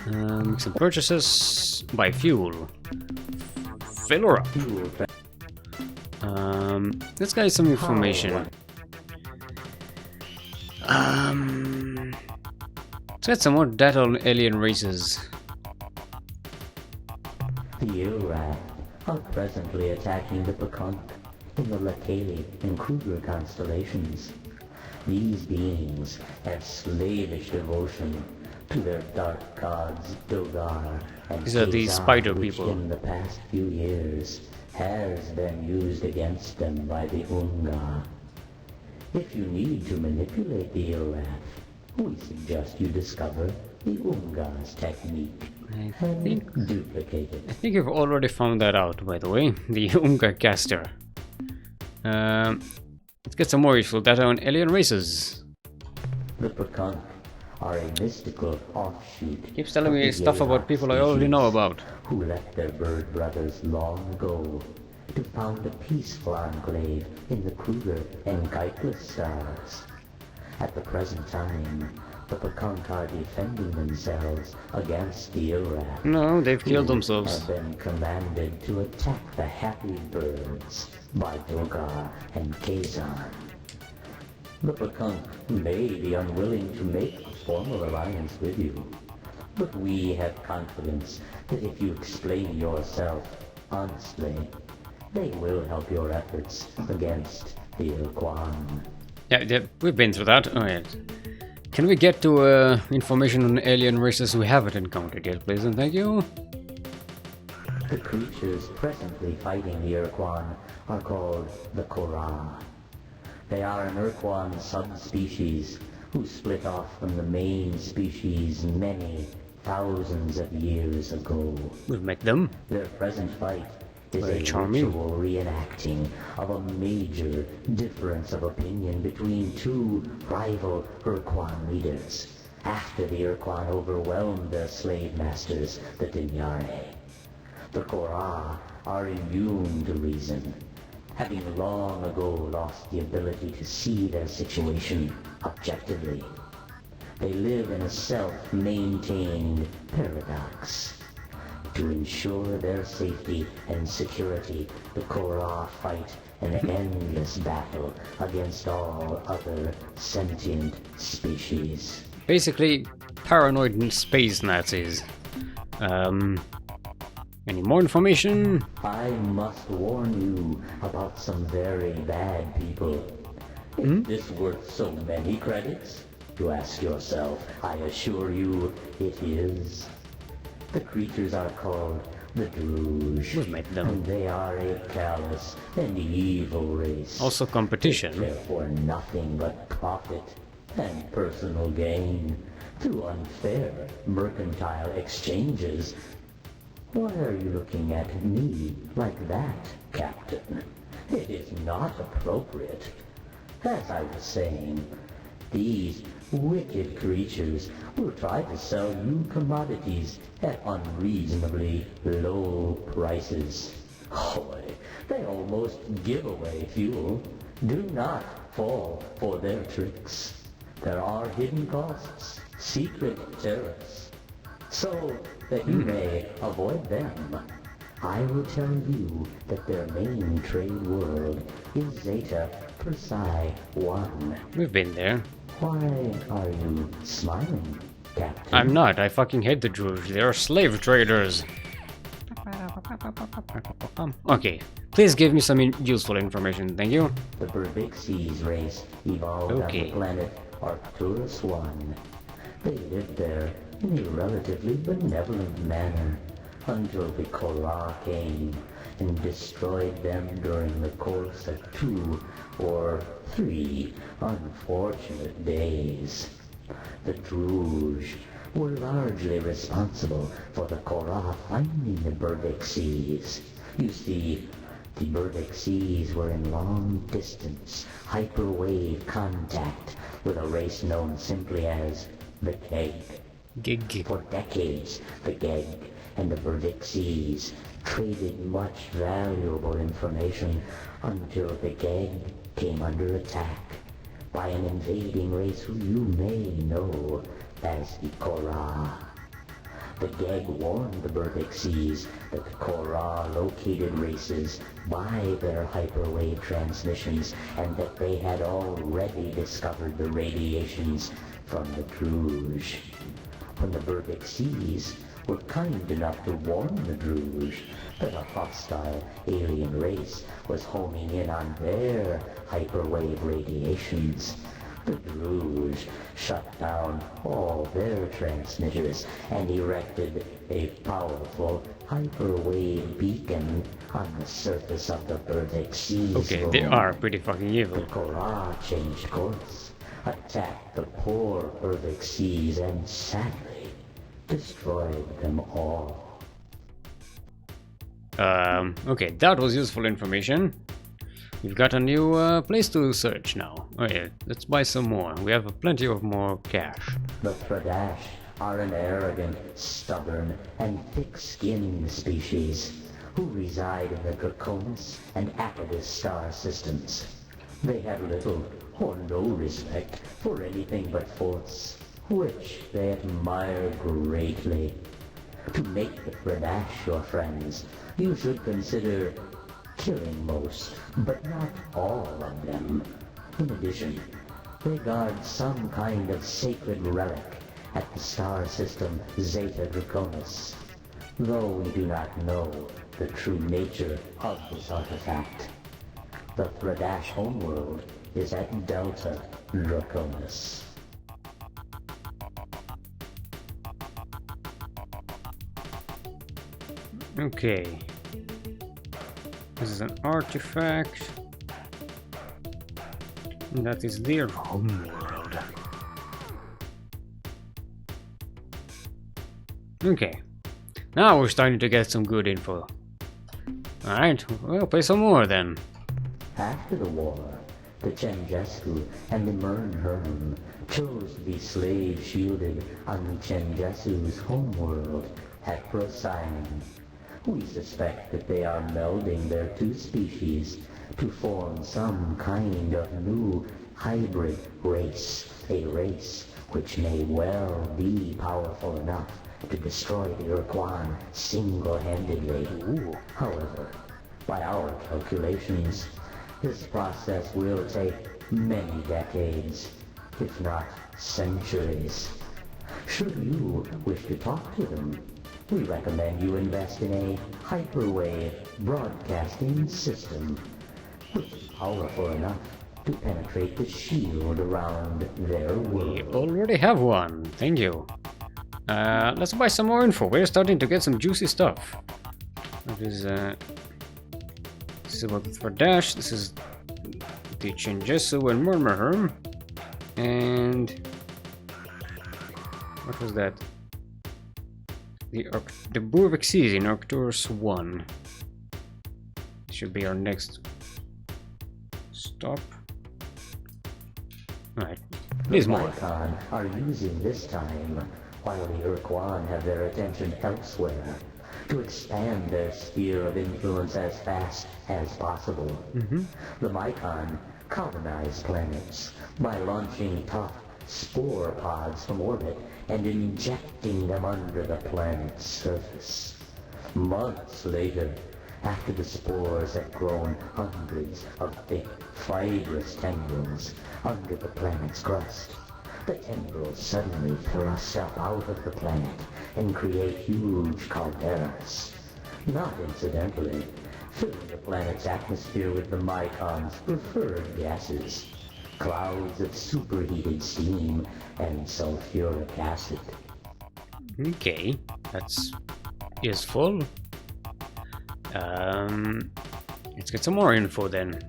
Make some purchases. Buy fuel. Fill her up. Let's get some information. Let's get some more data on alien races. The Ur-Quan are presently attacking the Pecanque in the Lakali and Kruger constellations. These beings have slavish devotion to their dark gods Dogar and These are these spider which people. in the past few years has been used against them by the Unga. If you need to manipulate the Ur-Quan, we suggest you discover the Unga's technique and duplicate it. I think you've already found that out, by the way. The Unga caster. Let's get some more useful data on alien races. The Pecanque are a mystical offshoot. Keeps telling me of the stuff about Yayok people I already know species, about. who left their bird brothers long ago to found a peaceful enclave in the Kruger and Geitless stars. At the present time, the Pecanque are defending themselves against the Ur-Quan. No, they've killed who themselves. have been commanded to attack the happy birds by Dogar and Kazan. The Pecanque may be unwilling to make a formal alliance with you, but we have confidence that if you explain yourself honestly, they will help your efforts against the Ur-Quan. Yeah, we've been through that. Alright. Can we get to information on alien races we haven't encountered yet, please, and thank you? The creatures presently fighting the Ur-Quan are called the Korra. They are an Ur-Quan subspecies who split off from the main species many thousands of years ago. We've met them. Their present fight is Very a charming. ritual reenacting of a major difference of opinion between two rival Ur-Quan leaders after the Ur-Quan overwhelmed their slave masters, the Dinyare. The Korra are immune to reason, having long ago lost the ability to see their situation objectively. They live in a self-maintained paradox. To ensure their safety and security, the Korra fight an endless battle against all other sentient species. Basically, paranoid space Nazis. Any more information? I must warn you about some very bad people. Is this worth so many credits? You ask yourself. I assure you, it is. The creatures are called the Druge. We've met them. And they are a callous and evil race. Also competition. They care for nothing but profit and personal gain through unfair mercantile exchanges. Why are you looking at me like that, Captain? It is not appropriate. As I was saying, these wicked creatures will try to sell you commodities at unreasonably low prices. Boy, they almost give away fuel. Do not fall for their tricks. There are hidden costs, secret tariffs. So that you may avoid them, I will tell you that their main trade world is Zeta Persei 1. We've been there. Why are you smiling, Captain? I'm not. I fucking hate the Druge. They're slave traders. Okay, please give me some useful information, thank you. The Berbixies race evolved on the planet Arcturus 1. They lived there in a relatively benevolent manner until the Korra came and destroyed them during the course of 2 or 3 unfortunate days. The Druge were largely responsible for the Korra finding the Berbixies. You see, the Berbixies were in long-distance hyperwave contact with a race known simply as the Geg. Gig. For decades, the Geg and the Verdixies traded much valuable information until the Geg came under attack by an invading race who you may know as the Korra. The Geg warned the Verdixies that the Korra located races by their hyperwave transmissions and that they had already discovered the radiations from the Druge. When the Verdixies were kind enough to warn the Druge that a hostile alien race was homing in on their hyperwave radiations, the Druge shut down all their transmitters and erected a powerful hyperwave beacon on the surface of the Verdixies. Okay, they are pretty fucking The evil. Korra changed course, attacked the poor Verdixies, and sadly destroyed them all. Okay, that was useful information. We've got a new place to search now. Oh yeah, let's buy some more. We have plenty of more cash. The Fradash are an arrogant, stubborn, and thick-skinned species who reside in the Draconis and Apodus star systems. They have little or no respect for anything but force, which they admire greatly. To make the Fradash your friends, you should consider killing most, but not all of them. In addition, they guard some kind of sacred relic at the star system Zeta Draconis, though we do not know the true nature of this artifact. The Fradash homeworld is at Delta Draconis. Okay. This is an artifact. That is their homeworld. Okay. Now we're starting to get some good info. Alright, we'll play some more then. After the war, the Chenjesku and the Mernherm chose to be slave-shielded on the Chenjesu's homeworld at Procyon. We suspect that they are melding their two species to form some kind of new hybrid race, a race which may well be powerful enough to destroy the Ur-Quan single-handedly. However, by our calculations, this process will take many decades, if not centuries. Should you wish to talk to them, we recommend you invest in a hyperwave broadcasting system, which is powerful enough to penetrate the shield around their world. We already have one, thank you. Let's buy some more info. We're starting to get some juicy stuff. This is about the Fradash, this is the Chenjesu and Murmurherm. And what was that? The Burvexes in Arcturus 1. This should be our next stop. Alright, there's more. Ur-Quan are using this time, while the Ur-Quan have their attention elsewhere, to expand their sphere of influence as fast as possible. The Mycon colonize planets by launching tough spore pods from orbit and injecting them under the planet's surface. Months later, after the spores have grown hundreds of thick, fibrous tendrils under the planet's crust, the tendrils suddenly thrust up out of the planet and create huge calderas. Not incidentally, filling the planet's atmosphere with the Mycon's preferred gases, clouds of superheated steam and sulfuric acid. Okay, that's useful. Let's get some more info then.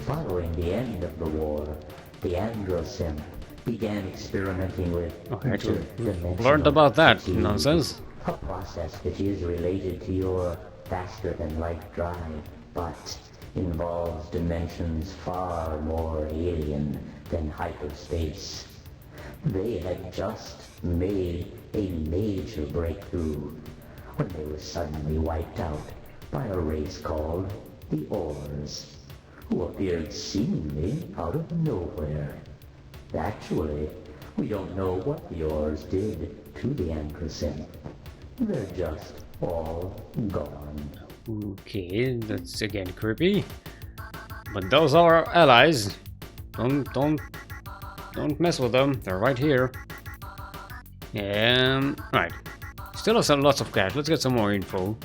Following the end of the war, the Androsim began experimenting with Actually, interdimensional learned about that fatigue, nonsense. a process which is related to your faster-than-light drive, but involves dimensions far more alien than hyperspace. They had just made a major breakthrough when they were suddenly wiped out by a race called the Ors, who appeared seemingly out of nowhere. Actually, we don't know what the Ors did to the Anchorcent. They're just all gone. Okay, that's again creepy. But those are our allies. Don't mess with them. They're right here. Right. Still have lots of cash. Let's get some more info.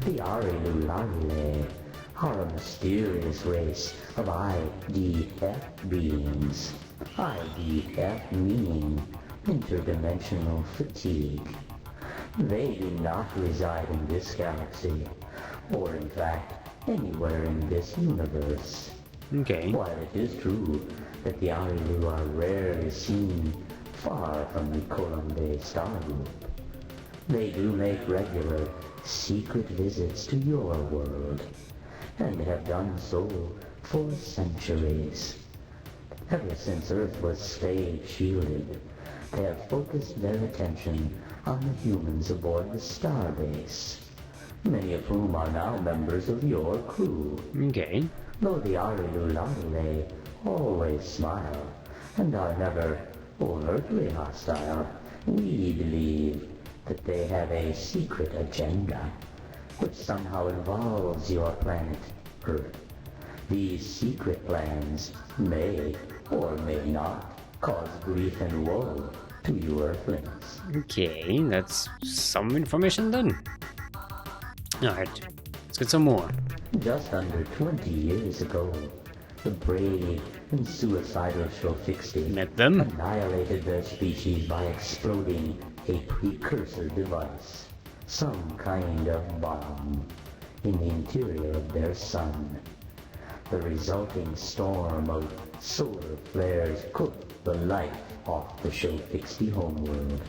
The Arilulale are a mysterious race of IDF beings. IDF meaning interdimensional fatigue. They do not reside in this galaxy, or in fact, anywhere in this universe. Okay. While it is true that the Arilu are rarely seen far from the Colombe star group, they do make regular, secret visits to your world, and have done so for centuries. Ever since Earth was stage-shielded, they have focused their attention on the humans aboard the starbase, many of whom are now members of your crew. Okay. Though the Arilulale always smile and are never overtly hostile, we believe that they have a secret agenda which somehow involves your planet Earth. These secret plans may or may not cause grief and woe to you Earthlings. Okay, that's some information then. Alright, let's get some more. Just under 20 years ago, the brave and suicidal Shofixti Met them. annihilated their species by exploding a precursor device, some kind of bomb, in the interior of their sun. The resulting storm of solar flares cooked the life off the Shofixti homeworld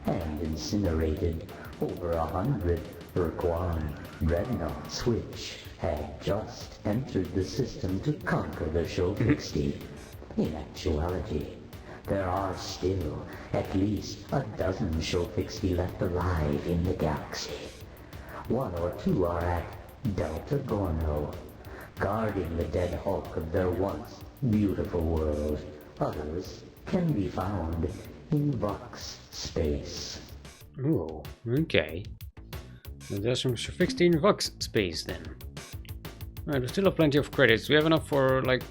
and incinerated over 100 Ur-Quan dreadnoughts which had just entered the system to conquer the Shofixti. In actuality, there are still at least a dozen Shofixti left alive in the galaxy. 1 or 2 are at Delta Gorno, guarding the dead hulk of their once beautiful world. Others can be found in Vox space. Oh, okay. So there's some 16 Vox space then. Alright, we still have plenty of credits. We have enough for like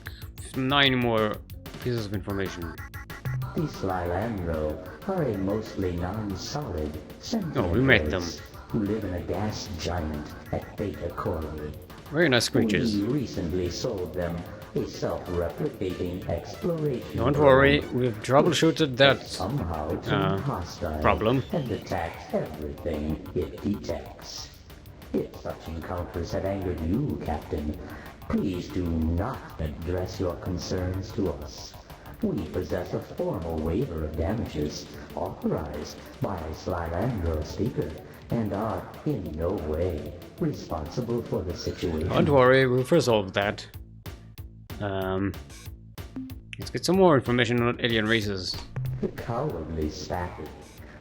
9 more pieces of information. The Slilandro are a mostly non-solid sentient Oh, we met them. race who live in a gas giant at Beta Cori. Very nice creatures. We recently sold them a self-replicating exploration. Don't worry, we've troubleshooted that somehow turned hostile problem. and attacks everything it detects. If such encounters have angered you, Captain, please do not address your concerns to us. We possess a formal waiver of damages authorized by a Slilandro speaker and are in no way responsible for the situation. Don't worry, we've resolved that. Let's get some more information on alien races. The cowardly Spacky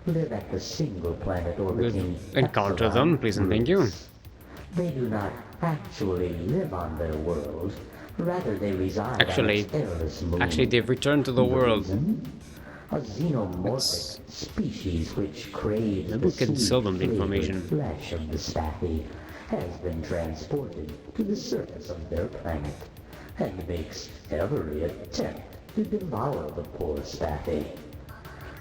live at the single planet orbiting Encounter them, please and thank you. They do not actually live on their world. Rather, they reside on its airless moon. Actually, they've returned to the world. Reason? A xenomorphic species which craves Maybe we can sell them the sweet-flavored information. flesh of the Spacky has been transported to the surface of their planet and makes every attempt to devour the poor Spacky.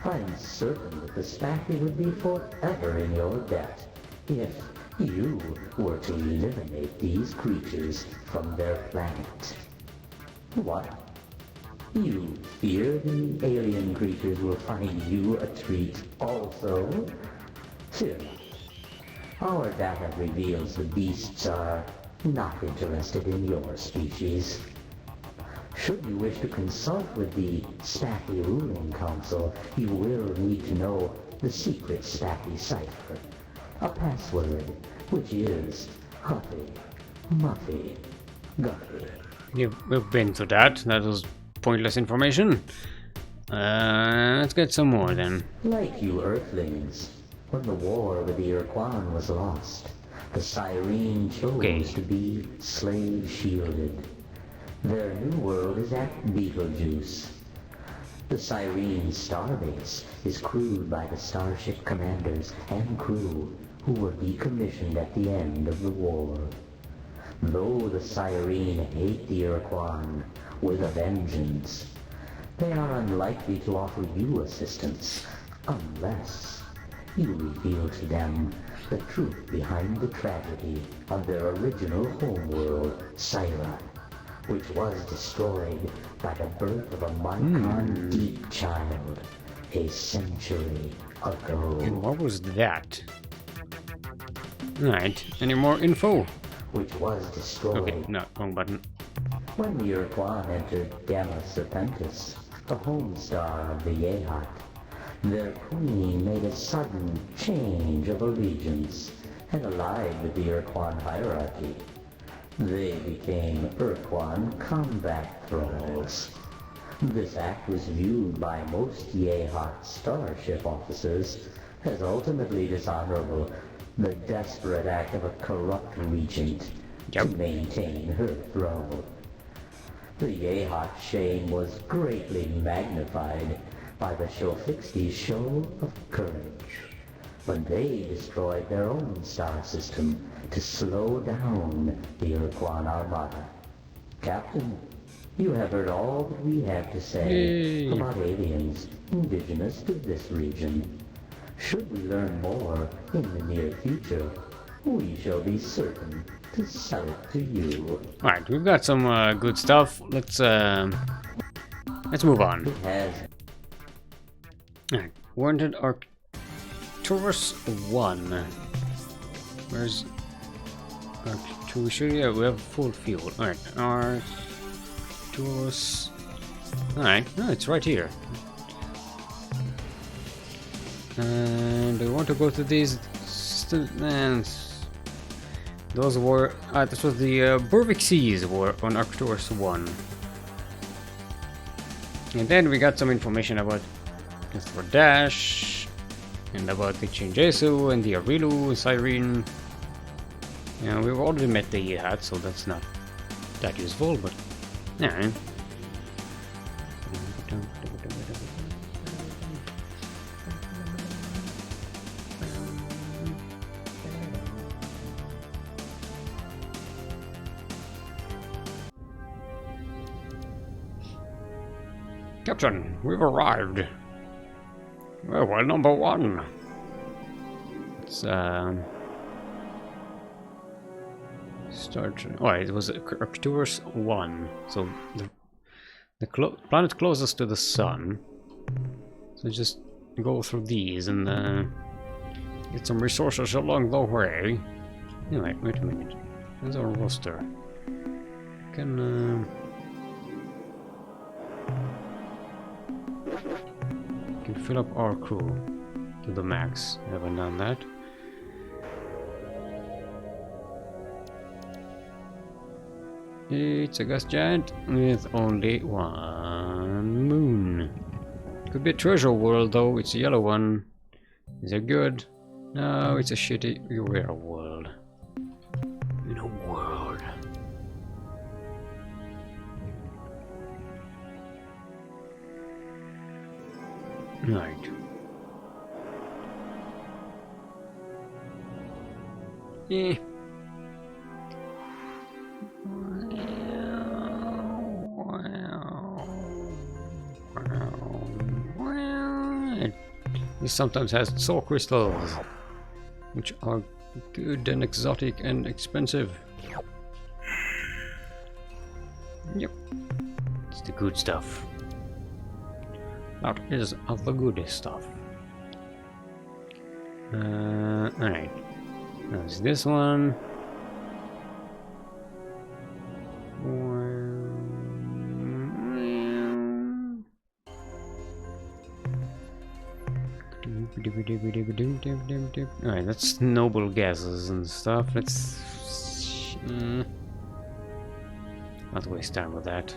I'm certain that the Spacky would be forever in your debt if you were to eliminate these creatures from their planet. What? You fear the alien creatures will find you a treat also? Sure. Our data reveals the beasts are not interested in your species. Should you wish to consult with the Spacky Ruling Council, you will need to know the secret Spacky cipher. A password, which is Huffy, Muffy, Guffy. We've been through that. That was pointless information. Let's get some more then. Like you Earthlings, when the war with the Ur-Quan was lost, the Cyrene chose to be slave-shielded. Their new world is at Betelgeuse. The Cyrene starbase is crewed by the starship commanders and crew who were decommissioned at the end of the war. Though the Cyrene hate the Ur-Quan with a vengeance, they are unlikely to offer you assistance unless you reveal to them the truth behind the tragedy of their original homeworld, Syra, which was destroyed by the birth of a Marcon Deep child a century ago. And what was that? Right, any more info? Which was destroyed. Okay, no, wrong button. When the Ur-Quan entered Gamma Serpentis, the home star of the Yehat, their queen made a sudden change of allegiance and allied with the Ur-Quan hierarchy. They became Ur-Quan combat thralls. This act was viewed by most Yehat starship officers as ultimately dishonorable, the desperate act of a corrupt regent to maintain her throne. The Yehat shame was greatly magnified by the Shofixti's show of courage when they destroyed their own star system to slow down the Ur-Quan armada. Captain, you have heard all that we have to say about aliens indigenous to this region. Should we learn more in the near future, we shall be certain to sell it to you. Alright, we've got some good stuff. Let's move on. It has. Alright, wanted Arcturus 1. Where's Arcturus? Yeah, we have full fuel. Alright, Arcturus. Alright, no, it's right here. And we want to go to these. Those were. This was the Burvik Seas were on Arcturus 1. And then we got some information about Christopher Dash and about the Chinjesu and the Arilu, Cyrene. Yeah, we've already met the Yehat, so that's not that useful, but yeah. Captain, we've arrived. Well, number one. It's start. Oh, it was Arcturus 1. So the planet closest to the sun. So just go through these and get some resources along the way. Anyway, wait a minute. There's our roster. Can fill up our crew to the max. Haven't done that. It's a gas giant with only one moon. Could be a treasure world though. It's a yellow one. Is it good? No, it's a shitty rare world. No world. Right. Eh. It sometimes has soul crystals, which are good and exotic and expensive. Yep, it's the good stuff. That is of the good stuff. Alright. There's this one. Alright, that's noble gases and stuff. Let's not waste time with that.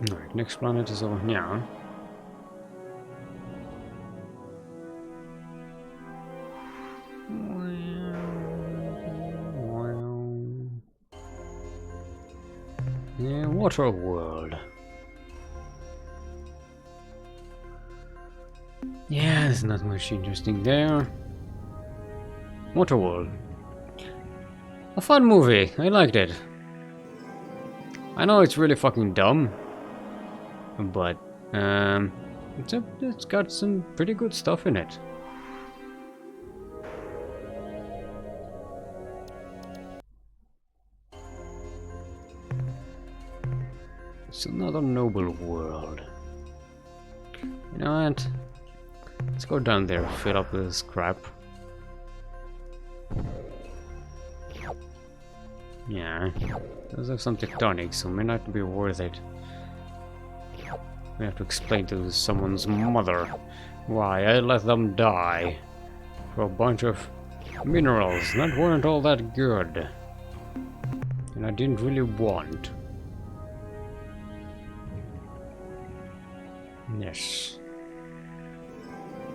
Alright, next planet is over here. Yeah, water world. Yeah, there's not much interesting there. Waterworld. A fun movie. I liked it. I know it's really fucking dumb, but it's got some pretty good stuff in it. It's another noble world. You know what? Let's go down there, fill up this crap. Yeah, does have some tectonics, so may not be worth it. We have to explain to someone's mother why I let them die for a bunch of minerals that weren't all that good, and I didn't really want. Yes.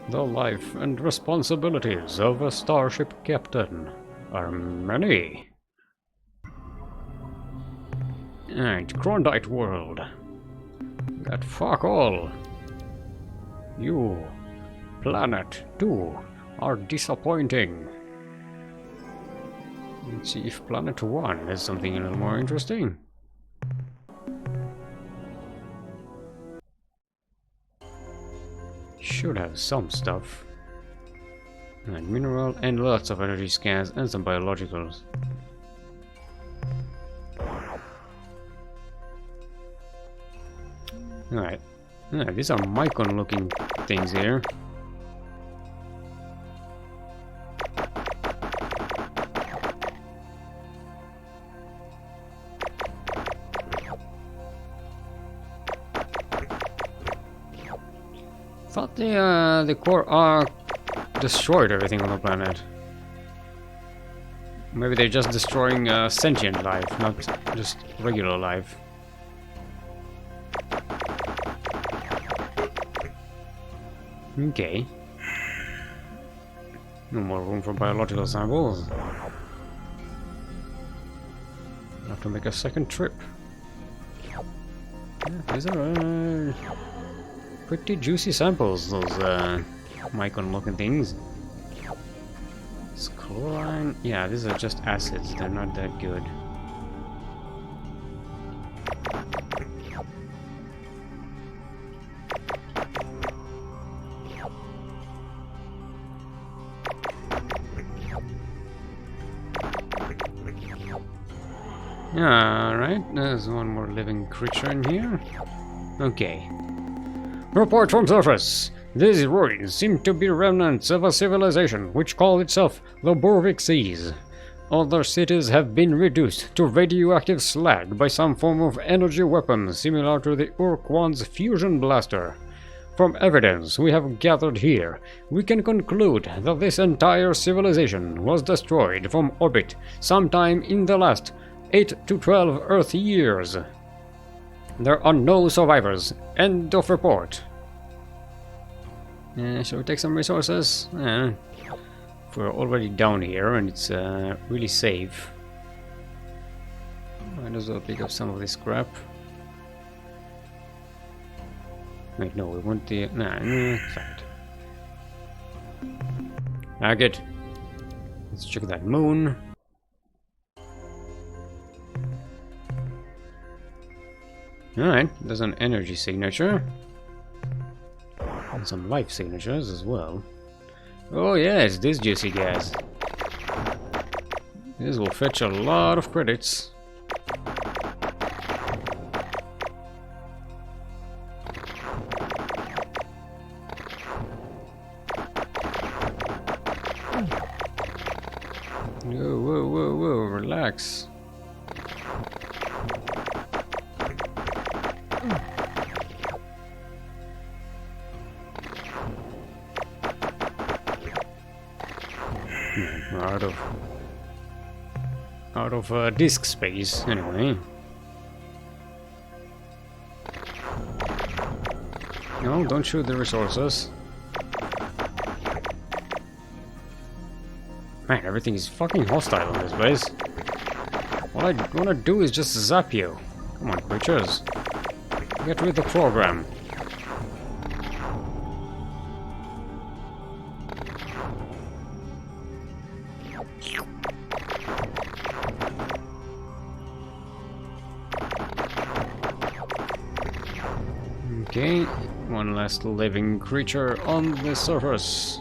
The life and responsibilities of a starship captain are many. Alright, Klondike world. Got fuck all. You, planet 2, are disappointing. Let's see if planet 1 has something a little more interesting. Should have some stuff. And mineral and lots of energy scans and some biologicals. Alright. Yeah, these are Mycon looking things here. Thought the core destroyed everything on the planet. Maybe they're just destroying sentient life, not just regular life. Okay. No more room for biological samples. Have to make a second trip. Yeah, these are pretty juicy samples, those Mycon looking things. It's chlorine. Yeah, these are just acids, they're not that good. Alright, there's one more living creature in here. Okay. Report from surface. These ruins seem to be remnants of a civilization which called itself the Borvik Seas. Other cities have been reduced to radioactive slag by some form of energy weapon similar to the Ur-Quan's fusion blaster. From evidence we have gathered here, we can conclude that this entire civilization was destroyed from orbit sometime in the last 8 to 12 Earth years. There are no survivors. End of report. Shall we take some resources? If we're already down here and it's really safe, might as well pick up some of this crap. Wait, no, we want the... Nah, fact. Good. Let's check that moon. Alright, there's an energy signature. And some life signatures as well. Oh yes, this juicy gas. This will fetch a lot of credits. Whoa, whoa, whoa, whoa, relax. Out of disk space, anyway. No, don't shoot the resources. Man, everything is fucking hostile in this place. All I wanna do is just zap you. Come on, creatures. Get with the program. Okay, one last living creature on the surface.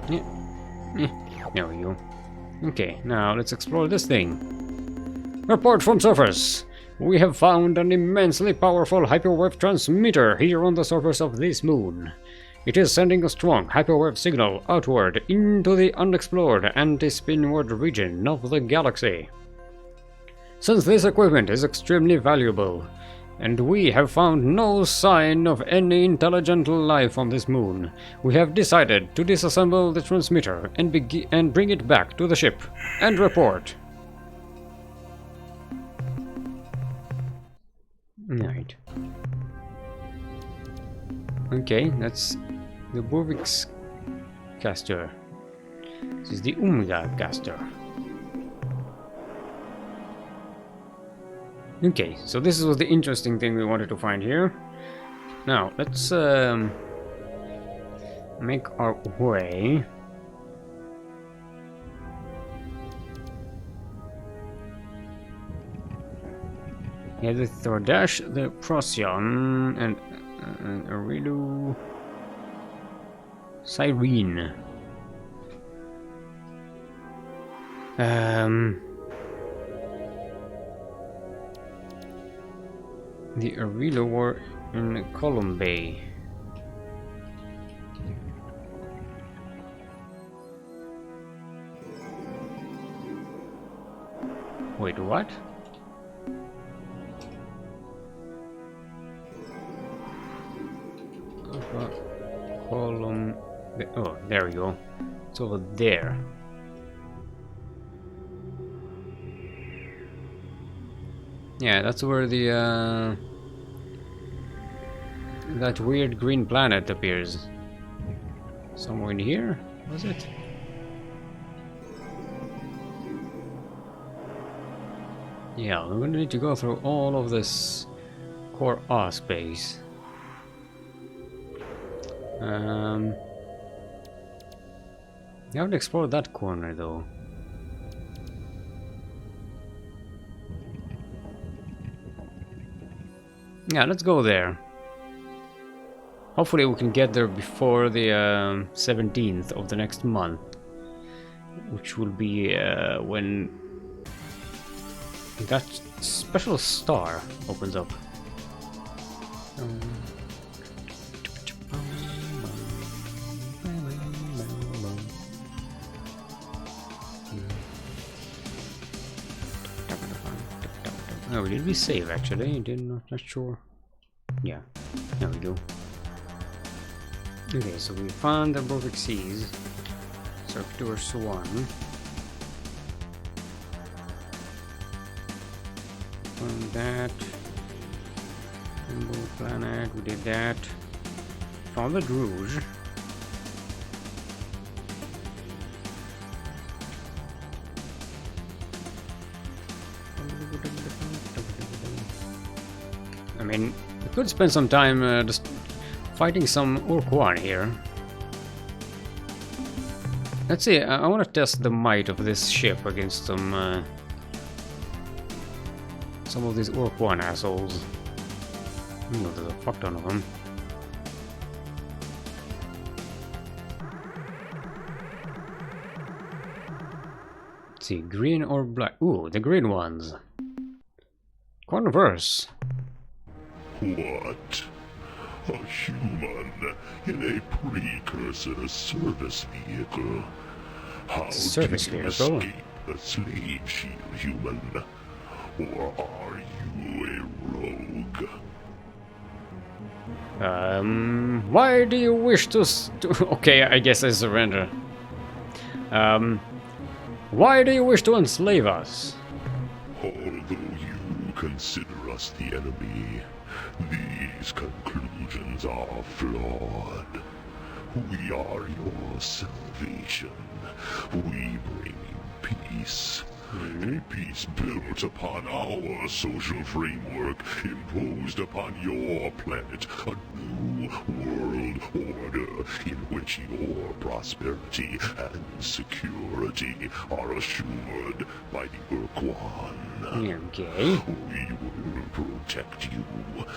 Yeah. There we go. Okay, now let's explore this thing. Report from surface. We have found an immensely powerful hyperwave transmitter here on the surface of this moon. It is sending a strong hyperwave signal outward into the unexplored anti-spinward region of the galaxy. Since this equipment is extremely valuable, and we have found no sign of any intelligent life on this moon, we have decided to disassemble the transmitter and bring it back to the ship and report. Right. Okay, that's the Borvix caster. This is the Omega caster. Okay, so this was the interesting thing we wanted to find here. Now, let's make our way. Yeah, the Thordash, the Procyon, and Arilu, Cyrene. The Arilo were in Column Bay. Wait, what? Column... Oh, there we go. It's over there. Yeah, that's where the that weird green planet appears. Somewhere in here, was it? Yeah, we're gonna need to go through all of this core A space. I haven't explored that corner though. Yeah, let's go there. Hopefully we can get there before the 17th of the next month, which will be when that special star opens up. Oh, did we save actually? Not sure. Yeah, there we go. Okay, so we found the Borvix Seas. Circular Swan. Found that. Rainbow Planet, we did that. Found the Druge. I mean, we could spend some time just fighting some Ur-Quan here. Let's see, I want to test the might of this ship against some of these Ur-Quan assholes. Oh, there's a fuck ton of them. Let's see, green or black? Ooh, the green ones. Converse. What? A human in a precursor service vehicle? How did you escape the slave shield, human? Or are you a rogue? Why do you wish to okay, I guess I surrender. Why do you wish to enslave us? Although you can consider us the enemy. These conclusions are flawed. We are your salvation. We bring you peace. A peace built upon our social framework, imposed upon your planet, a new world order in which your prosperity and security are assured by the Ur-Quan. Okay. We will protect you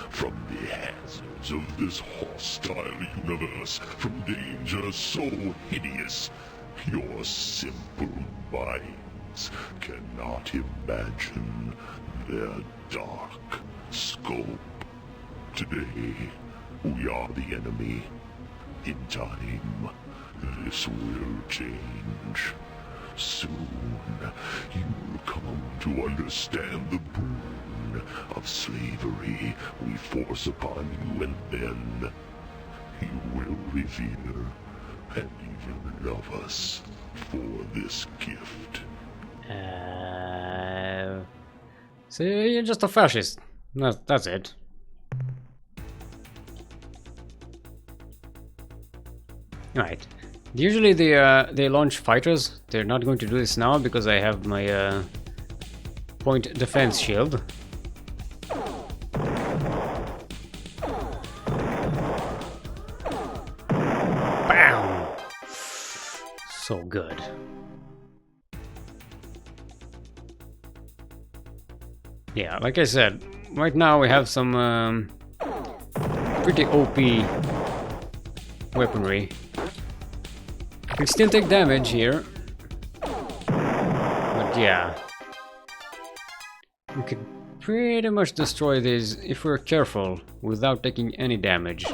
from the hazards of this hostile universe, from dangers so hideous your simple minds cannot imagine their dark scope. Today, we are the enemy. In time, this will change. Soon, you'll come to understand the boon of slavery we force upon you, and then you will revere and even love us for this gift. So you're just a fascist. That's it. Right. Usually they launch fighters. They're not going to do this now because I have my point defense shield. Bam! So good. Yeah, like I said, right now we have some pretty OP weaponry. We still take damage here, but yeah, we could pretty much destroy these if we're careful without taking any damage.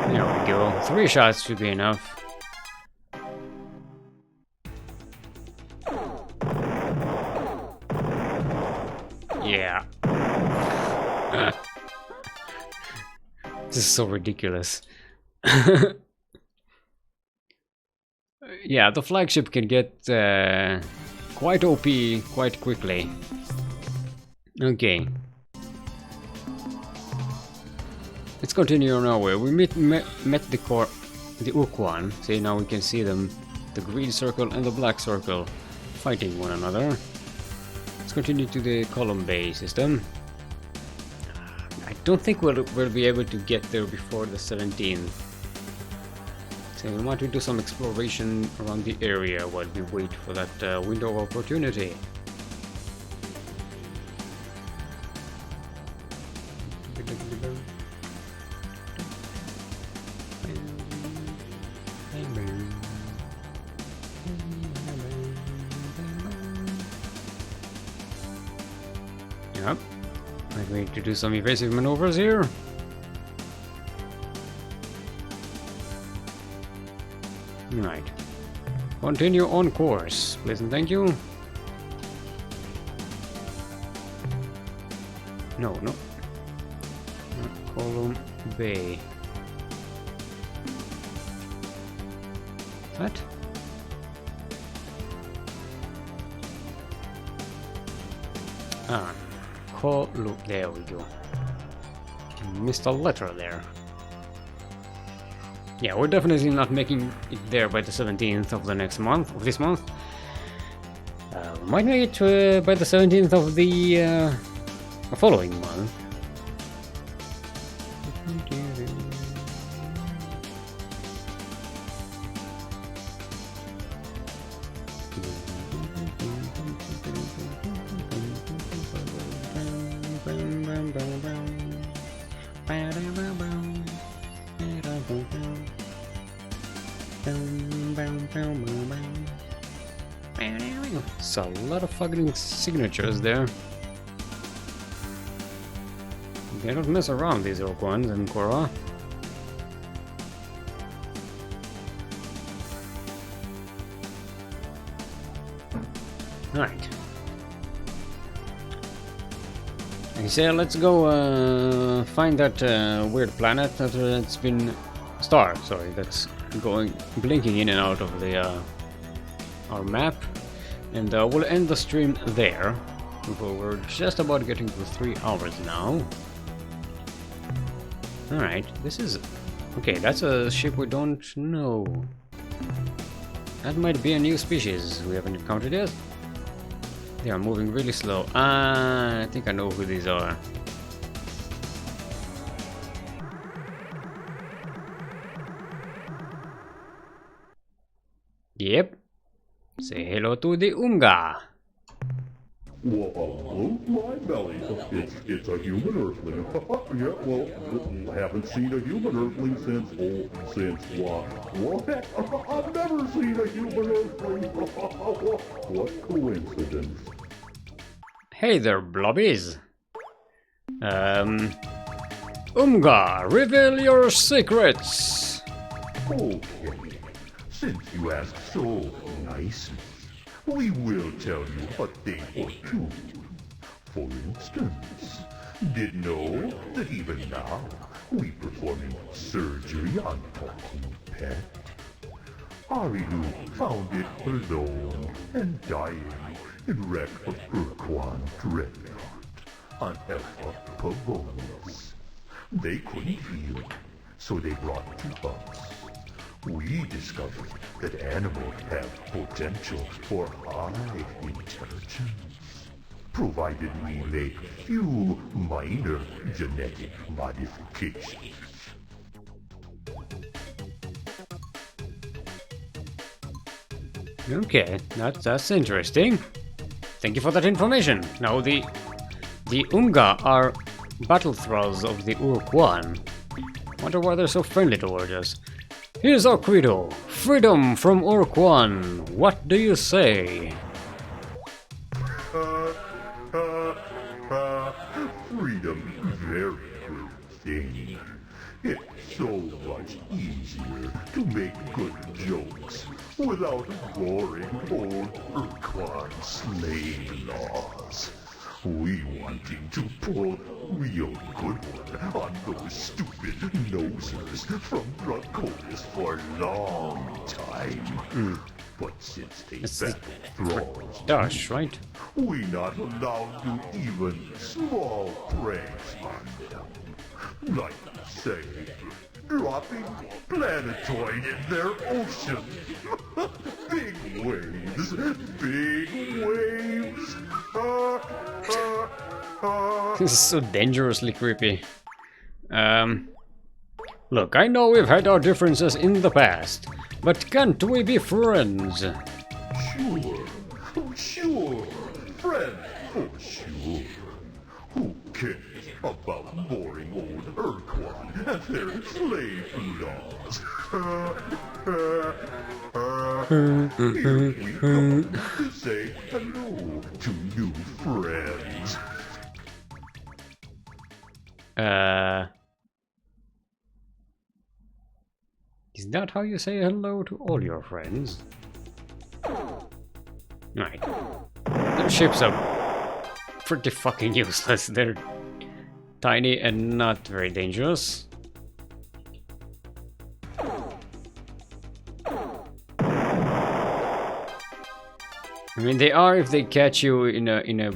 There we go. 3 shots should be enough. Yeah. This is so ridiculous. Yeah, the flagship can get quite OP quite quickly. Okay. Let's continue on our way. We met the Ur-Quan. See, now we can see them, the green circle and the black circle, fighting one another. Let's continue to the column bay system. I don't think we'll be able to get there before the 17th. So we want to do some exploration around the area while we wait for that window of opportunity. Yep, I'm going to do some evasive maneuvers here. Right. Continue on course, please and thank you. No. Column Bay. What? Column. There we go. Missed a letter there. Yeah, we're definitely not making it there by the 17th of the next month, of this month. We might make it by the 17th of the following month. It's a lot of fucking signatures there. They don't mess around, these Ur-Quans and Korra. . Right. I say let's go find that weird planet that's been star. Sorry, that's going blinking in and out of the our map, and we'll end the stream there. We're just about getting to 3 hours now. All right, this is okay. That's a ship we don't know. That might be a new species we haven't encountered yet. They are moving really slow. I think I know who these are. Yep. Say hello to the Umga. Well, my belly. It's a human earthling. Yeah, well, haven't seen a human earthling since what? I've never seen a human earthling. What coincidence. Hey there, blobbies. Umga, reveal your secrets. Okay, since you ask so nicely, we will tell you a thing or two. For instance, did know that even now we performing surgery on talking pet? Arilu found it alone and dying in wreck of Ur-Quan dreadnought on Alpha Pavonis. They couldn't feel it, so they brought to us. We discovered that animals have potential for high intelligence, provided we make few minor genetic modifications. Okay, that's interesting. Thank you for that information. Now the Umga are battle thralls of the Ur-Quan. Wonder why they're so friendly towards us. Here's our credo. Freedom from Ur-Quan. What do you say? Freedom, very good thing. It's so much easier to make good jokes without boring old Ur-Quan slave laws. We wanting to pull real good one on those stupid nosers from Draconis for a long time. But since they battle thralls, Dash, right? we not allowed to even small pranks on them. Like, say, dropping planetoid in their ocean. Big waves, big waves. This is so dangerously creepy. Look, I know we've had our differences in the past, but can't we be friends? Sure, oh sure, friend, oh sure. Who cares about boring old Ur-Quan and their slave laws? Here we come to say hello to new friends. Is that how you say hello to all your friends? Right. Those ships are pretty fucking useless. They're tiny and not very dangerous. I mean, they are if they catch you in a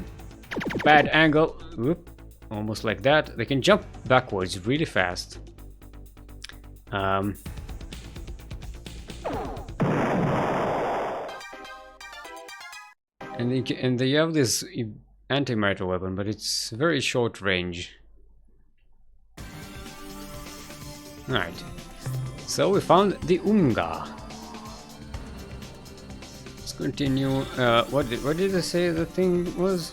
bad angle. Whoop, almost like that. They can jump backwards really fast. And they have this antimatter weapon, but it's very short range. Right. So we found the Umga. Let's continue. What did I say the thing was?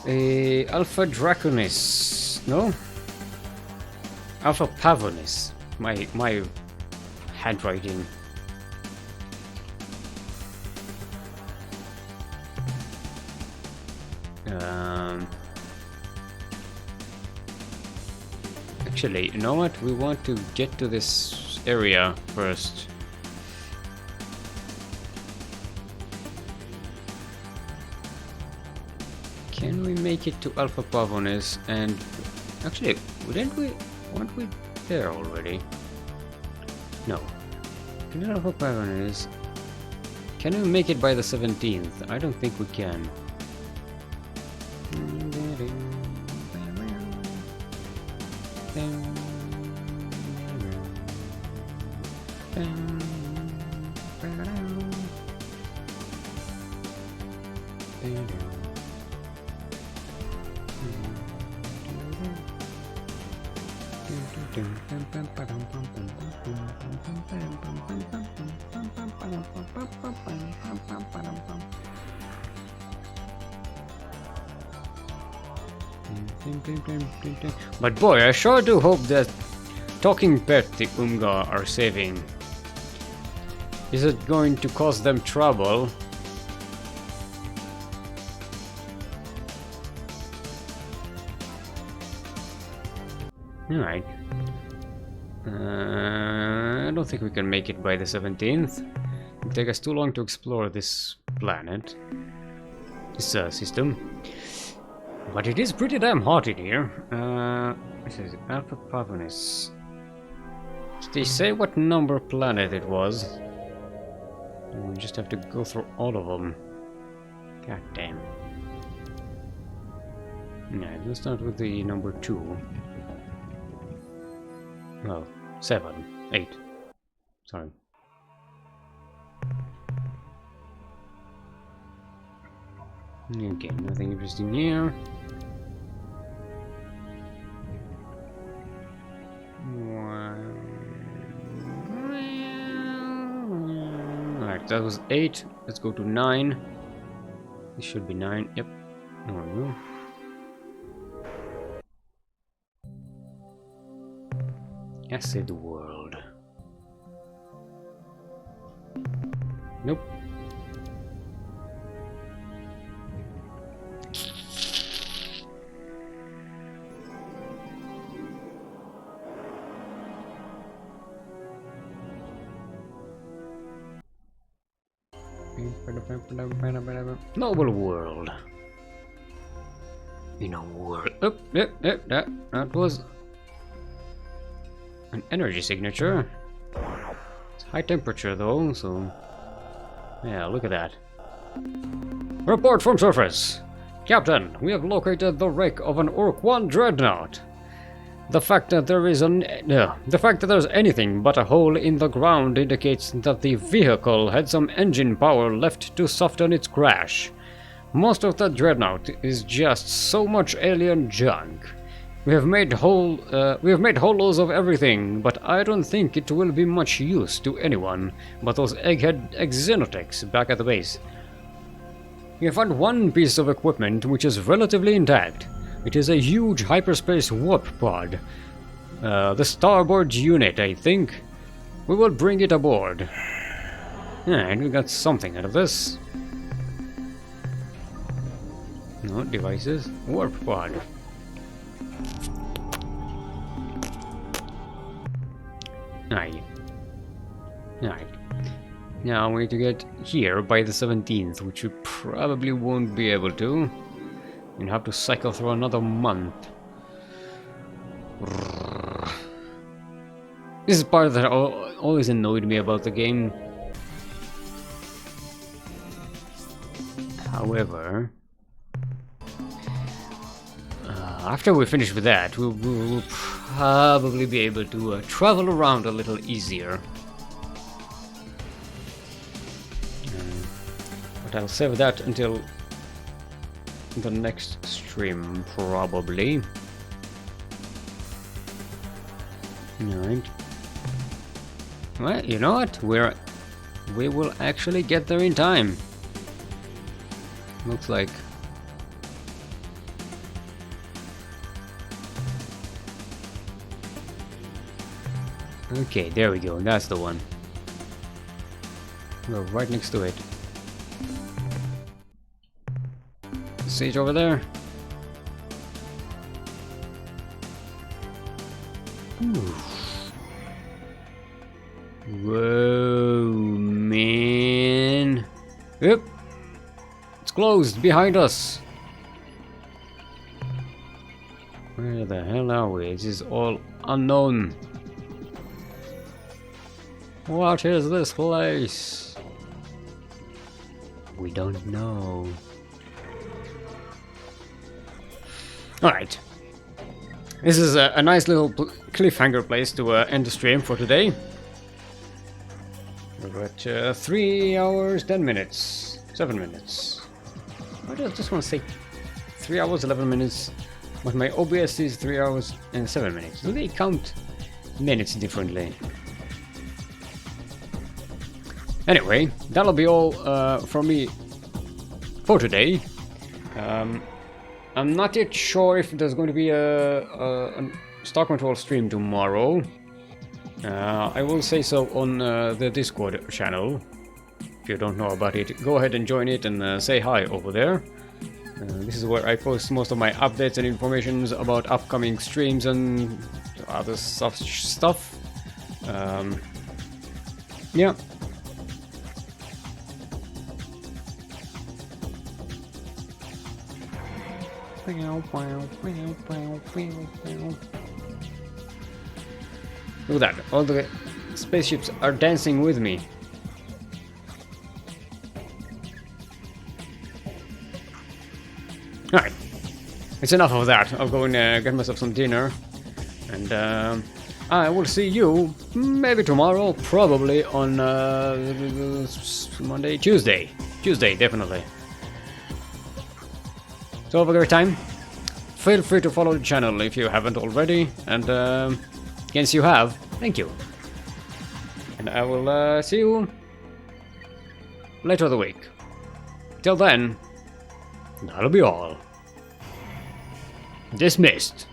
Alpha Draconis. No? Alpha Pavonis. My handwriting. Actually, you know what? We want to get to this area first. Can we make it to Alpha Pavonis? And actually, weren't we there already? No. Can Alpha Pavonis? Can we make it by the 17th? I don't think we can. But boy, I sure do hope that talking pet the Umga are saving. Is it going to cause them trouble? Alright. I don't think we can make it by the 17th. It'll take us too long to explore this planet. This system. But it is pretty damn hot in here. This is Alpha Pavonis. Did they say what number planet it was? We just have to go through all of them. God damn. Yeah, let's start with the number 2. Well, 7, 8. Sorry. Okay, nothing interesting here. Alright, that was 8. Let's go to 9. This should be 9. Yep. No. Acid world. Nope. Noble world. In a world. Oh, yep, that was an energy signature. It's high temperature though, so yeah, look at that. Report from surface. Captain, we have located the wreck of an Ur-Quan dreadnought. The fact that there's anything but a hole in the ground indicates that the vehicle had some engine power left to soften its crash. Most of the dreadnought is just so much alien junk. We have made holos of everything, but I don't think it will be much use to anyone but those egghead xenotechs back at the base. We have found one piece of equipment which is relatively intact. It is a huge hyperspace warp pod. The starboard unit, I think. We will bring it aboard. And we got something out of this. No devices. Warp pod. Alright. Now we need to get here by the 17th, which we probably won't be able to. You'll have to cycle through another month. This is part that always annoyed me about the game. However, after we finish with that, we'll probably be able to travel around a little easier. But I'll save that until the next stream, probably. Alright. Well, you know what? We will actually get there in time. Looks like. Okay, there we go. That's the one. We're right next to it. Sage over there. Ooh. Whoa, man. Yep. It's closed behind us. Where the hell are we? This is all unknown. What is this place? We don't know. Alright. This is a nice little cliffhanger place to end the stream for today. We've got 3 hours, 10 minutes, 7 minutes. I just want to say 3 hours, 11 minutes, but my OBS is 3 hours and 7 minutes. Do they count minutes differently? Anyway, that'll be all from me for today. I'm not yet sure if there's going to be a Star Control stream tomorrow. I will say so on the Discord channel. If you don't know about it, go ahead and join it and say hi over there. This is where I post most of my updates and informations about upcoming streams and other stuff. Yeah. Look at that, all the spaceships are dancing with me. Alright, it's enough of that. I'll go and get myself some dinner. And I will see you maybe tomorrow, probably on Monday, Tuesday. Tuesday, definitely. So have a great time. Feel free to follow the channel if you haven't already, and against you have, thank you. And I will see you later the week. Till then, that'll be all. Dismissed.